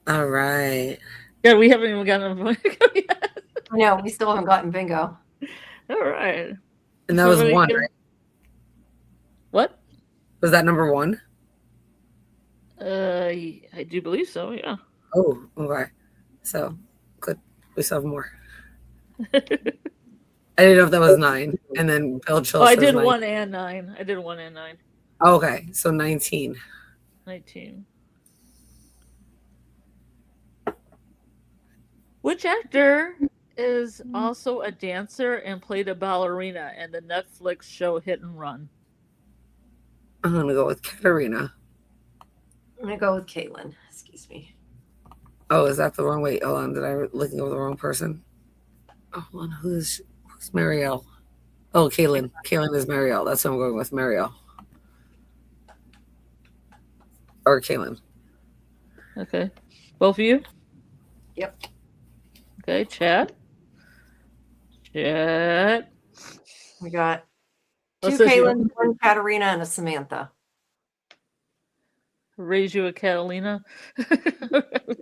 All right. Yeah, we haven't even gotten a bingo yet. No, we still haven't gotten bingo. All right. And that was 1, right? What? Was that number 1? I do believe so, yeah. Oh, okay. So, good. We still have more. I didn't know if that was 9. And then Bill Chill I says did 9. 1 and 9. I did 1 and 9. Okay, so 19. 19. Which actor is also a dancer and played a ballerina in the Netflix show Hit and Run? I'm going to go with Katarina. I'm going to go with Caitlin. Excuse me. Oh, is that the wrong way? Hold on. Did I looking over the wrong person? Oh, hold on. Who's It's Marielle. Oh, Kaylin. Kaylin is Marielle. That's what I'm going with, Marielle. Or Kaylin. Okay. Both of you? Yep. Okay, chat. Chat. We got What's two this? Kaylin, one Katarina, and a Samantha. Raise you a Catalina.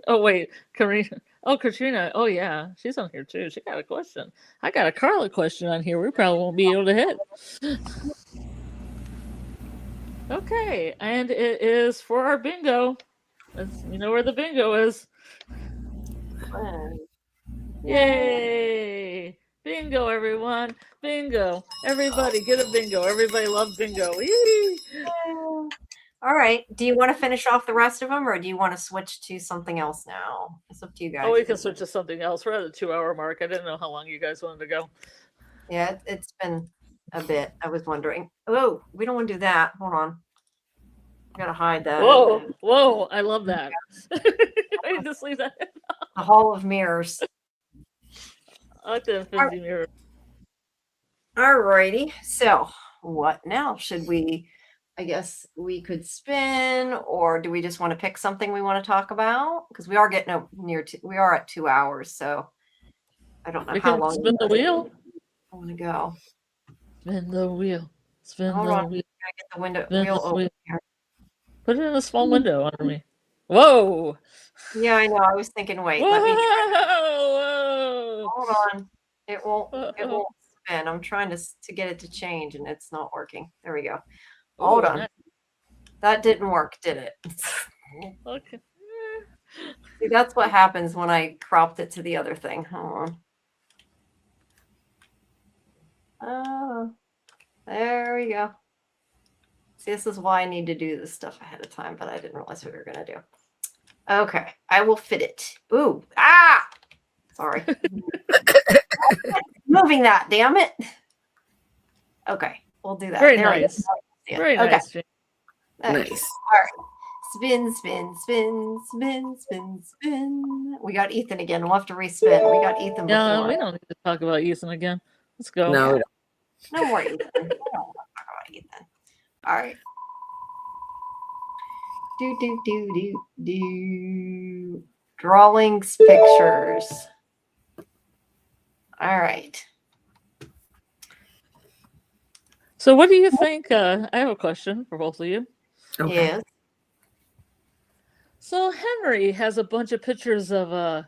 Oh, wait. Karina. Oh, Katrina. Oh, yeah. She's on here, too. She got a question. I got a Carla question on here. We probably won't be able to hit. Okay. And it is for our bingo. You know where the bingo is. Yay! Bingo, everyone. Bingo. Everybody get a bingo. Everybody loves bingo. Yee! All right. Do you want to finish off the rest of them, or do you want to switch to something else now? It's up to you guys. Oh, we can switch to something else. We're at the 2-hour mark. I didn't know how long you guys wanted to go. Yeah, it's been a bit. I was wondering. Oh, we don't want to do that. Hold on. I gotta hide that. Whoa! I love that. I just leave that. The Hall of Mirrors. I like the Infinity Mirror. All righty. So, what now? Should we? I guess we could spin, or do we just want to pick something we want to talk about? Because we are getting we are at 2 hours, so I don't know how long. Spin the wheel. I want to go. Spin the wheel. Spin Hold the on. wheel. I get the window Spin wheel the open wheel. here. Put it in a small window under me. Whoa! Yeah, I know. I was thinking, wait, Whoa! let me try. Whoa! Hold on. It won't spin. I'm trying to get it to change, and it's not working. There we go. Hold on. Nice. That didn't work, did it? Okay. See, that's what happens when I cropped it to the other thing. Hold on. There we go. See, this is why I need to do this stuff ahead of time, but I didn't realize what we were going to do. Okay, I will fit it. Ooh, sorry. Moving that, damn it. Okay, we'll do that. Very there nice. Very nice. Okay. Nice. All right. Spin, spin, spin, spin, spin, spin. We got Ethan again. We'll have to respin. We got Ethan before. Yeah, we don't need to talk about Ethan again. Let's go. No, no more Ethan. I don't want to talk about Ethan. All right. Do. Drawings, pictures. All right. So what do you think? I have a question for both of you. Okay. Yes. So Henry has a bunch of pictures of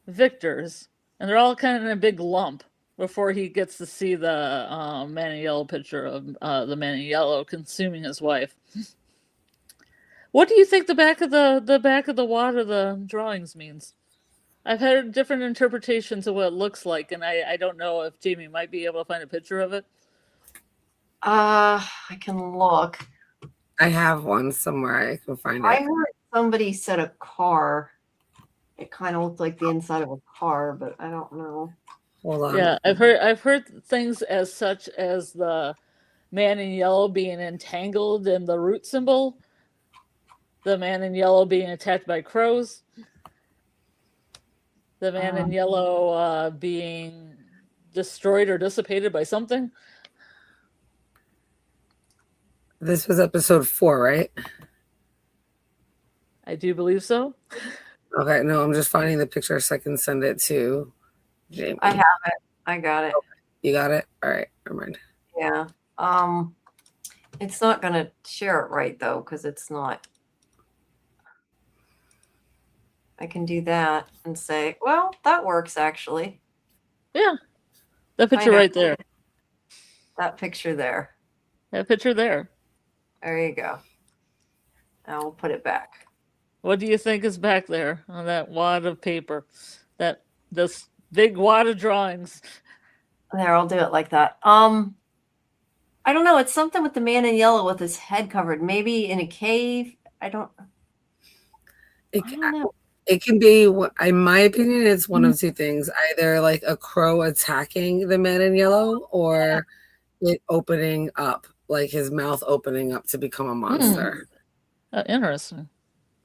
victors, and they're all kind of in a big lump before he gets to see the man in yellow picture of the man in yellow consuming his wife. What do you think the back of the wad of the drawings means? I've heard different interpretations of what it looks like, and I don't know if Jamie might be able to find a picture of it. I can look. I have one somewhere. I can find it. I heard somebody said a car. It kind of looked like the inside of a car, but I don't know. Hold on. Yeah, I've heard things as such as the man in yellow being entangled in the root symbol, the man in yellow being attacked by crows, the man in yellow being destroyed or dissipated by something. This was episode 4, right? I do believe so. Okay, no, I'm just finding the picture so I can send it to Jamie. I have it. I got it. Okay. You got it? All right, never mind. Yeah. It's not gonna share it right though, because it's not. I can do that and say, well, that works actually. Yeah. That picture right there. That picture there. That picture there. There you go. Now we'll put it back. What do you think is back there on that wad of paper? This big wad of drawings. There, I'll do it like that. I don't know. It's something with the man in yellow with his head covered. Maybe in a cave. I don't know. It can be, in my opinion, it's one of two things. Either like a crow attacking the man in yellow, or it opening up, like his mouth opening up to become a monster. Interesting.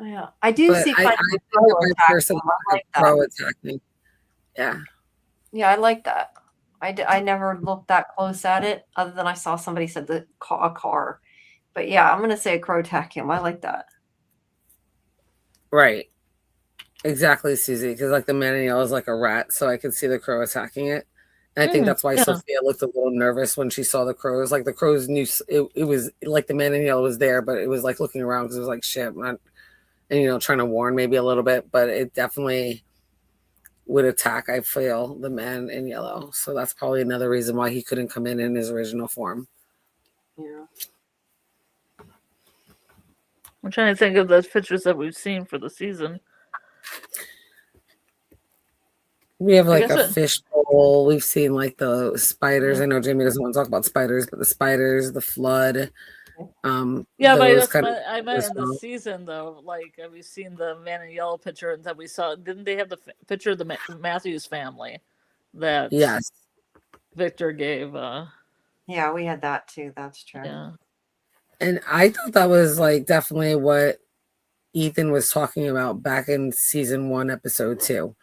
Yeah, I do see. I think my person like crow attacking. Yeah. Yeah, I like that. I never looked that close at it, other than I saw somebody said a car. But yeah, I'm gonna say a crow attack him. I like that. Right. Exactly, Susie. Because like the man in yellow is like a rat, so I could see the crow attacking it. And I think that's why Sophia looked a little nervous when she saw the crows. Like the crows knew it was like the man in yellow was there, but it was like looking around because it was like shit, and trying to warn maybe a little bit, but it definitely would attack, I feel, the man in yellow. So that's probably another reason why he couldn't come in his original form. Yeah. I'm trying to think of those pictures that we've seen for the season. We have like a fishbowl. We've seen like the spiders. I know Jamie doesn't want to talk about spiders, but the spiders, the flood. Yeah, but I meant in the season though. Like, have you seen the man in yellow picture that we saw? Didn't they have the picture of the Matthews family that Victor gave? Yeah, we had that too. That's true. Yeah. And I thought that was like definitely what Ethan was talking about back in season 1, episode 2.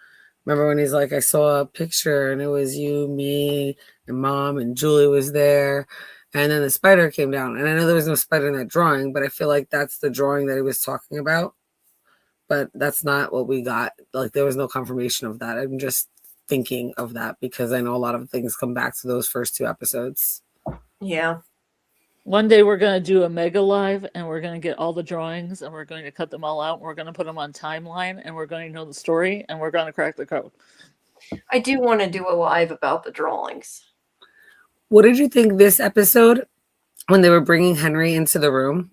Remember when he's like, I saw a picture and it was you, me, and Mom, and Julie was there. And then the spider came down. And I know there was no spider in that drawing, but I feel like that's the drawing that he was talking about. But that's not what we got. Like, there was no confirmation of that. I'm just thinking of that because I know a lot of things come back to those first 2 episodes. Yeah. One day we're going to do a mega live and we're going to get all the drawings and we're going to cut them all out. And we're going to put them on timeline and we're going to know the story and we're going to crack the code. I do want to do a live about the drawings. What did you think this episode when they were bringing Henry into the room?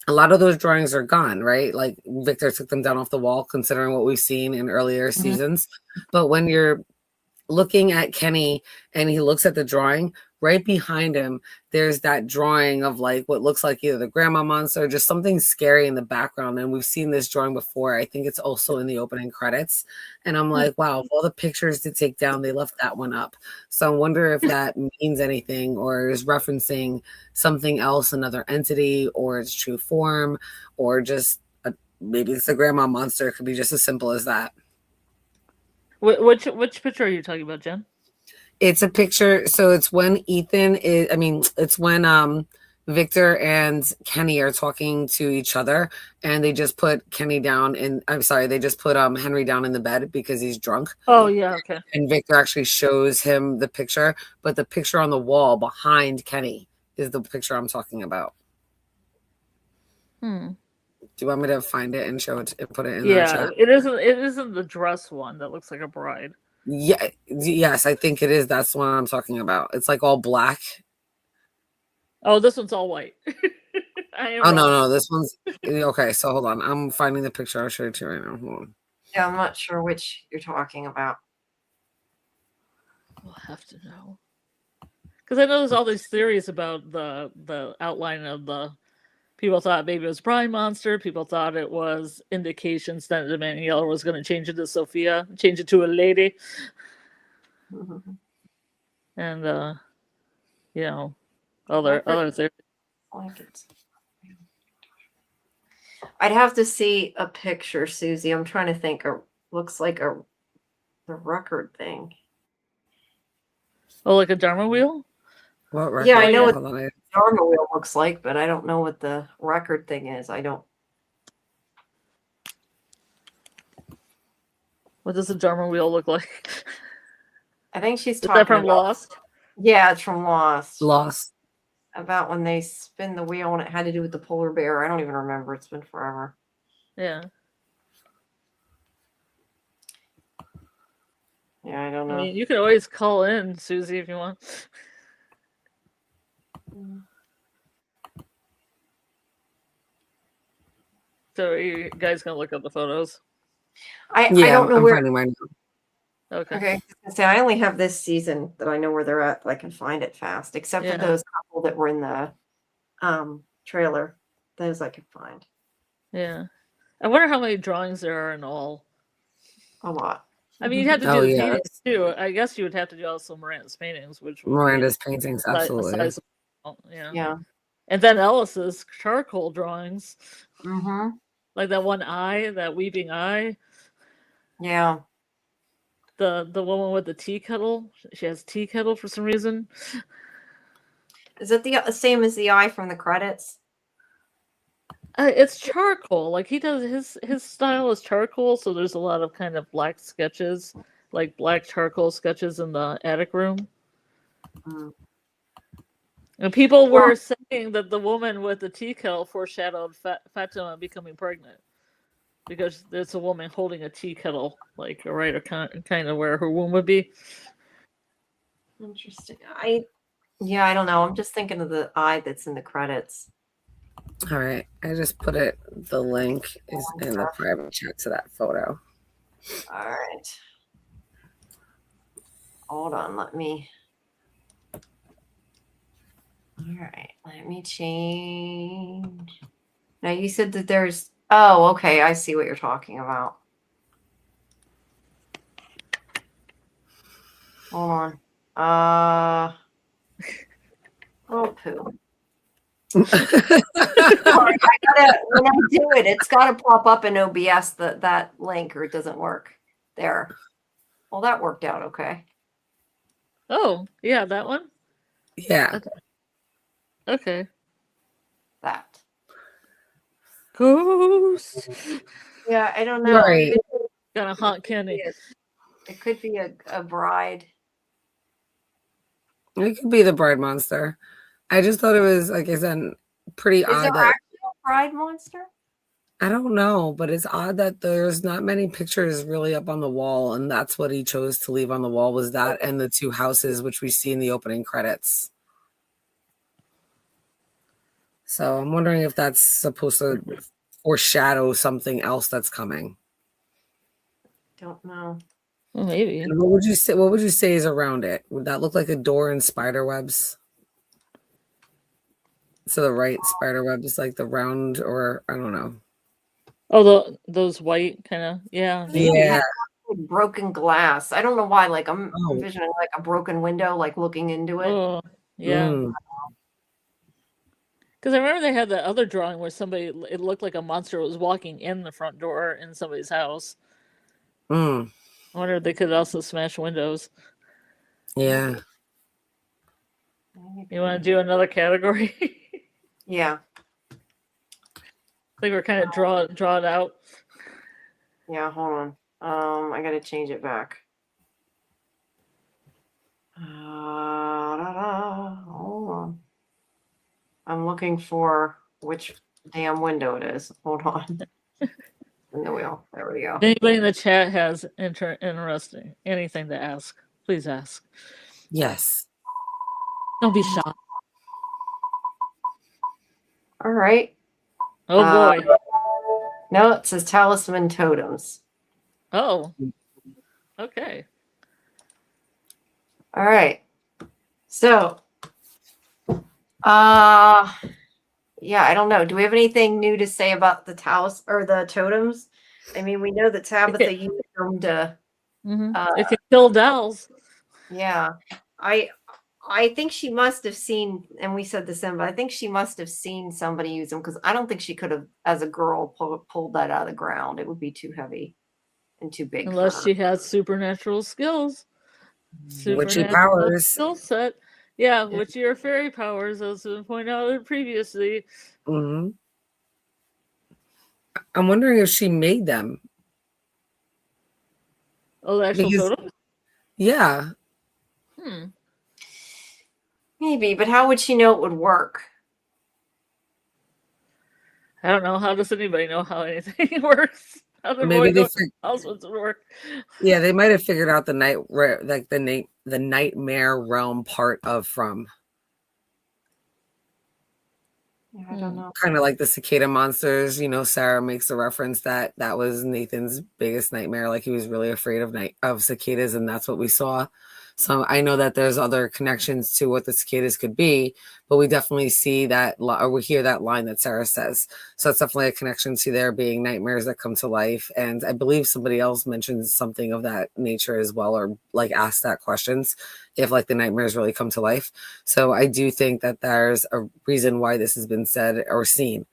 A lot of those drawings are gone, right? Like Victor took them down off the wall, considering what we've seen in earlier seasons. But when you're looking at Kenny and he looks at the drawing, right behind him, there's that drawing of like what looks like either the grandma monster or just something scary in the background. And we've seen this drawing before. I think it's also in the opening credits. And I'm like, wow, of all the pictures to take down, they left that one up. So I wonder if that means anything or is referencing something else, another entity, or its true form, or just maybe it's the grandma monster. It could be just as simple as that. Which picture are you talking about, Jen? It's a picture. So it's when it's when Victor and Kenny are talking to each other and they just put Kenny down they just put Henry down in the bed because he's drunk. Oh yeah, okay. And Victor actually shows him the picture, but the picture on the wall behind Kenny is the picture I'm talking about. Do you want me to find it and show it and put it in the chat? It isn't the dress one that looks like a bride. Yeah, yes, I think it is. That's the one I'm talking about. It's like all black. Oh, this one's all white. No, this one's okay. So hold on, I'm finding the picture. I'll show it to you right now. Hold on. Yeah, I'm not sure which you're talking about. We'll have to know because I know there's all these theories about the outline of the. People thought maybe it was Prime Monster. People thought it was indications that the man in yellow was going to change it to Sophia, change it to a lady. And, other theories. I'd have to see a picture, Susie. I'm trying to think. Looks like the record thing. Oh, like a Dharma wheel? What record? Yeah, I know what the Dharma wheel looks like, but I don't know what the record thing is. I don't. What does the Dharma wheel look like? I think she's talking about from Lost. Yeah, it's from Lost. Lost. About when they spin the wheel and it had to do with the polar bear. I don't even remember. It's been forever. Yeah. Yeah, I don't know. I mean, you can always call in, Susie, if you want. So are you guys gonna look up the photos? I don't know where. Mine. Okay. So I only have this season that I know where they're at. But I can find it fast, except for those couple that were in the trailer. Those I could find. Yeah, I wonder how many drawings there are in all. A lot. I mean, you'd have to do the paintings too. I guess you would have to do also Miranda's paintings, which Miranda's paintings, absolutely. Yeah. And then Ellis's charcoal drawings. Mm-hmm. Like that one eye, that weeping eye. Yeah. The woman with the tea kettle. She has tea kettle for some reason. Is it the same as the eye from the credits? It's charcoal. Like he does his style is charcoal, so there's a lot of kind of black sketches, like black charcoal sketches in the attic room. Mm. And people were saying that the woman with the tea kettle foreshadowed Fatima becoming pregnant, because there's a woman holding a tea kettle, like right kind of where her womb would be. Interesting. I don't know. I'm just thinking of the eye that's in the credits. All right, I just put it. The link is in the private chat to that photo. All right. Hold on. Let me change. Now you said that there's. Oh, okay. I see what you're talking about. Hold on. Oh, poo. Sorry, when I do it, it's got to pop up in OBS that link, or it doesn't work. There. Well, that worked out okay. Oh, yeah, that one? Yeah. Okay. That. Ghost. Yeah, I don't know. Right. Got a hot candy. It could be a bride. It could be the bride monster. I just thought it was, like I said, pretty Is odd. there actually a bride monster? I don't know, but it's odd that there's not many pictures really up on the wall, and that's what he chose to leave on the wall, was that and the two houses, which we see in the opening credits. So I'm wondering if that's supposed to foreshadow something else that's coming. Don't know. Well, maybe. And what would you say? What would you say is around it? Would that look like a door and spider webs? So the right spider web is like the round, or I don't know. Oh, those white kind of, yeah. Yeah. Broken glass. I don't know why. Like I'm envisioning like a broken window, like looking into it. Oh, yeah. Because I remember they had that other drawing where it looked like a monster was walking in the front door in somebody's house. I wonder if they could also smash windows. Yeah. You want to do another category? Yeah. I think we're kind of draw it out. Yeah, hold on. I gotta change it back. Hold on. I'm looking for which damn window it is. Hold on. In the wheel. There we go. If anybody in the chat has interesting anything to ask, please ask. Yes. Don't be shy. All right. Oh boy. No, it says Talisman totems. Oh. Okay. All right. So, yeah, I don't know. Do we have anything new to say about the or the totems? I mean, we know that Tabitha used them to. If you kill dolls. Yeah, I think she must have seen, and we said this in, but I think she must have seen somebody use them, because I don't think she could have, as a girl, pulled that out of the ground. It would be too heavy and too big. Unless she has supernatural skills. Witchy powers. Skill set. Yeah, witchy or fairy powers, as we pointed out previously. I'm wondering if she made them. Oh, the actual totem? Yeah. Maybe, but how would she know it would work? I don't know. How does anybody know how anything works? Maybe they else would work. Yeah, they might have figured out the nightmare realm part of From. Yeah, I don't know. Kind of like the cicada monsters. Sarah makes the reference that was Nathan's biggest nightmare. Like he was really afraid of cicadas, and that's what we saw. So I know that there's other connections to what the cicadas could be, but we definitely see that, or we hear that line that Sarah says. So it's definitely a connection to there being nightmares that come to life. And I believe somebody else mentioned something of that nature as well, or like asked that questions, if like the nightmares really come to life. So I do think that there's a reason why this has been said or seen.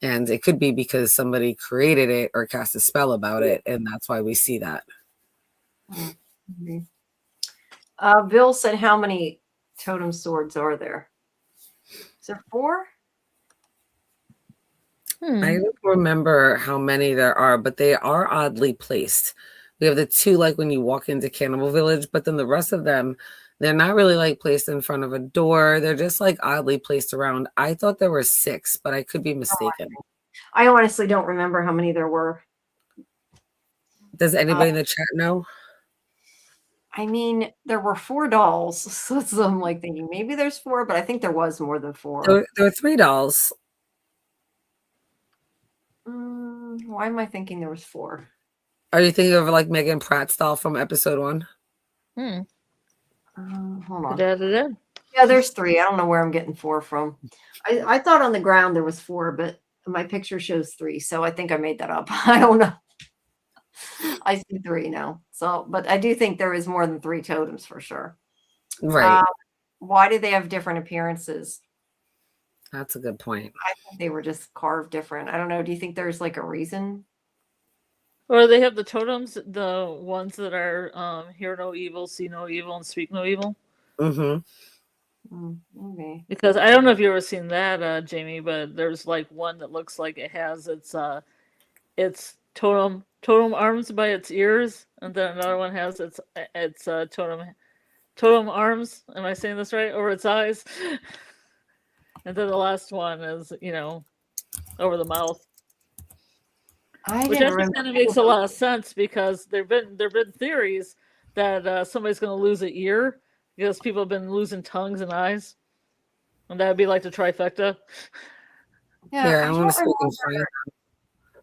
And it could be because somebody created it or cast a spell about it. And that's why we see that. maybe. Bill said, how many totem swords are there? Is there 4? I don't remember how many there are, but they are oddly placed. We have the 2 like when you walk into Cannibal Village, but then the rest of them, they're not really like placed in front of a door. They're just like oddly placed around. I thought there were 6, but I could be mistaken. I honestly don't remember how many there were. Does anybody in the chat know? I mean, there were 4 dolls, so I'm like thinking maybe there's 4, but I think there was more than 4. There were 3 dolls. Why am I thinking there was 4? Are you thinking of like Megan Pratt's doll from episode 1? Hold on. Da-da-da. Yeah, there's 3. I don't know where I'm getting 4 from. I thought on the ground there was 4, but my picture shows 3, so I think I made that up. I don't know. I see 3 now. So, but I do think there is more than 3 totems for sure. Right. Why do they have different appearances? That's a good point. I think they were just carved different. I don't know. Do you think there's like a reason? Or they have the totems, the ones that are hear no evil, see no evil, and speak no evil. Maybe. Because I don't know if you've ever seen that, Jamie, but there's like one that looks like it has its totem arms by its ears, and then another one has its totem arms. Am I saying this right? Over its eyes, and then the last one is over the mouth. Which actually kind of makes a lot of sense because there've been theories that somebody's going to lose an ear because people have been losing tongues and eyes, and that would be like the trifecta. Yeah,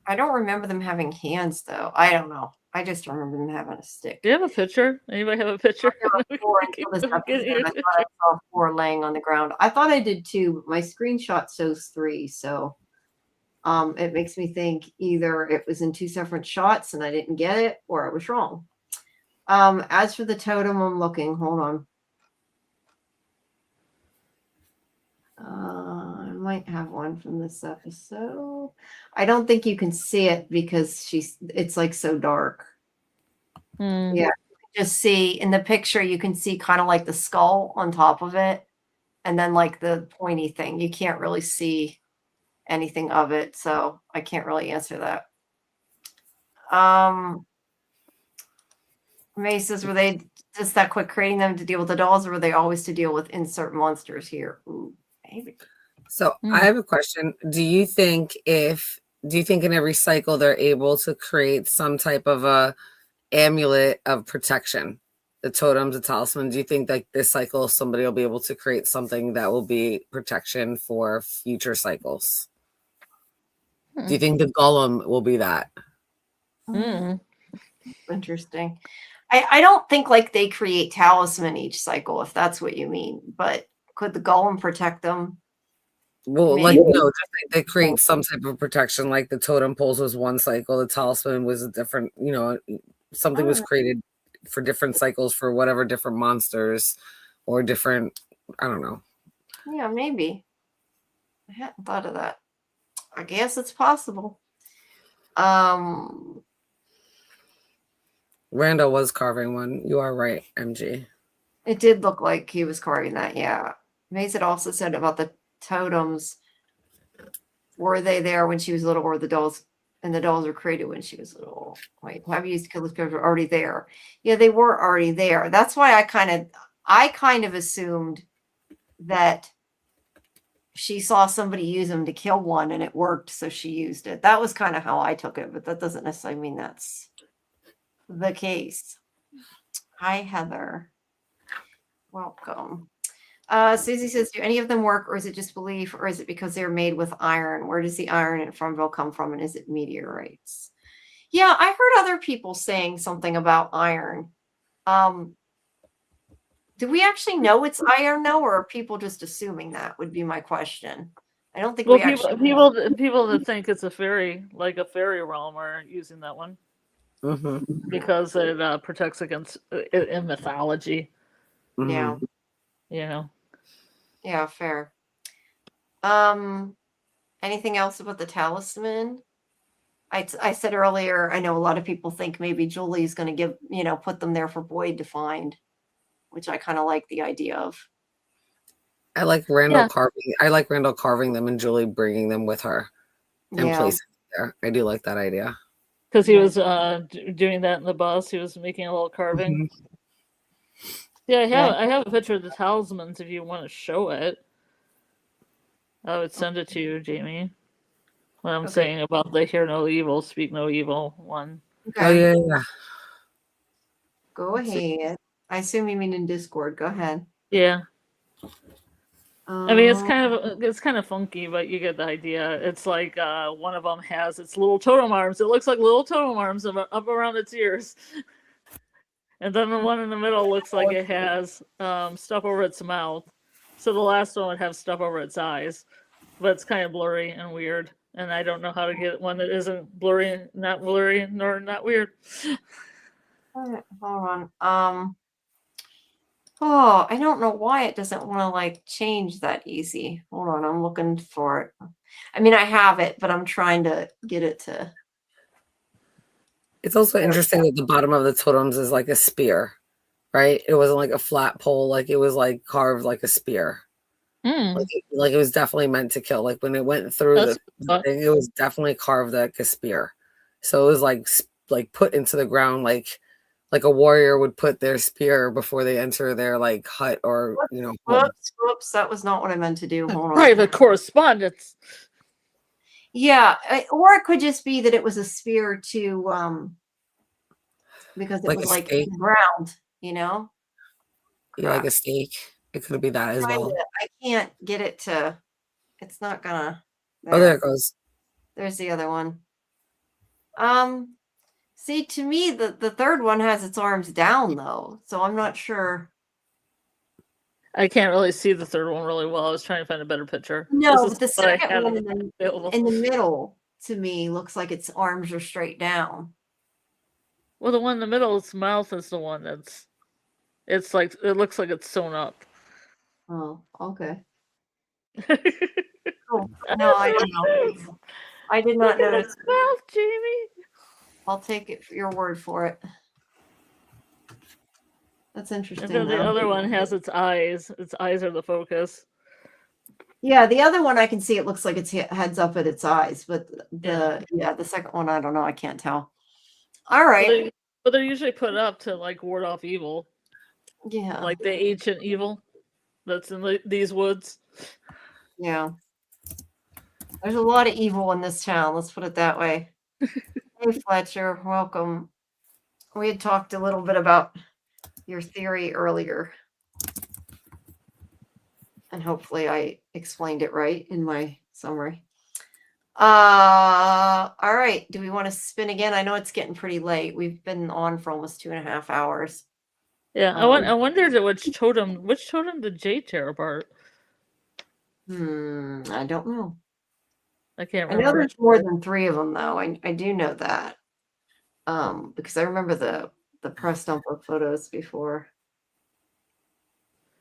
I don't remember them having hands though. I don't know. I just remember them having a stick. Do you have a picture? Anybody have a picture? I thought I saw 4 laying on the ground. I thought I did too, but my screenshot shows 3, so. It makes me think either it was in 2 separate shots and I didn't get it, or I was wrong. As for the totem, I'm looking. Hold on. I might have one from this episode. I don't think you can see it because it's like so dark. Yeah, you can just see in the picture, you can see kind of like the skull on top of it, and then like the pointy thing. You can't really see anything of it, so I can't really answer that. May says, were they just that quick creating them to deal with the dolls, or were they always to deal with insert monsters here? Ooh, maybe. So I have a question. Do you think in every cycle they're able to create some type of a amulet of protection? The totems, the talisman. Do you think like this cycle somebody will be able to create something that will be protection for future cycles? Do you think the golem will be that? Interesting. I don't think like they create talisman each cycle, if that's what you mean. But could the golem protect them? Well, maybe. Like no, just like they create some type of protection. Like the totem poles was one cycle, the talisman was a different. Something was created for different cycles for whatever different monsters or different. I don't know. Yeah, maybe. I hadn't thought of that. I guess it's possible. Randall was carving one. You are right, MG. It did look like he was carving that, yeah. Maze had also said about the totems. Were they there when she was little, or the dolls were created when she was little? Wait, have you used to kill the characters already there? Yeah, they were already there. That's why I kind of assumed that she saw somebody use them to kill one and it worked, so she used it. That was kind of how I took it, but that doesn't necessarily mean that's the case. Hi, Heather. Welcome. Susie says, do any of them work, or is it just belief, or is it because they're made with iron? Where does the iron in Farmville come from, and is it meteorites? Yeah, I heard other people saying something about iron. Do we actually know it's iron, though, or are people just assuming that? Would be my question. I don't think people that think it's a fairy realm are using that one because it protects against in mythology. Yeah. Yeah, fair. Anything else about the talisman? I said earlier, I know a lot of people think maybe Julie's going to put them there for Boyd to find, which I kind of like the idea of. I like Randall carving. I like Randall carving them and Julie bringing them with her and placing them there. I do like that idea. Because he was doing that in the bus. He was making a little carving. Mm-hmm. Yeah, I have a picture of the talismans if you want to show it. I would send it to you, Jamie. What I'm saying about the hear no evil, speak no evil one. Okay. Oh, yeah. Go ahead. I assume you mean in Discord. Go ahead. Yeah. I mean, it's kind of funky, but you get the idea. It's like one of them has its little totem arms. It looks like little totem arms up around its ears. And then the one in the middle looks like it has stuff over its mouth. So the last one would have stuff over its eyes. But it's kind of blurry and weird. And I don't know how to get one that isn't blurry, nor not weird. Hold on. I don't know why it doesn't want to change that easy. Hold on, I'm looking for it. I mean, I have it, but I'm trying to get it to. It's also interesting that the bottom of the totems is like a spear, right? It wasn't like a flat pole, like it was like carved like a spear. Like it was definitely meant to kill. Like when it went through the thing, it was definitely carved like a spear. So it was like put into the ground like a warrior would put their spear before they enter their hut or home. Whoops, that was not what I meant to do. Hold on. Private correspondence. Yeah, or it could just be that it was a spear to because it was like ground, Yeah, like a stake. It could be that as well. I can't get it to. It's not gonna. Oh, there it goes. There's the other one. See, to me, the third one has its arms down though, so I'm not sure. I can't really see the third one really well. I was trying to find a better picture. No, but the second one in the middle to me looks like its arms are straight down. Well, the one in the middle, its mouth is the one it's like it looks like it's sewn up. Oh, okay. Cool. No, I don't know. I did not notice. Mouth, Jamie. I'll take it for your word for it. That's interesting. And then the other one has its eyes. Its eyes are the focus. Yeah, the other one I can see. It looks like its heads up at its eyes, but the second one I don't know. I can't tell. All right, but they're usually put up to ward off evil. Yeah, like the ancient evil that's in these woods. Yeah, there's a lot of evil in this town. Let's put it that way. Hey, Fletcher, welcome. We had talked a little bit about your theory earlier, and hopefully I explained it right in my summary. All right, do we want to spin again? I know it's getting pretty late. We've been on for almost 2.5 hours. Yeah, I wondered which totem did Jay tear apart? I don't know. I can't remember. I know there's more than 3 of them, though. I do know that. Because I remember the press dumper photos before.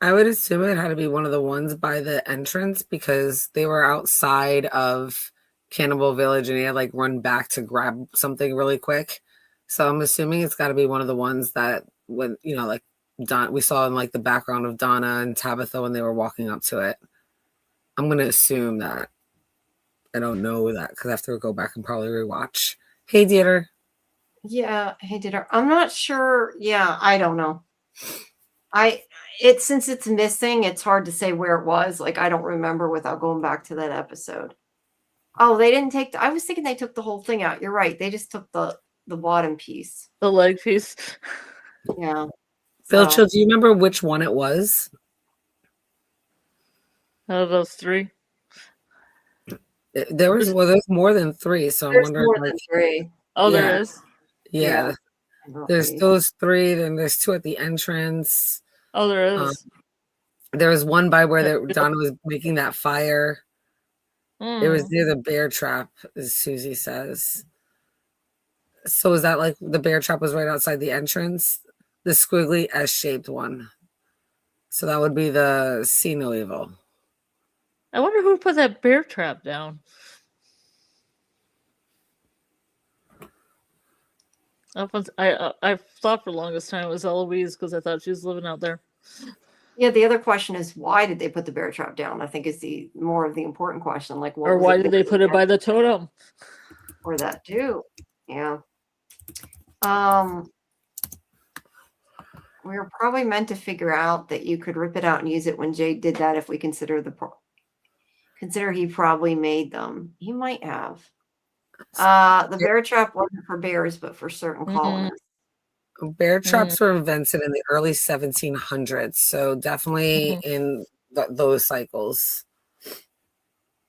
I would assume it had to be one of the ones by the entrance because they were outside of Cannibal Village and he had run back to grab something really quick. So I'm assuming it's got to be one of the ones that when Don, we saw in the background of Donna and Tabitha when they were walking up to it. I'm gonna assume that. I don't know that because I have to go back and probably rewatch. Hey, Dieter. Yeah, hey, Dieter. I'm not sure. Yeah, I don't know. Since it's missing, it's hard to say where it was. I don't remember without going back to that episode. Oh, they didn't take. I was thinking they took the whole thing out. You're right. They just took the bottom piece, the leg piece. Yeah. Phil, do you remember which one it was? Out of those 3. There's more than 3, so I'm wondering. More than 3. Oh, yeah. There is. Yeah. There's those 3. Then there's 2 at the entrance. Oh, there is. There was one by where Donna was making that fire. It was near the bear trap, as Susie says. So is that the bear trap was right outside the entrance? The squiggly S-shaped one. So that would be the See No Evil. I wonder who put that bear trap down. I thought for the longest time it was Eloise because I thought she was living out there. Yeah, the other question is why did they put the bear trap down? I think is the more of the important question. Like, what or was why it did they put it by the totem? or that too? Yeah. We were probably meant to figure out that you could rip it out and use it when Jade did that. If we consider he probably made them. He might have. The bear trap wasn't for bears, but for certain colonists. Bear traps were invented in the early 1700s, so definitely in those cycles.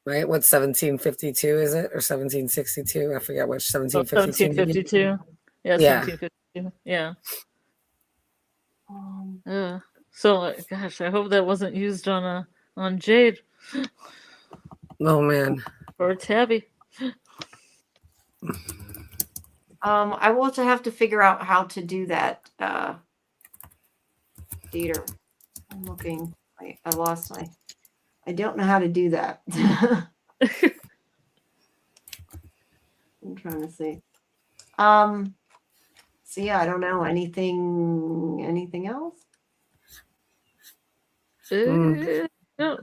Right? What 1752 is it, or 1762? I forget which. 1752. 1752. Yeah, 1752. Yeah. So, gosh, I hope that wasn't used on Jade. Oh man. Or Tabby. I will have to figure out how to do that. Dieter, I'm looking. I lost my. I don't know how to do that. I'm trying to see. So yeah, I don't know anything else. No.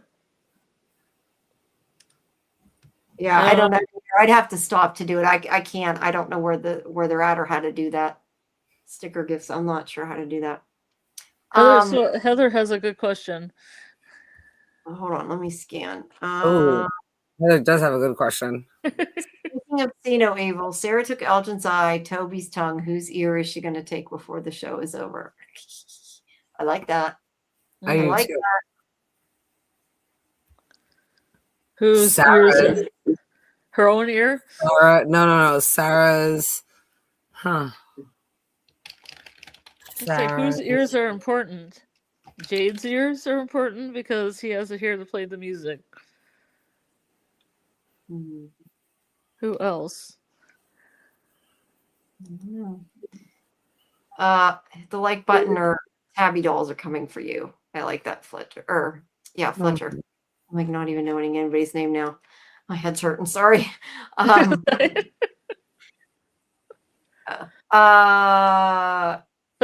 Yeah, I don't know. I'd have to stop to do it. I can't. I don't know where they're at or how to do that. Sticker gifts. I'm not sure how to do that. Heather has a good question. Hold on, let me scan. Heather does have a good question. Speaking of see no evil, Sarah took Elgin's eye, Toby's tongue. Whose ear is she going to take before the show is over? I like that. I like that. Whose ears? Her own ear? No. Sarah's. Huh. Like, whose ears are important? Jade's ears are important because he has a ear to play the music. Who else? The like button or Tabby dolls are coming for you. I like that, Fletcher. Fletcher. I'm like not even knowing anybody's name now. My head's hurting. Sorry.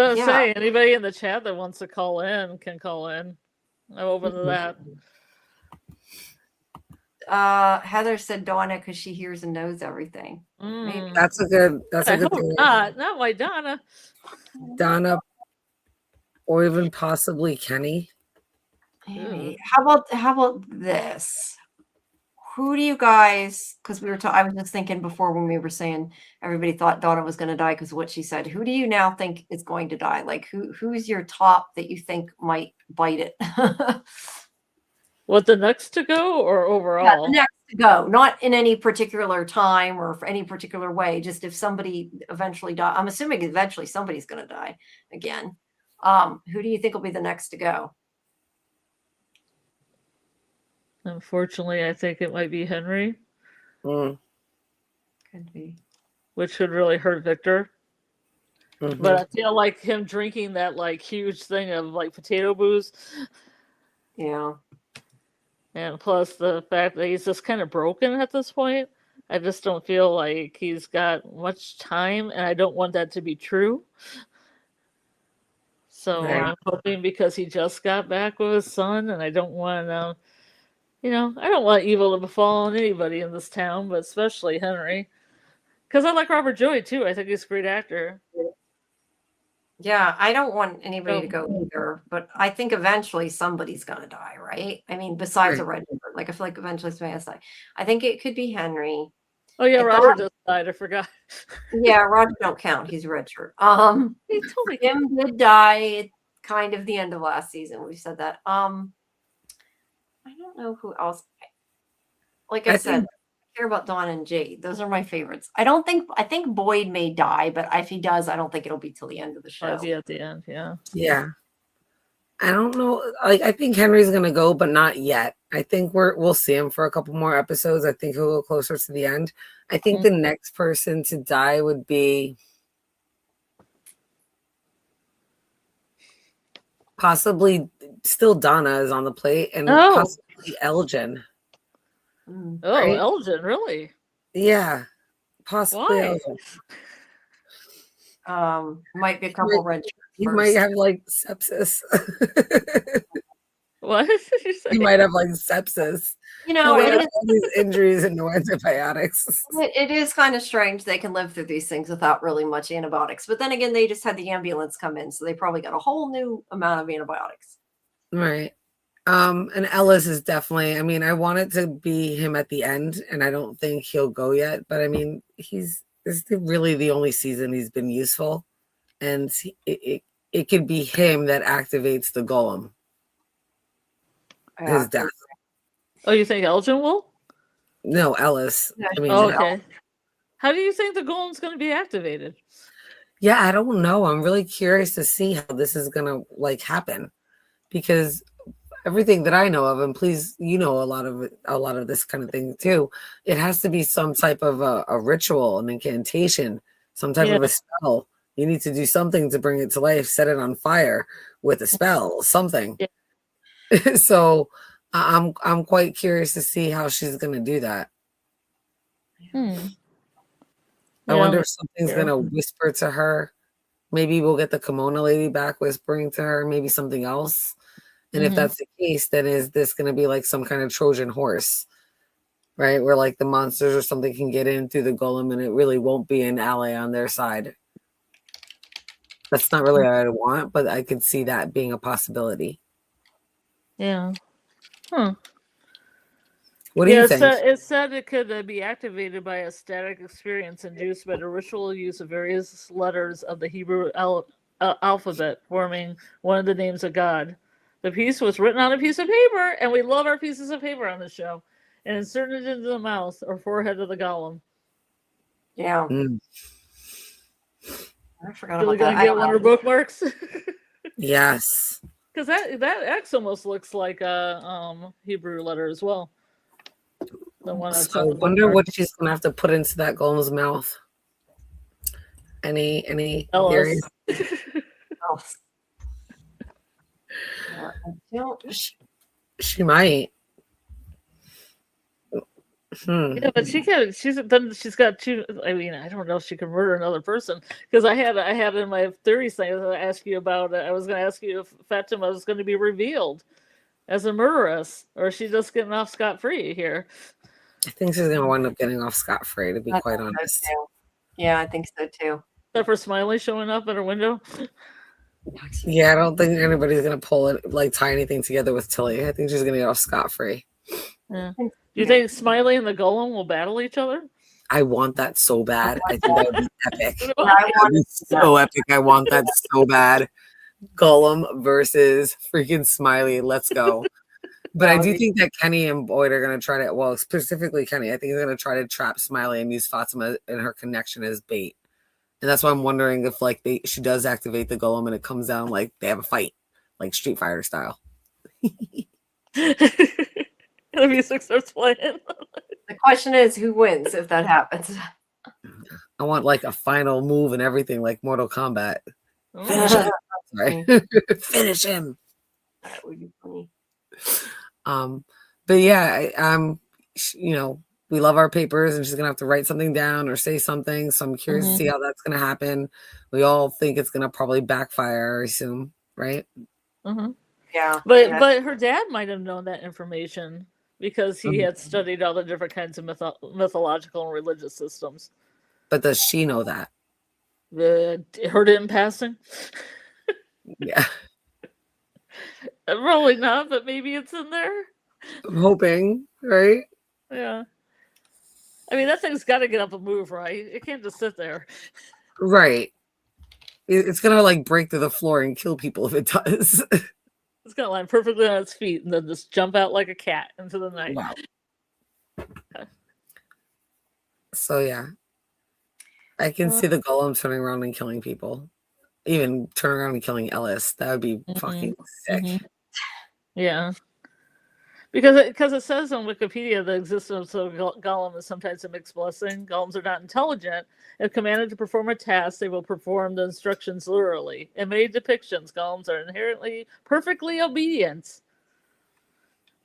Say anybody in the chat that wants to call in can call in. I'm open to that. Heather said Donna because she hears and knows everything. Maybe. That's a good thing. Not my Donna. Donna, or even possibly Kenny. Maybe. How about this? Who do you guys? Because I was just thinking before when we were saying everybody thought Donna was going to die because of what she said. Who do you now think is going to die? Like who's your top that you think might bite it? What, the next to go or overall? Yeah, the next to go, not in any particular time or for any particular way. Just if somebody eventually die, I'm assuming eventually somebody's going to die again. Who do you think will be the next to go? Unfortunately, I think it might be Henry. Could be. Which would really hurt Victor. But I feel like him drinking that like huge thing of like potato booze. Yeah. And plus the fact that he's just kind of broken at this point. I just don't feel like he's got much time, and I don't want that to be true. So I'm hoping because he just got back with his son, and I don't want to. I don't want evil to befall on anybody in this town, but especially Henry. Because I like Robert Joy, too. I think he's a great actor. Yeah, I don't want anybody to go either, but I think eventually somebody's going to die, right? I mean, besides a red shirt. Like, I feel like eventually somebody has to die. I think it could be Henry. Oh, yeah, Roger just died. I forgot. Yeah, Roger don't count. He's a red shirt. He totally him did die at kind of the end of last season. We said that. I don't know who else. Like I said, I care about Dawn and Jade. Those are my favorites. I think Boyd may die, but if he does, I don't think it'll be till the end of the show. It'll be at the end, yeah. Yeah. I don't know. Like, I think Henry's gonna go, but not yet. I think we'll see him for a couple more episodes. I think he'll go closer to the end. I think the next person to die would be possibly still Donna is on the plate, and possibly Elgin. Right? Elgin, really? Yeah, possibly. Why? Might be a couple red shirts. You might have like sepsis. What did you say? You might have like sepsis. You know, it is all these injuries and no antibiotics. It is kind of strange they can live through these things without really much antibiotics. But then again, they just had the ambulance come in, so they probably got a whole new amount of antibiotics. Right. And Ellis is definitely, I mean, I want it to be him at the end, and I don't think he'll go yet, but I mean, this is really the only season he's been useful, and it could be him that activates the golem. His death. Oh, you think Elgin will? No, Ellis. I mean, okay. How do you think the golem's going to be activated? Yeah, I don't know. I'm really curious to see how this is going to like happen, because everything that I know of, and please, you know, a lot of this kind of thing too, it has to be some type of a ritual, an incantation, some type of a spell. You need to do something to bring it to life, set it on fire with a spell, something. Yeah. So I'm quite curious to see how she's going to do that. I wonder if something's going to whisper to her. Maybe we'll get the kimono lady back whispering to her, maybe something else. And if that's the case, then is this going to be like some kind of Trojan horse, right? Where like the monsters or something can get in through the golem and it really won't be an ally on their side. That's not really what I want, but I could see that being a possibility. Yeah. What do you think? It said it could be activated by a static experience induced by the ritual use of various letters of the Hebrew alphabet, forming one of the names of God. The piece was written on a piece of paper, and we love our pieces of paper on the show, and inserted into the mouth or forehead of the golem. Yeah. I forgot Really about that. Gonna get one of her bookmarks? Yes. Because that X almost looks like a Hebrew letter as well. The one that's I wonder what she's gonna have to put into that golem's mouth. Any theories? She might. Yeah, but she's got two. I mean, I don't know if she can murder another person, because I had in my theories thing. I was going to ask you about. I was going to ask you if Fatima was going to be revealed as a murderess, or is she just getting off scot-free here? I think she's going to wind up getting off scot-free, to be quite honest. Yeah, I think so too. Except for Smiley showing up at her window. Yeah, I don't think anybody's going to pull it, like tie anything together with Tilly. I think she's going to get off scot-free. Yeah. Do you think Smiley and the golem will battle each other? I want that so bad. I think that would be epic. That would be so epic. I want that so bad. Golem versus freaking Smiley. Let's go. But I do think that Kenny and Boyd are going to try to, well, specifically Kenny, I think he's going to try to trap Smiley and use Fatima and her connection as bait. And that's why I'm wondering if like she does activate the golem and it comes down like they have a fight, like Street Fighter style. The music starts playing. The question is, who wins if that happens? I want like a final move and everything, like Mortal Kombat. Finish him. Sorry. Finish him. That would be funny. But yeah, you know, we love our papers, and she's gonna have to write something down or say something. So I'm curious to see how that's gonna happen. We all think it's gonna probably backfire, I assume, right? Yeah, but her dad might have known that information because he had studied all the different kinds of mythological and religious systems. But does she know that? Heard it in passing? Yeah. Probably not, but maybe it's in there. I'm hoping, right? Yeah. I mean, that thing's got to get up and move, right? It can't just sit there. Right. It's going to like break through the floor and kill people if it does. It's going to land perfectly on its feet and then just jump out like a cat into the night. Wow. So, yeah. I can see the golem turning around and killing people. Even turning around and killing Ellis. That would be fucking sick. Yeah. Because it says on Wikipedia the existence of golem is sometimes a mixed blessing. Golems are not intelligent. If commanded to perform a task, they will perform the instructions literally. In many depictions, golems are inherently perfectly obedient.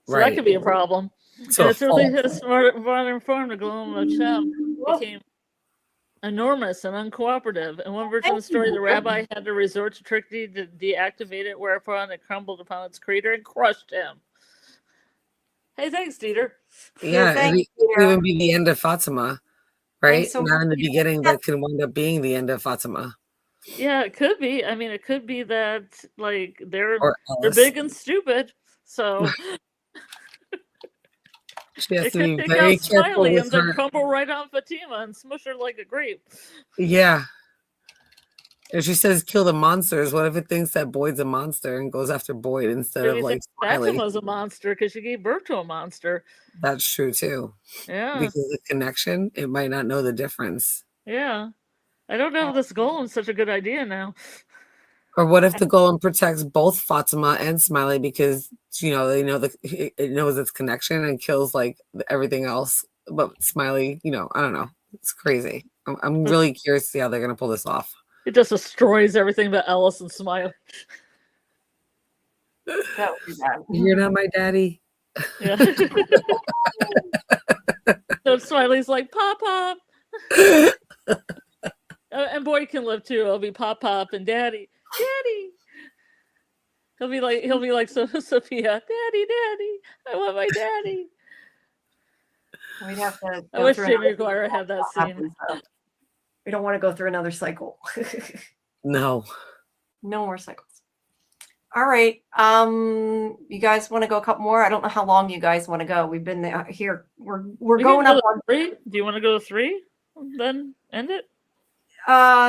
So that could be a problem. So and it's really his modern form, the golem of Shem, became enormous and uncooperative. In one version of the story, the rabbi had to resort to trickery to deactivate it, whereupon it crumbled upon its creator and crushed him. Hey, thanks, Dieter. Yeah, thanks, it could even be the end of Fatima, right? so Not in the beginning, but can wind up being the end of Fatima. Yeah, it could be. I mean, it could be that like they're Alice. big and stupid, so She has it to could be take very out careful Smiley with and then her. crumble right on Fatima and smush her like a grape. Yeah. If she says kill the monsters, what if it thinks that Boyd's a monster and goes after Boyd instead Maybe of like Smiley? Fatima's a monster because she gave birth to a monster. That's true too. Yeah. Because of the connection, it might not know the difference. Yeah. I don't know if this golem's such a good idea now. Or what if the golem protects both Fatima and Smiley because they know it knows its connection and kills like everything else, but Smiley, I don't know. It's crazy. I'm really curious to see how they're gonna pull this off. It just destroys everything but Alice and Smiley. That would be bad. You're not my daddy. Yeah. So Smiley's like Pop Pop, and Boyd can live too. It'll be Pop Pop and Daddy. Daddy. He'll be like Sophia. Daddy, Daddy. I want my daddy. We'd have to. I wish Jamie McGuire had that scene. We don't want to go through another cycle. No. No more cycles. All right. You guys want to go a couple more? I don't know how long you guys want to go. We've been there here. We're going up on 3. Do you want to go to 3? Then end it?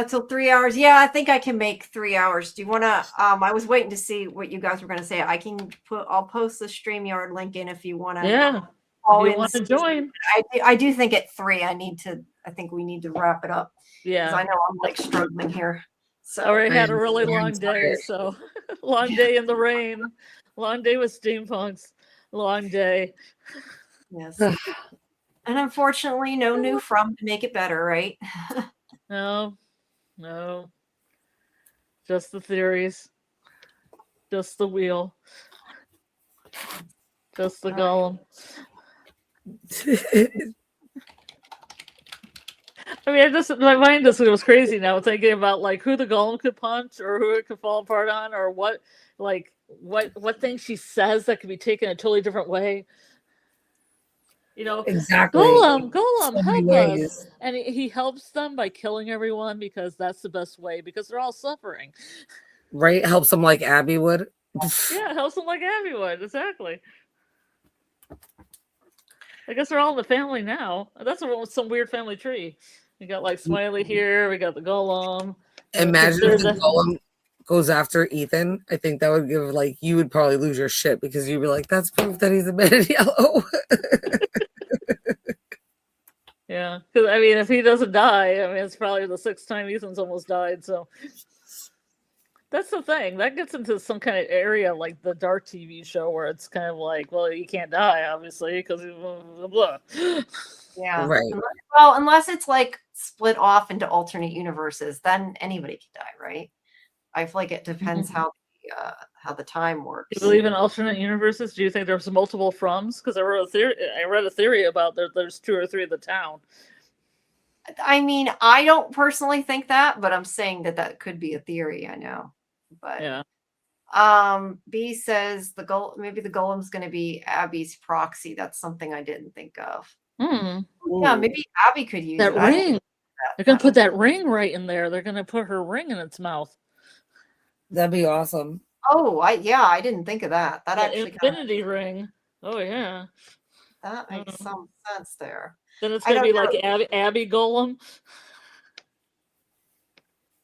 Till 3 hours. Yeah, I think I can make 3 hours. Do you want to? I was waiting to see what you guys were going to say. I'll post the StreamYard link in if you want to. Yeah. If you want to join? I do think at 3. I think we need to wrap it up. Yeah. I know I'm like struggling here. So I already had a really long day. So long day in the rain. Long day with steampunks. Long day. Yes. And unfortunately, no new From to make it better, right? No. Just the theories. Just the wheel. Just the golem. I mean, my mind just goes crazy now thinking about like who the golem could punch or who it could fall apart on or what thing she says that could be taken a totally different way. Exactly. Golem, So help us. And he helps them by killing everyone because that's the best way because they're all suffering. Right? Helps them like Abby would. Yeah, helps them like Abby would. Exactly. I guess they're all in the family now. That's some weird family tree. We got like Smiley here. We got the golem. Imagine if the golem goes after Ethan. I think that would give you would probably lose your shit because you'd be like, that's proof that he's a man in yellow. Yeah, because I mean, if he doesn't die, it's probably the 6th time Ethan's almost died. So that's the thing. That gets into some kind of area like the Dark TV show where it's kind of like, well, you can't die, obviously, because blah, blah. Yeah. Right. Well, unless it's like split off into alternate universes, then anybody can die, right? I feel like it depends how the time works. Do you believe in alternate universes? Do you think there's multiple Froms? Because I read a theory about there's 2 or 3 of the town. I mean, I don't personally think that, but I'm saying that could be a theory. I know, but yeah. B says maybe the golem's going to be Abby's proxy. That's something I didn't think of. Yeah, maybe Abby could use that it. ring. They're going to put that ring right in there. They're going to put her ring in its mouth. That'd be awesome. Oh, I didn't think of that. That actually infinity ring. Oh yeah, that makes some sense there. Then it's gonna be like Abby Golem.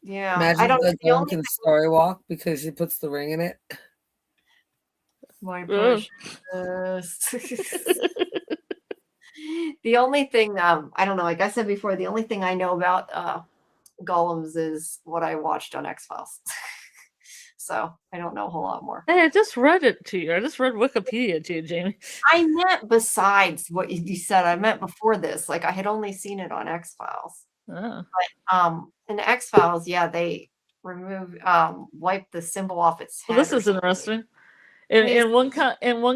Yeah, imagine the golem can story walk because she puts the ring in it. My precious. The only thing I don't know. Like I said before, the only thing I know about golems is what I watched on X-Files. So I don't know a whole lot more. Hey, I just read it to you. I just read Wikipedia to you, Jamie. I meant besides what you said. I meant before this. Like I had only seen it on X-Files. Oh. But in X-Files, yeah, they wipe the symbol off its head. Well, this is interesting. In one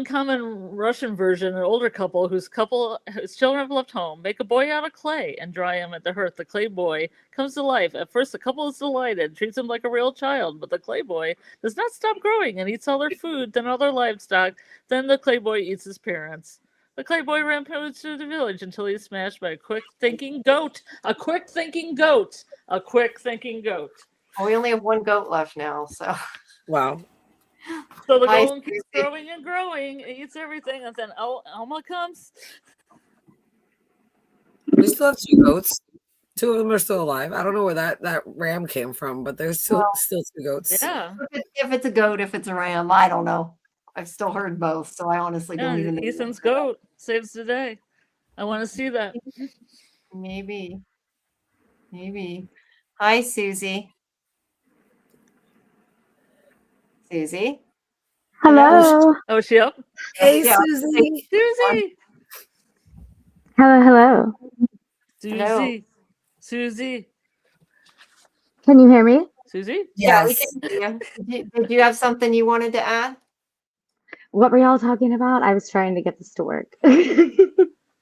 common Russian version, an older couple whose children have left home make a boy out of clay and dry him at the hearth. The clay boy comes to life. At first, the couple is delighted, treats him like a real child, but the clay boy does not stop growing and eats all their food, then all their livestock. Then the clay boy eats his parents. The clay boy rampages through the village until he's smashed by a quick-thinking goat. A quick-thinking goat. A quick-thinking goat. Well, we only have one goat left now, so. Wow. So the golem keeps growing and growing, it eats everything, and then Elma comes. We still have 2 goats. 2 of them are still alive. I don't know where that ram came from, but there's still 2 goats. Yeah. If it's a goat, if it's a ram, I don't know. I've still heard both, so I honestly don't even know. Ethan's goat saves the day. I want to see that. Maybe. Hi, Susie. Susie? Hello. Oh, is she up? Hey, Yeah. Susie. Susie. Hello. Susie. Susie. Can you hear me? Susie? Yeah, we Yes. can hear you. Did you have something you wanted to add? What were y'all talking about? I was trying to get this to work.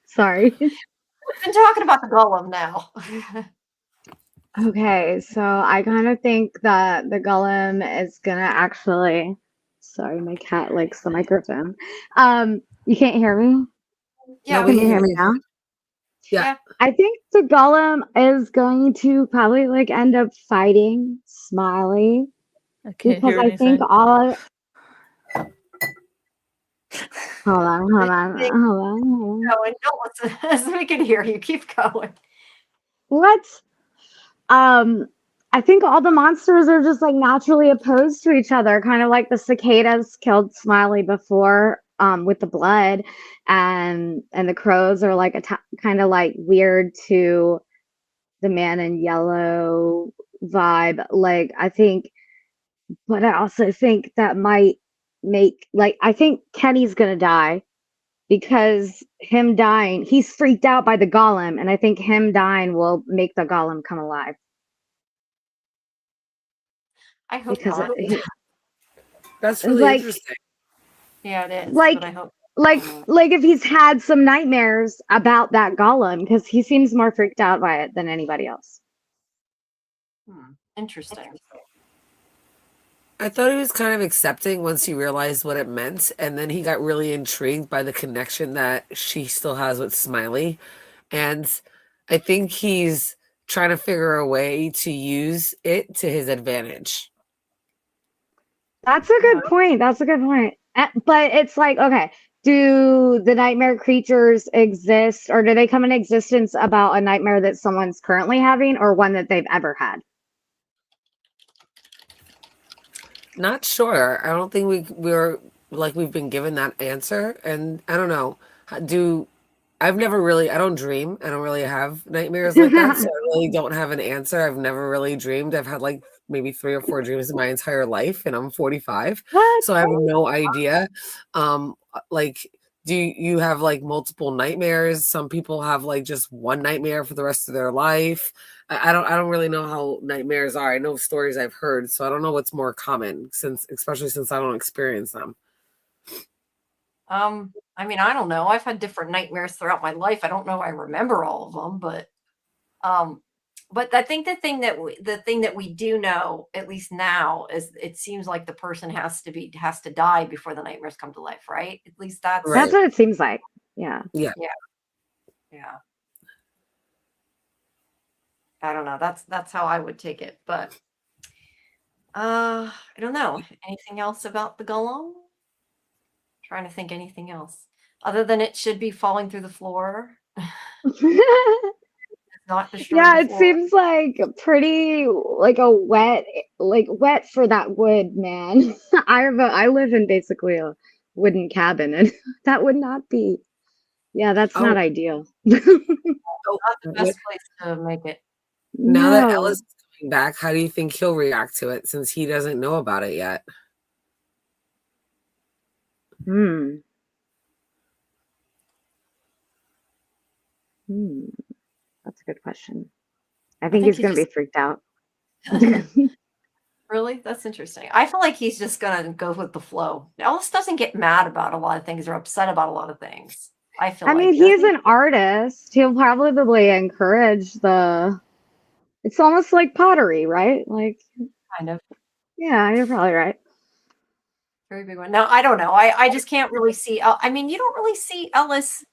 Sorry. We've been talking about the golem now. Okay, so I kind of think that the golem is gonna actually. Sorry, my cat likes the microphone. You can't hear me? Yeah, Can you hear me now? Yeah. I think the golem is going to probably like end up fighting Smiley I can't because hear I think anything. all. Hold on. No, don't listen. We can hear you. Keep going. What? I think all the monsters are just like naturally opposed to each other, kind of like the cicadas killed Smiley before with the blood, and the crows are like kind of like weird to the man in yellow vibe. Like I think, but I also think that might make like I think Kenny's gonna die because him dying, he's freaked out by the golem, and I think him dying will make the golem come alive. I hope Because not. That's really like, interesting. Yeah, it is. Like, but I hope like if he's had some nightmares about that golem, because he seems more freaked out by it than anybody else. Interesting. I thought he was kind of accepting once he realized what it meant, and then he got really intrigued by the connection that she still has with Smiley. And I think he's trying to figure a way to use it to his advantage. That's a good point. But it's like, okay, do the nightmare creatures exist, or do they come in existence about a nightmare that someone's currently having or one that they've ever had? Not sure. I don't think we've been given that answer, and I don't know. I don't dream. I don't really have nightmares like that, so I really don't have an answer. I've never really dreamed. I've had like maybe 3 or 4 dreams in my entire life, and I'm 45, so I have no idea. Like, do you have like multiple nightmares? Some people have like just one nightmare for the rest of their life. I don't really know how nightmares are. I know stories I've heard, so I don't know what's more common, especially since I don't experience them. I mean, I don't know. I've had different nightmares throughout my life. I don't know if I remember all of them, but I think the thing that we do know, at least now, is it seems like the person has to die before the nightmares come to life, right? At least that's Right. That's what it seems like. Yeah. Yeah. I don't know. That's how I would take it, but I don't know. Anything else about the golem? Trying to think anything else other than it should be falling through the floor. Not destroying Yeah, the it floor. seems like pretty like a wet for that wood, man. I live in basically a wooden cabin, and that would not be. Yeah, that's not ideal. Not the best place to make it. Now that No. Ellis is coming back, how do you think he'll react to it since he doesn't know about it yet? That's a good question. I think he's going to be freaked out. Really? That's interesting. I feel like he's just gonna go with the flow. Ellis doesn't get mad about a lot of things or upset about a lot of things. I feel I like mean, he's an artist. He'll probably encourage the. It's almost like pottery, right? Like, kind of yeah, you're probably right. very big one. No, I don't know. I just can't really see. I mean, you don't really see Ellis.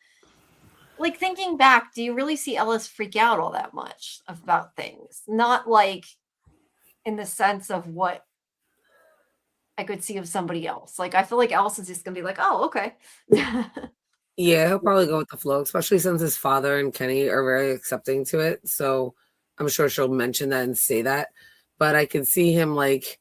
Like thinking back, do you really see Ellis freak out all that much about things? Not like in the sense of what I could see of somebody else. Like I feel like Ellis is just gonna be like, oh, okay. Yeah, he'll probably go with the flow, especially since his father and Kenny are very accepting to it. So I'm sure she'll mention that and say that. But I could see him like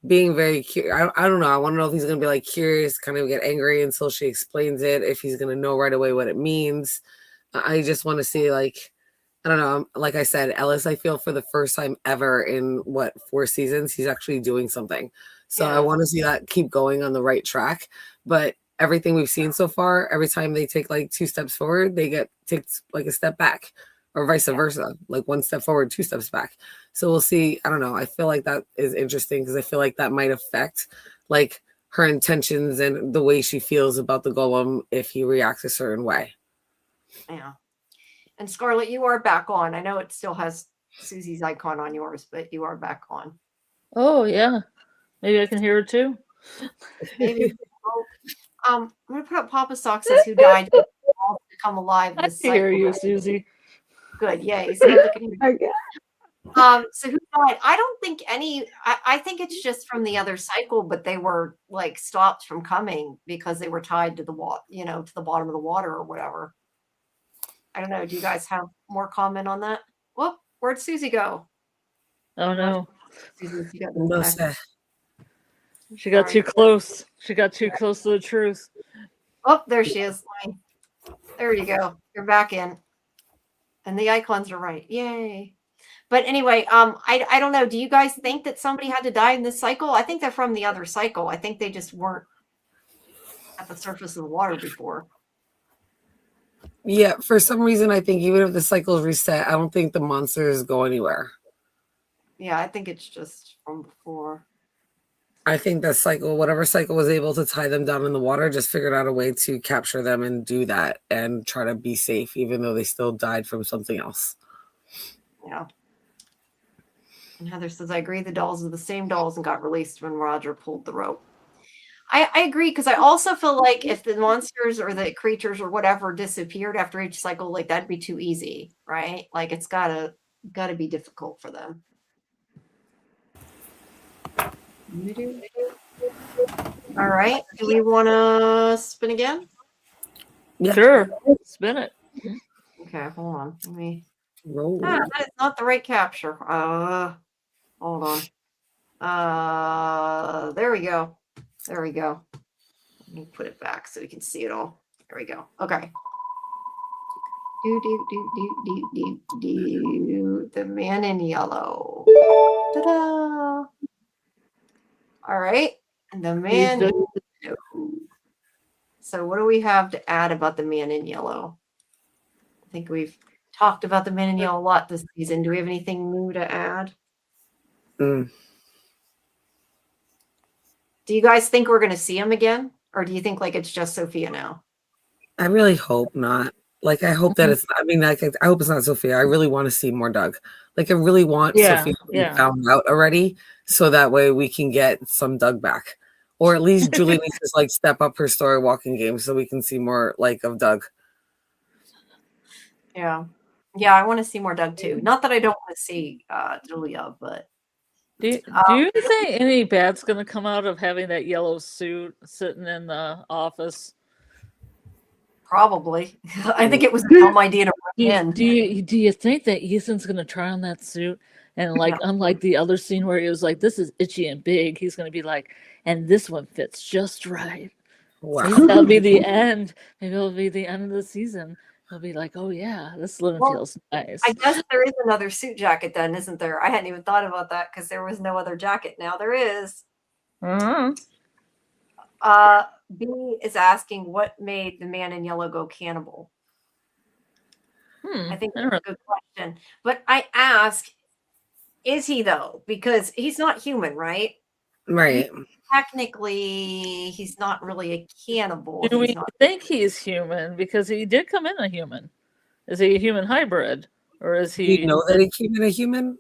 being very curious. I don't know. I want to know if he's going to be like curious, kind of get angry until she explains it, if he's going to know right away what it means. I just want to see like, I don't know. Like I said, Ellis, I feel for the first time ever in 4 seasons, he's actually doing something. So I want to see that keep going on the right track. But everything we've seen so far, every time they take like 2 steps forward, they take like a step back, or vice versa, like 1 step forward, 2 steps back. So we'll see. I don't know. I feel like that is interesting because I feel like that might affect like her intentions and the way she feels about the golem if he reacts a certain way. Yeah. And Scarlet, you are back on. I know it still has Susie's icon on yours, but you are back on. Oh yeah, maybe I can hear it too. Maybe. I'm gonna put up Papa Sock says who died to come alive. I can hear you, Susie. Good, yay. So so who died? I don't think any. I think it's just from the other cycle, but they were like stopped from coming because they were tied to the water, to the bottom of the water or whatever. I don't know. Do you guys have more comment on that? Whoop! Where'd Susie go? Oh no. She got too close. She got too close to the truth. Oh, there she is. There you go. You're back in. And the icons are right. Yay. But anyway, I don't know. Do you guys think that somebody had to die in this cycle? I think they're from the other cycle. I think they just weren't at the surface of the water before. Yeah, for some reason, I think even if the cycle is reset, I don't think the monsters go anywhere. Yeah, I think it's just from before. I think that cycle, whatever cycle was able to tie them down in the water, just figured out a way to capture them and do that and try to be safe, even though they still died from something else. Yeah. And Heather says, I agree. The dolls are the same dolls and got released when Roger pulled the rope. I agree, because I also feel like if the monsters or the creatures or whatever disappeared after each cycle, like that'd be too easy, right? Like it's gotta be difficult for them. All right. Do we want to spin again? Yeah. Sure. Spin it. Okay, hold on. Let me. Roll. That is not the right capture. Hold on. There we go. There we go. Let me put it back so we can see it all. There we go. Okay. The man in yellow. Ta-da! All right. And the man in yellow. So what do we have to add about the man in yellow? I think we've talked about the man in yellow a lot this season. Do we have anything new to add? Mm. Do you guys think we're going to see him again? Or do you think like it's just Sophia now? I really hope not. Like, I hope that it's, I mean, like, I hope it's not Sophia. I really want to see more Doug. Like, I really want Sophia to be found out already, so that way we can get some Doug back. Or at least Julie needs to, like, step up her story walking game so we can see more, like, of Doug. Yeah. Yeah, I want to see more Doug, too. Not that I don't want to see Julia, but... Do you think any bad's going to come out of having that yellow suit sitting in the office? Probably. I think it was a dumb idea to bring in. Do you think that Ethan's going to try on that suit? And like, unlike the other scene where he was like, this is itchy and big, he's going to be like, and this one fits just right. Wow. Maybe that'll be the end. Maybe it'll be the end of the season. He'll be like, oh yeah, this living feels nice. I guess there is another suit jacket then, isn't there? I hadn't even thought about that because there was no other jacket. Now there is. Mm-hmm. B is asking what made the man in yellow go cannibal. I think that's a good question. But I ask, Is he though? Because he's not human, right? Right. Technically, he's not really a cannibal. Do He's we not. think he's human? Because he did come in a human. Is he a human hybrid? Or is Do you he know that he came in a human?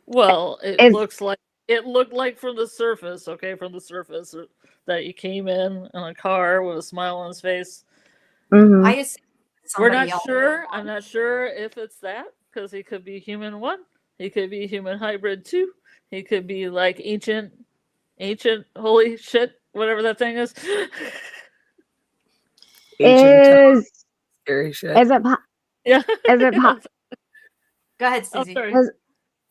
well, it Is looked like from the surface, okay, from the surface that he came in a car with a smile on his face. mhm. I assume We're somebody not else. sure. I'm not sure if it's that because he could be human 1. He could be human hybrid 2. He could be like ancient holy shit, whatever that thing is. Ancient Is scary shit. is it po- Yeah. is it po- Go ahead, Oh, Susie. sorry.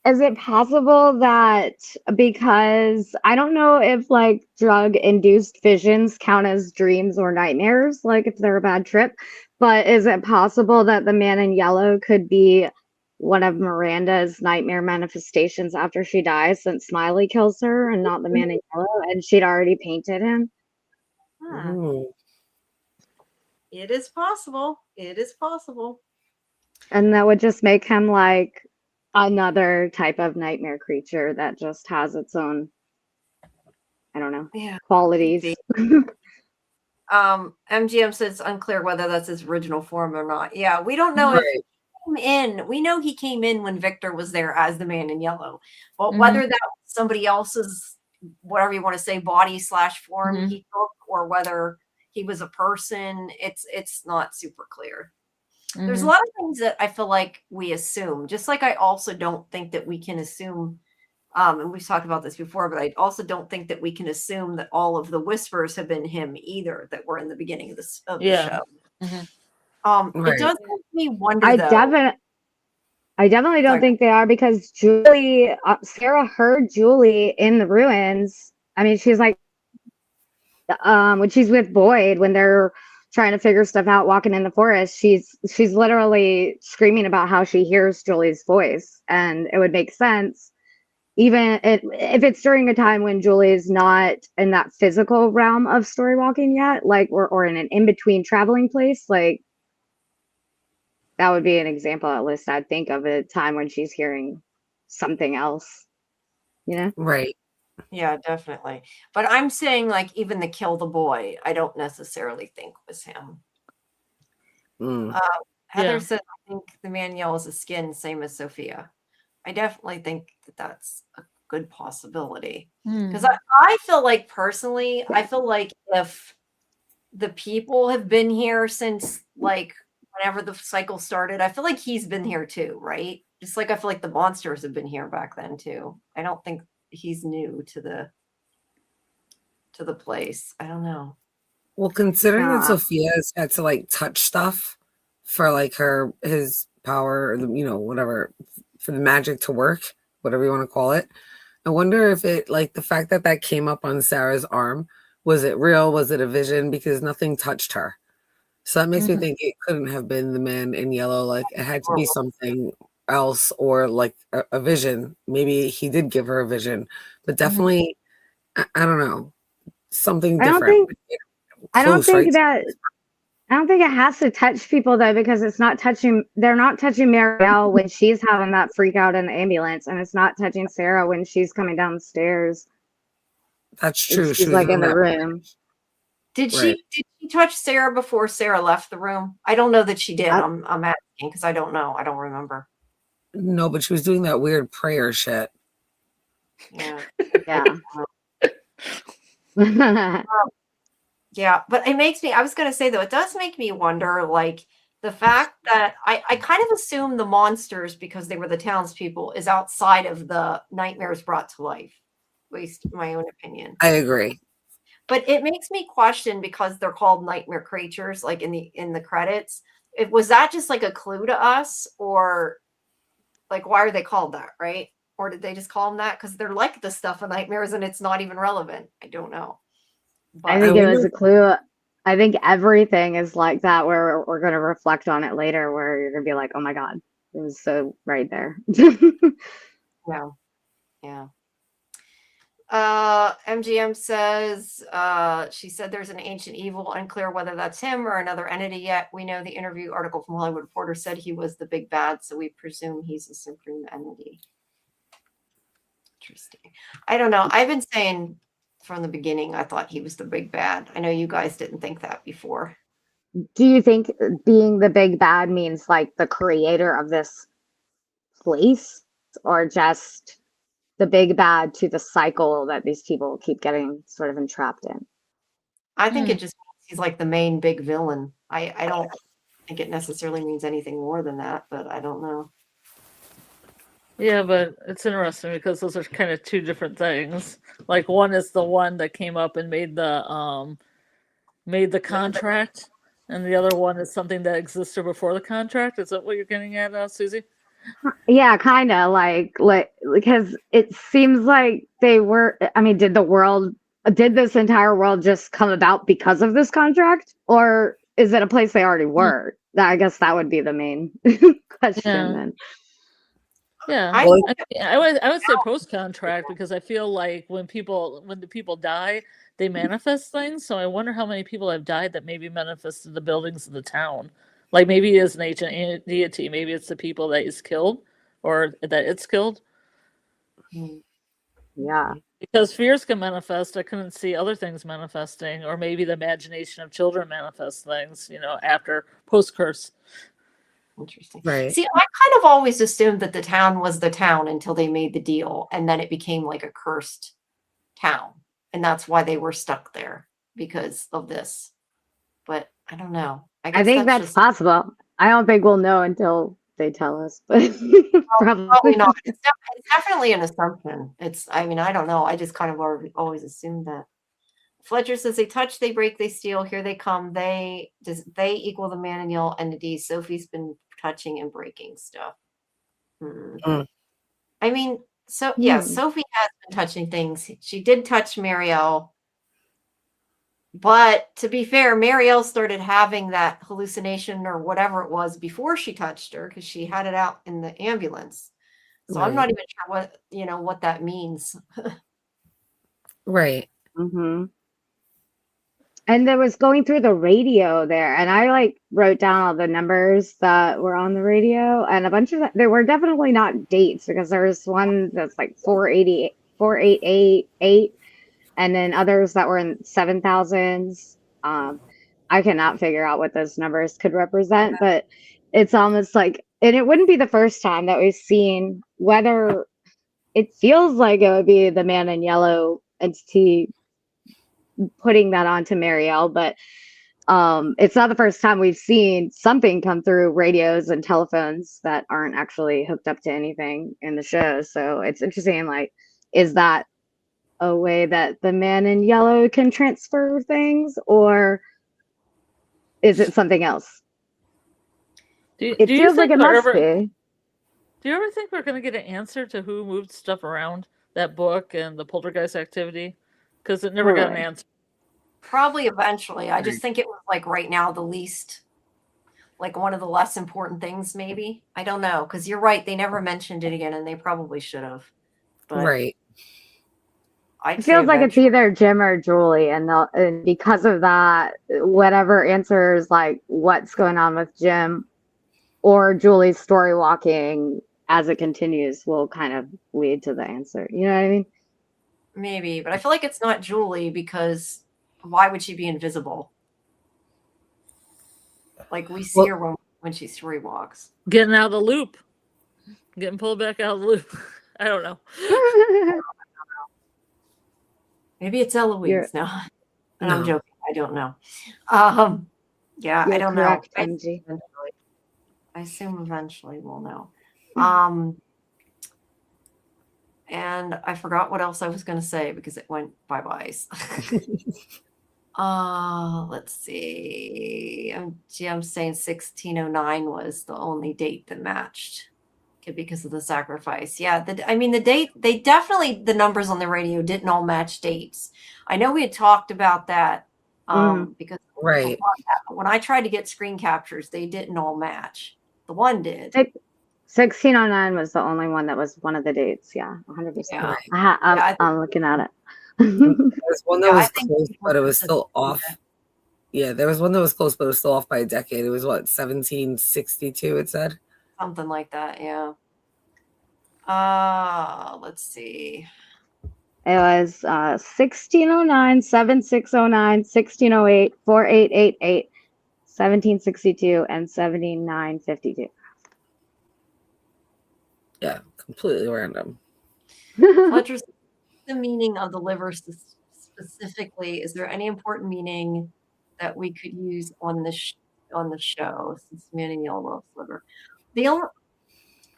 is it possible that because I don't know if like drug induced visions count as dreams or nightmares, like if they're a bad trip, but is it possible that the man in yellow could be one of Miranda's nightmare manifestations after she dies, since Smiley kills her and not the man in yellow, and she'd already painted him? Ooh. It is possible. It is possible. And that would just make him like another type of nightmare creature that just has its own, I don't know, Yeah. qualities. MGM says it's unclear whether that's his original form or not. Yeah, we don't know if Right. he came in. We know he came in when Victor was there as the man in yellow, but Mhm. whether that was somebody else's, whatever you want to say, body / form Mhm. he took, or whether he was a person, it's not super clear. There's a Mhm. lot of things that I feel like we assume, just like I also don't think that we can assume, and we've talked about this before, but I also don't think that we can assume that all of the whispers have been him either that were in the beginning of this of the Yeah. show. Mhm. It Right. does make me wonder I though. definitely don't Sorry. think they are, because Sarah heard Julie in the ruins. I mean, she's like, when she's with Boyd, when they're trying to figure stuff out, walking in the forest, she's literally screaming about how she hears Julie's voice, and it would make sense, even if it's during a time when Julie's not in that physical realm of story walking yet, like, or in an in between traveling place, like. That would be an example, at least I'd think of a time when she's hearing something else, you know? Right. Yeah, definitely. But I'm saying like even the kill the boy, I don't necessarily think was him. Mm. Heather Yeah. said, I think the man yells his skin, same as Sophia. I definitely think that that's a good possibility. Because I feel like personally, I feel like if the people have been here since like whenever the cycle started, I feel like he's been here too, right? Just like I feel like the monsters have been here back then too. I don't think he's new to the place. I don't know. Well, considering that Yeah. Sophia has had to like touch stuff for like his power, or whatever, for the magic to work, whatever you want to call it. I wonder if it, like, the fact that that came up on Sarah's arm, was it real? Was it a vision? Because nothing touched her. So that makes me think it couldn't have been the man in yellow. Like, it had to be something else, or like a vision. Maybe he did give her a vision, but definitely, I don't know, something I don't different. Close, right? I don't think it has to touch people though, because they're not touching Marielle when she's having that freak out in the ambulance, and it's not touching Sarah when she's coming down the stairs. That's true. She She's was like in in the that. room. Did Right. she touch Sarah before Sarah left the room? I don't know that she did. I- I'm asking because I don't know. I don't remember. No, but she was doing that weird prayer shit. Yeah. Yeah. Yeah, but it makes me, I was going to say though, it does make me wonder, like the fact that I kind of assume the monsters, because they were the townspeople, is outside of the nightmares brought to life, at least in my own opinion. I agree. But it makes me question, because they're called nightmare creatures, like in the credits. Was that just like a clue to us, or like why are they called that, right? Or did they just call them that because they're like the stuff of nightmares and it's not even relevant? I don't know. I But think it was a clue. I think everything is like that, where we're going to reflect on it later, where you're going to be like, oh my God, it was so right there. yeah. Yeah. MGM says, she said there's an ancient evil, unclear whether that's him or another entity yet. We know the interview article from Hollywood Reporter said he was the big bad, so we presume he's a supreme entity. Interesting. I don't know. I've been saying from the beginning, I thought he was the big bad. I know you guys didn't think that before. Do you think being the big bad means like the creator of this place, or just the big bad to the cycle that these people keep getting sort of entrapped in? I think it just means he's like the main big villain. I don't think it necessarily means anything more than that, but I don't know. Yeah, but it's interesting because those are kind of two different things. Like one is the one that came up and made the contract, and the other one is something that existed before the contract. Is that what you're getting at, Susie? Yeah, kind of like because it seems like they were. I mean, did this entire world just come about because of this contract, or is it a place they already were? I guess that would be the main question then. Yeah, I would say post contract, because I feel like when the people die, they manifest things. So I wonder how many people have died that maybe manifested the buildings of the town. Like maybe it is an ancient deity. Maybe it's the people that is killed or that it's killed. Yeah. Because fears can manifest. I couldn't see other things manifesting, or maybe the imagination of children manifests things, after post curse. Interesting. Right. See, I kind of always assumed that the town was the town until they made the deal, and then it became like a cursed town, and that's why they were stuck there because of this. But I don't know. I think that's possible. I don't think we'll know until they tell us, but probably not. It's definitely an assumption. I don't know. I just kind of always assumed that. Fletcher says they touch, they break, they steal. Here they come. They equal the man and yellow entity. Sophie's been touching and breaking stuff. I mean, Sophie has been touching things. She did touch Marielle, but to be fair, Marielle started having that hallucination or whatever it was before she touched her, because she had it out in the ambulance. So I'm not even sure what that means. Right. Mm-hmm. And there was going through the radio there, and I wrote down all the numbers that were on the radio, and a bunch of there were definitely not dates, because there was one that's like 4888, and then others that were in 7,000s. I cannot figure out what those numbers could represent, but it's almost like, and it wouldn't be the first time that we've seen, whether it feels like it would be the man in yellow entity putting that onto Marielle, but it's not the first time we've seen something come through radios and telephones that aren't actually hooked up to anything in the show. So it's interesting, is that a way that the man in yellow can transfer things, or is it something else? It feels like it must be. Do you ever think we're going to get an answer to who moved stuff around that book and the poltergeist activity? Because it never got an answer. Probably eventually. I just think it was right now the least, one of the less important things, maybe. I don't know, because you're right. They never mentioned it again, and they probably should have. But it feels like it's either Jim or Julie, and because of that, whatever answers what's going on with Jim or Julie's story walking as it continues will kind of lead to the answer. You know what I mean? Maybe, but I feel like it's not Julie, because why would she be invisible? We see her when she story walks. Getting out of the loop. Getting pulled back out of the loop. I don't know. Maybe it's Eloise now. And I'm joking. I don't know. Yeah, I don't know. I assume eventually we'll know. And I forgot what else I was going to say because it went bye-bye. Let's see. I'm saying 1609 was the only date that matched because of the sacrifice. Yeah, the date, they definitely, the numbers on the radio didn't all match dates. I know we had talked about that because when I tried to get screen captures, they didn't all match. The one did. 1609 was the only one that was one of the dates. Yeah, 100%. Yeah. I'm looking at it. There's one that was close, but it was still off. Yeah, there was one that was close, but it was still off by a decade. It was 1762, it said? Something like that, yeah. Let's see. It was 1609, 7609, 1608, 4888, 1762, and 7952. Yeah, completely random. Fletcher, the meaning of the liver specifically, is there any important meaning that we could use on the show, since many all love liver?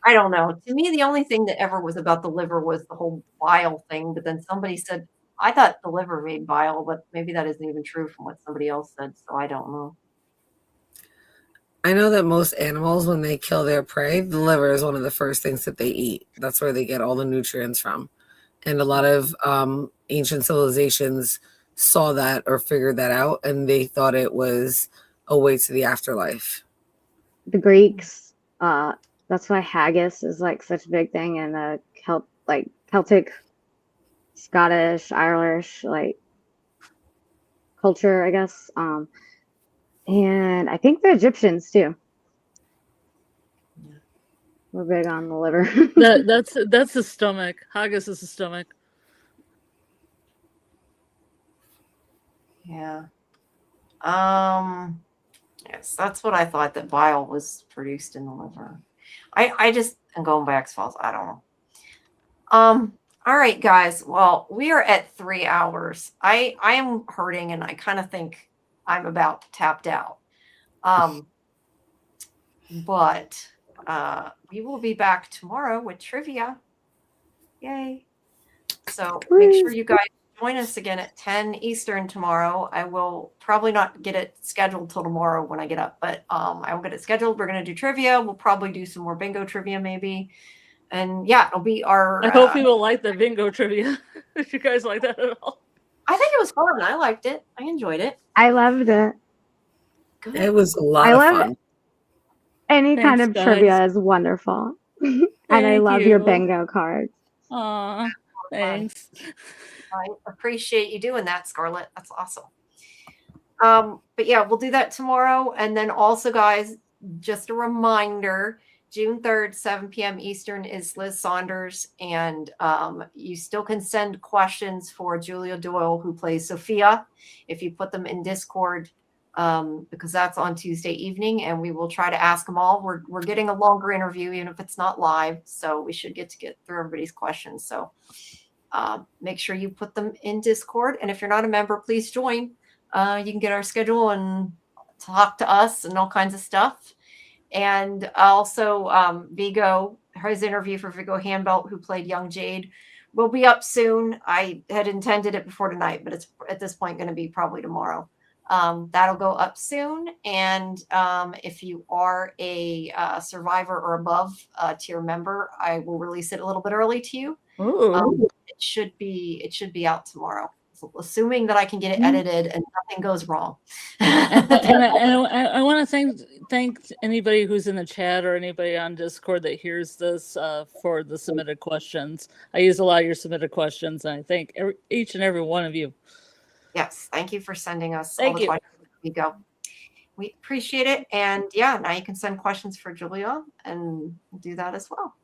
I don't know. To me, the only thing that ever was about the liver was the whole bile thing. But then somebody said, I thought the liver made bile, but maybe that isn't even true from what somebody else said. So I don't know. I know that most animals, when they kill their prey, the liver is one of the first things that they eat. That's where they get all the nutrients from. And a lot of ancient civilizations saw that or figured that out, and they thought it was a way to the afterlife. The Greeks, that's why haggis is like such a big thing in the Celtic, Scottish, Irish culture, I guess. And I think the Egyptians too. We're big on the liver. That's the stomach. Haggis is the stomach. Yeah. Yes, that's what I thought, that bile was produced in the liver. I just am going by X-Files. I don't know. All right, guys. Well, we are at 3 hours. I am hurting, and I kind of think I'm about tapped out. But we will be back tomorrow with trivia. Yay. So make sure you guys join us again at 10 Eastern tomorrow. I will probably not get it scheduled till tomorrow when I get up, but I will get it scheduled. We're going to do trivia. We'll probably do some more bingo trivia maybe. And yeah, it'll be our... I hope people like the bingo trivia. If you guys like that at all. I think it was fun. I liked it. I enjoyed it. I loved it. Good. It was a lot of fun. Any kind of trivia is wonderful. And I love your bingo cards. Aw, thanks. I appreciate you doing that, Scarlet. That's awesome. But yeah, we'll do that tomorrow. And then also, guys, just a reminder, June 3rd, 7 p.m. Eastern is Liz Saunders. And you still can send questions for Julia Doyle, who plays Sophia, if you put them in Discord, because that's on Tuesday evening. And we will try to ask them all. We're getting a longer interview, even if it's not live. So we should get through everybody's questions. So make sure you put them in Discord. And if you're not a member, please join. You can get our schedule and talk to us and all kinds of stuff. And also Vigo, his interview for Vigo Handbelt, who played young Jade, will be up soon. I had intended it before tonight, but it's at this point going to be probably tomorrow. That'll go up soon. And if you are a survivor or above tier member, I will release it a little bit early to you. It should be out tomorrow, so assuming that I can get it edited and nothing goes wrong. and I want to thank anybody who's in the chat or anybody on Discord that hears this for the submitted questions. I use a lot of your submitted questions, and I thank each and every one of you. Yes, thank you for sending us Thank all the questions. We go. We appreciate it. And yeah, now you can send questions for Julia and do that as well.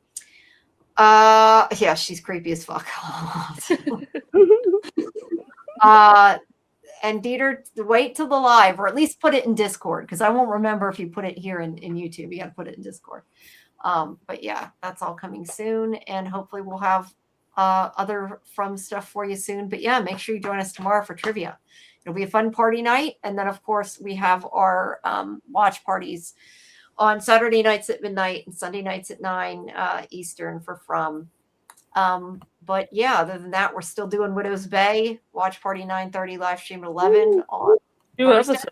Yeah, she's creepy as fuck. And Dieter, wait till the live, or at least put it in Discord, because I won't remember if you put it here in YouTube. You got to put it in Discord. But yeah, that's all coming soon, and hopefully we'll have other From stuff for you soon. But yeah, make sure you join us tomorrow for trivia. It'll be a fun party night, and then of course we have our watch parties on Saturday nights at midnight and Sunday nights at 9 Eastern for From. But yeah, other than that, we're still doing Widow's Bay watch party 9:30, live stream at 11 on 2 episodes.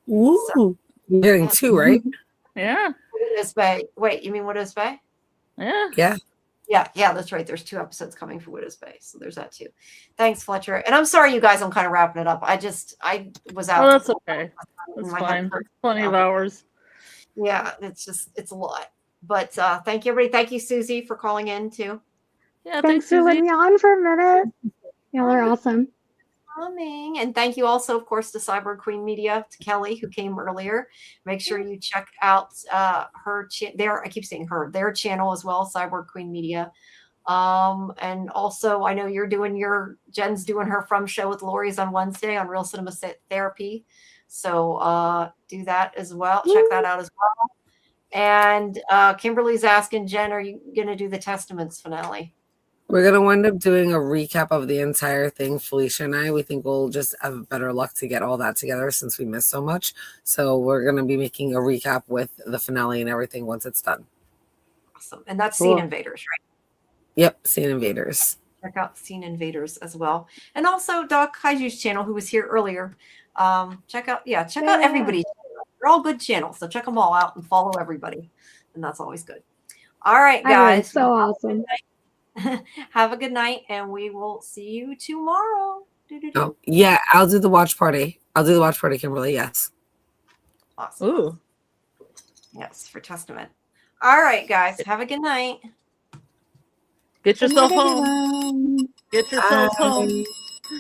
Woo! So, you're getting 2, right? Yeah. Widow's Bay. Wait, you mean Widow's Bay? Yeah. Yeah, that's right. There's 2 episodes coming for Widow's Bay, so there's that too. Thanks, Fletcher. And I'm sorry, you guys. I'm kind of wrapping it up. I was out. Oh, that's okay. That's fine. Plenty of hours. Yeah, it's a lot. But thank you, everybody. Thank you, Susie, for calling in too. Yeah, thanks for letting me on for a minute. Y'all are awesome. coming. And thank you also, of course, to Cyborg Queen Media, to Kelly, who came earlier. Make sure you check out her I keep saying her, their channel as well, Cyborg Queen Media. And also, I know Jen's doing her From show with Lori's on Wednesday on Real Cinema Therapy. So do that as well. Check that out as well. And Kimberly's asking, Jen, are you going to do the Testaments finale? We're going to wind up doing a recap of the entire thing, Felicia and I. We think we'll just have better luck to get all that together since we missed so much. So we're going to be making a recap with the finale and everything once it's done. Awesome. And that's Scene Invaders, right? Yep, Scene Invaders. Check out Scene Invaders as well. And also Doc Kaiju's channel, who was here earlier. Check out everybody's channel. They're all good channels. So check them all out and follow everybody. And that's always good. All right, guys. So awesome. Have a good night, and we will see you tomorrow. Oh, yeah, I'll do the watch party. Kimberly. Yes. Awesome. Ooh. Yes, for Testament. All right, guys. Have a good night. Get yourself home. Get yourself home.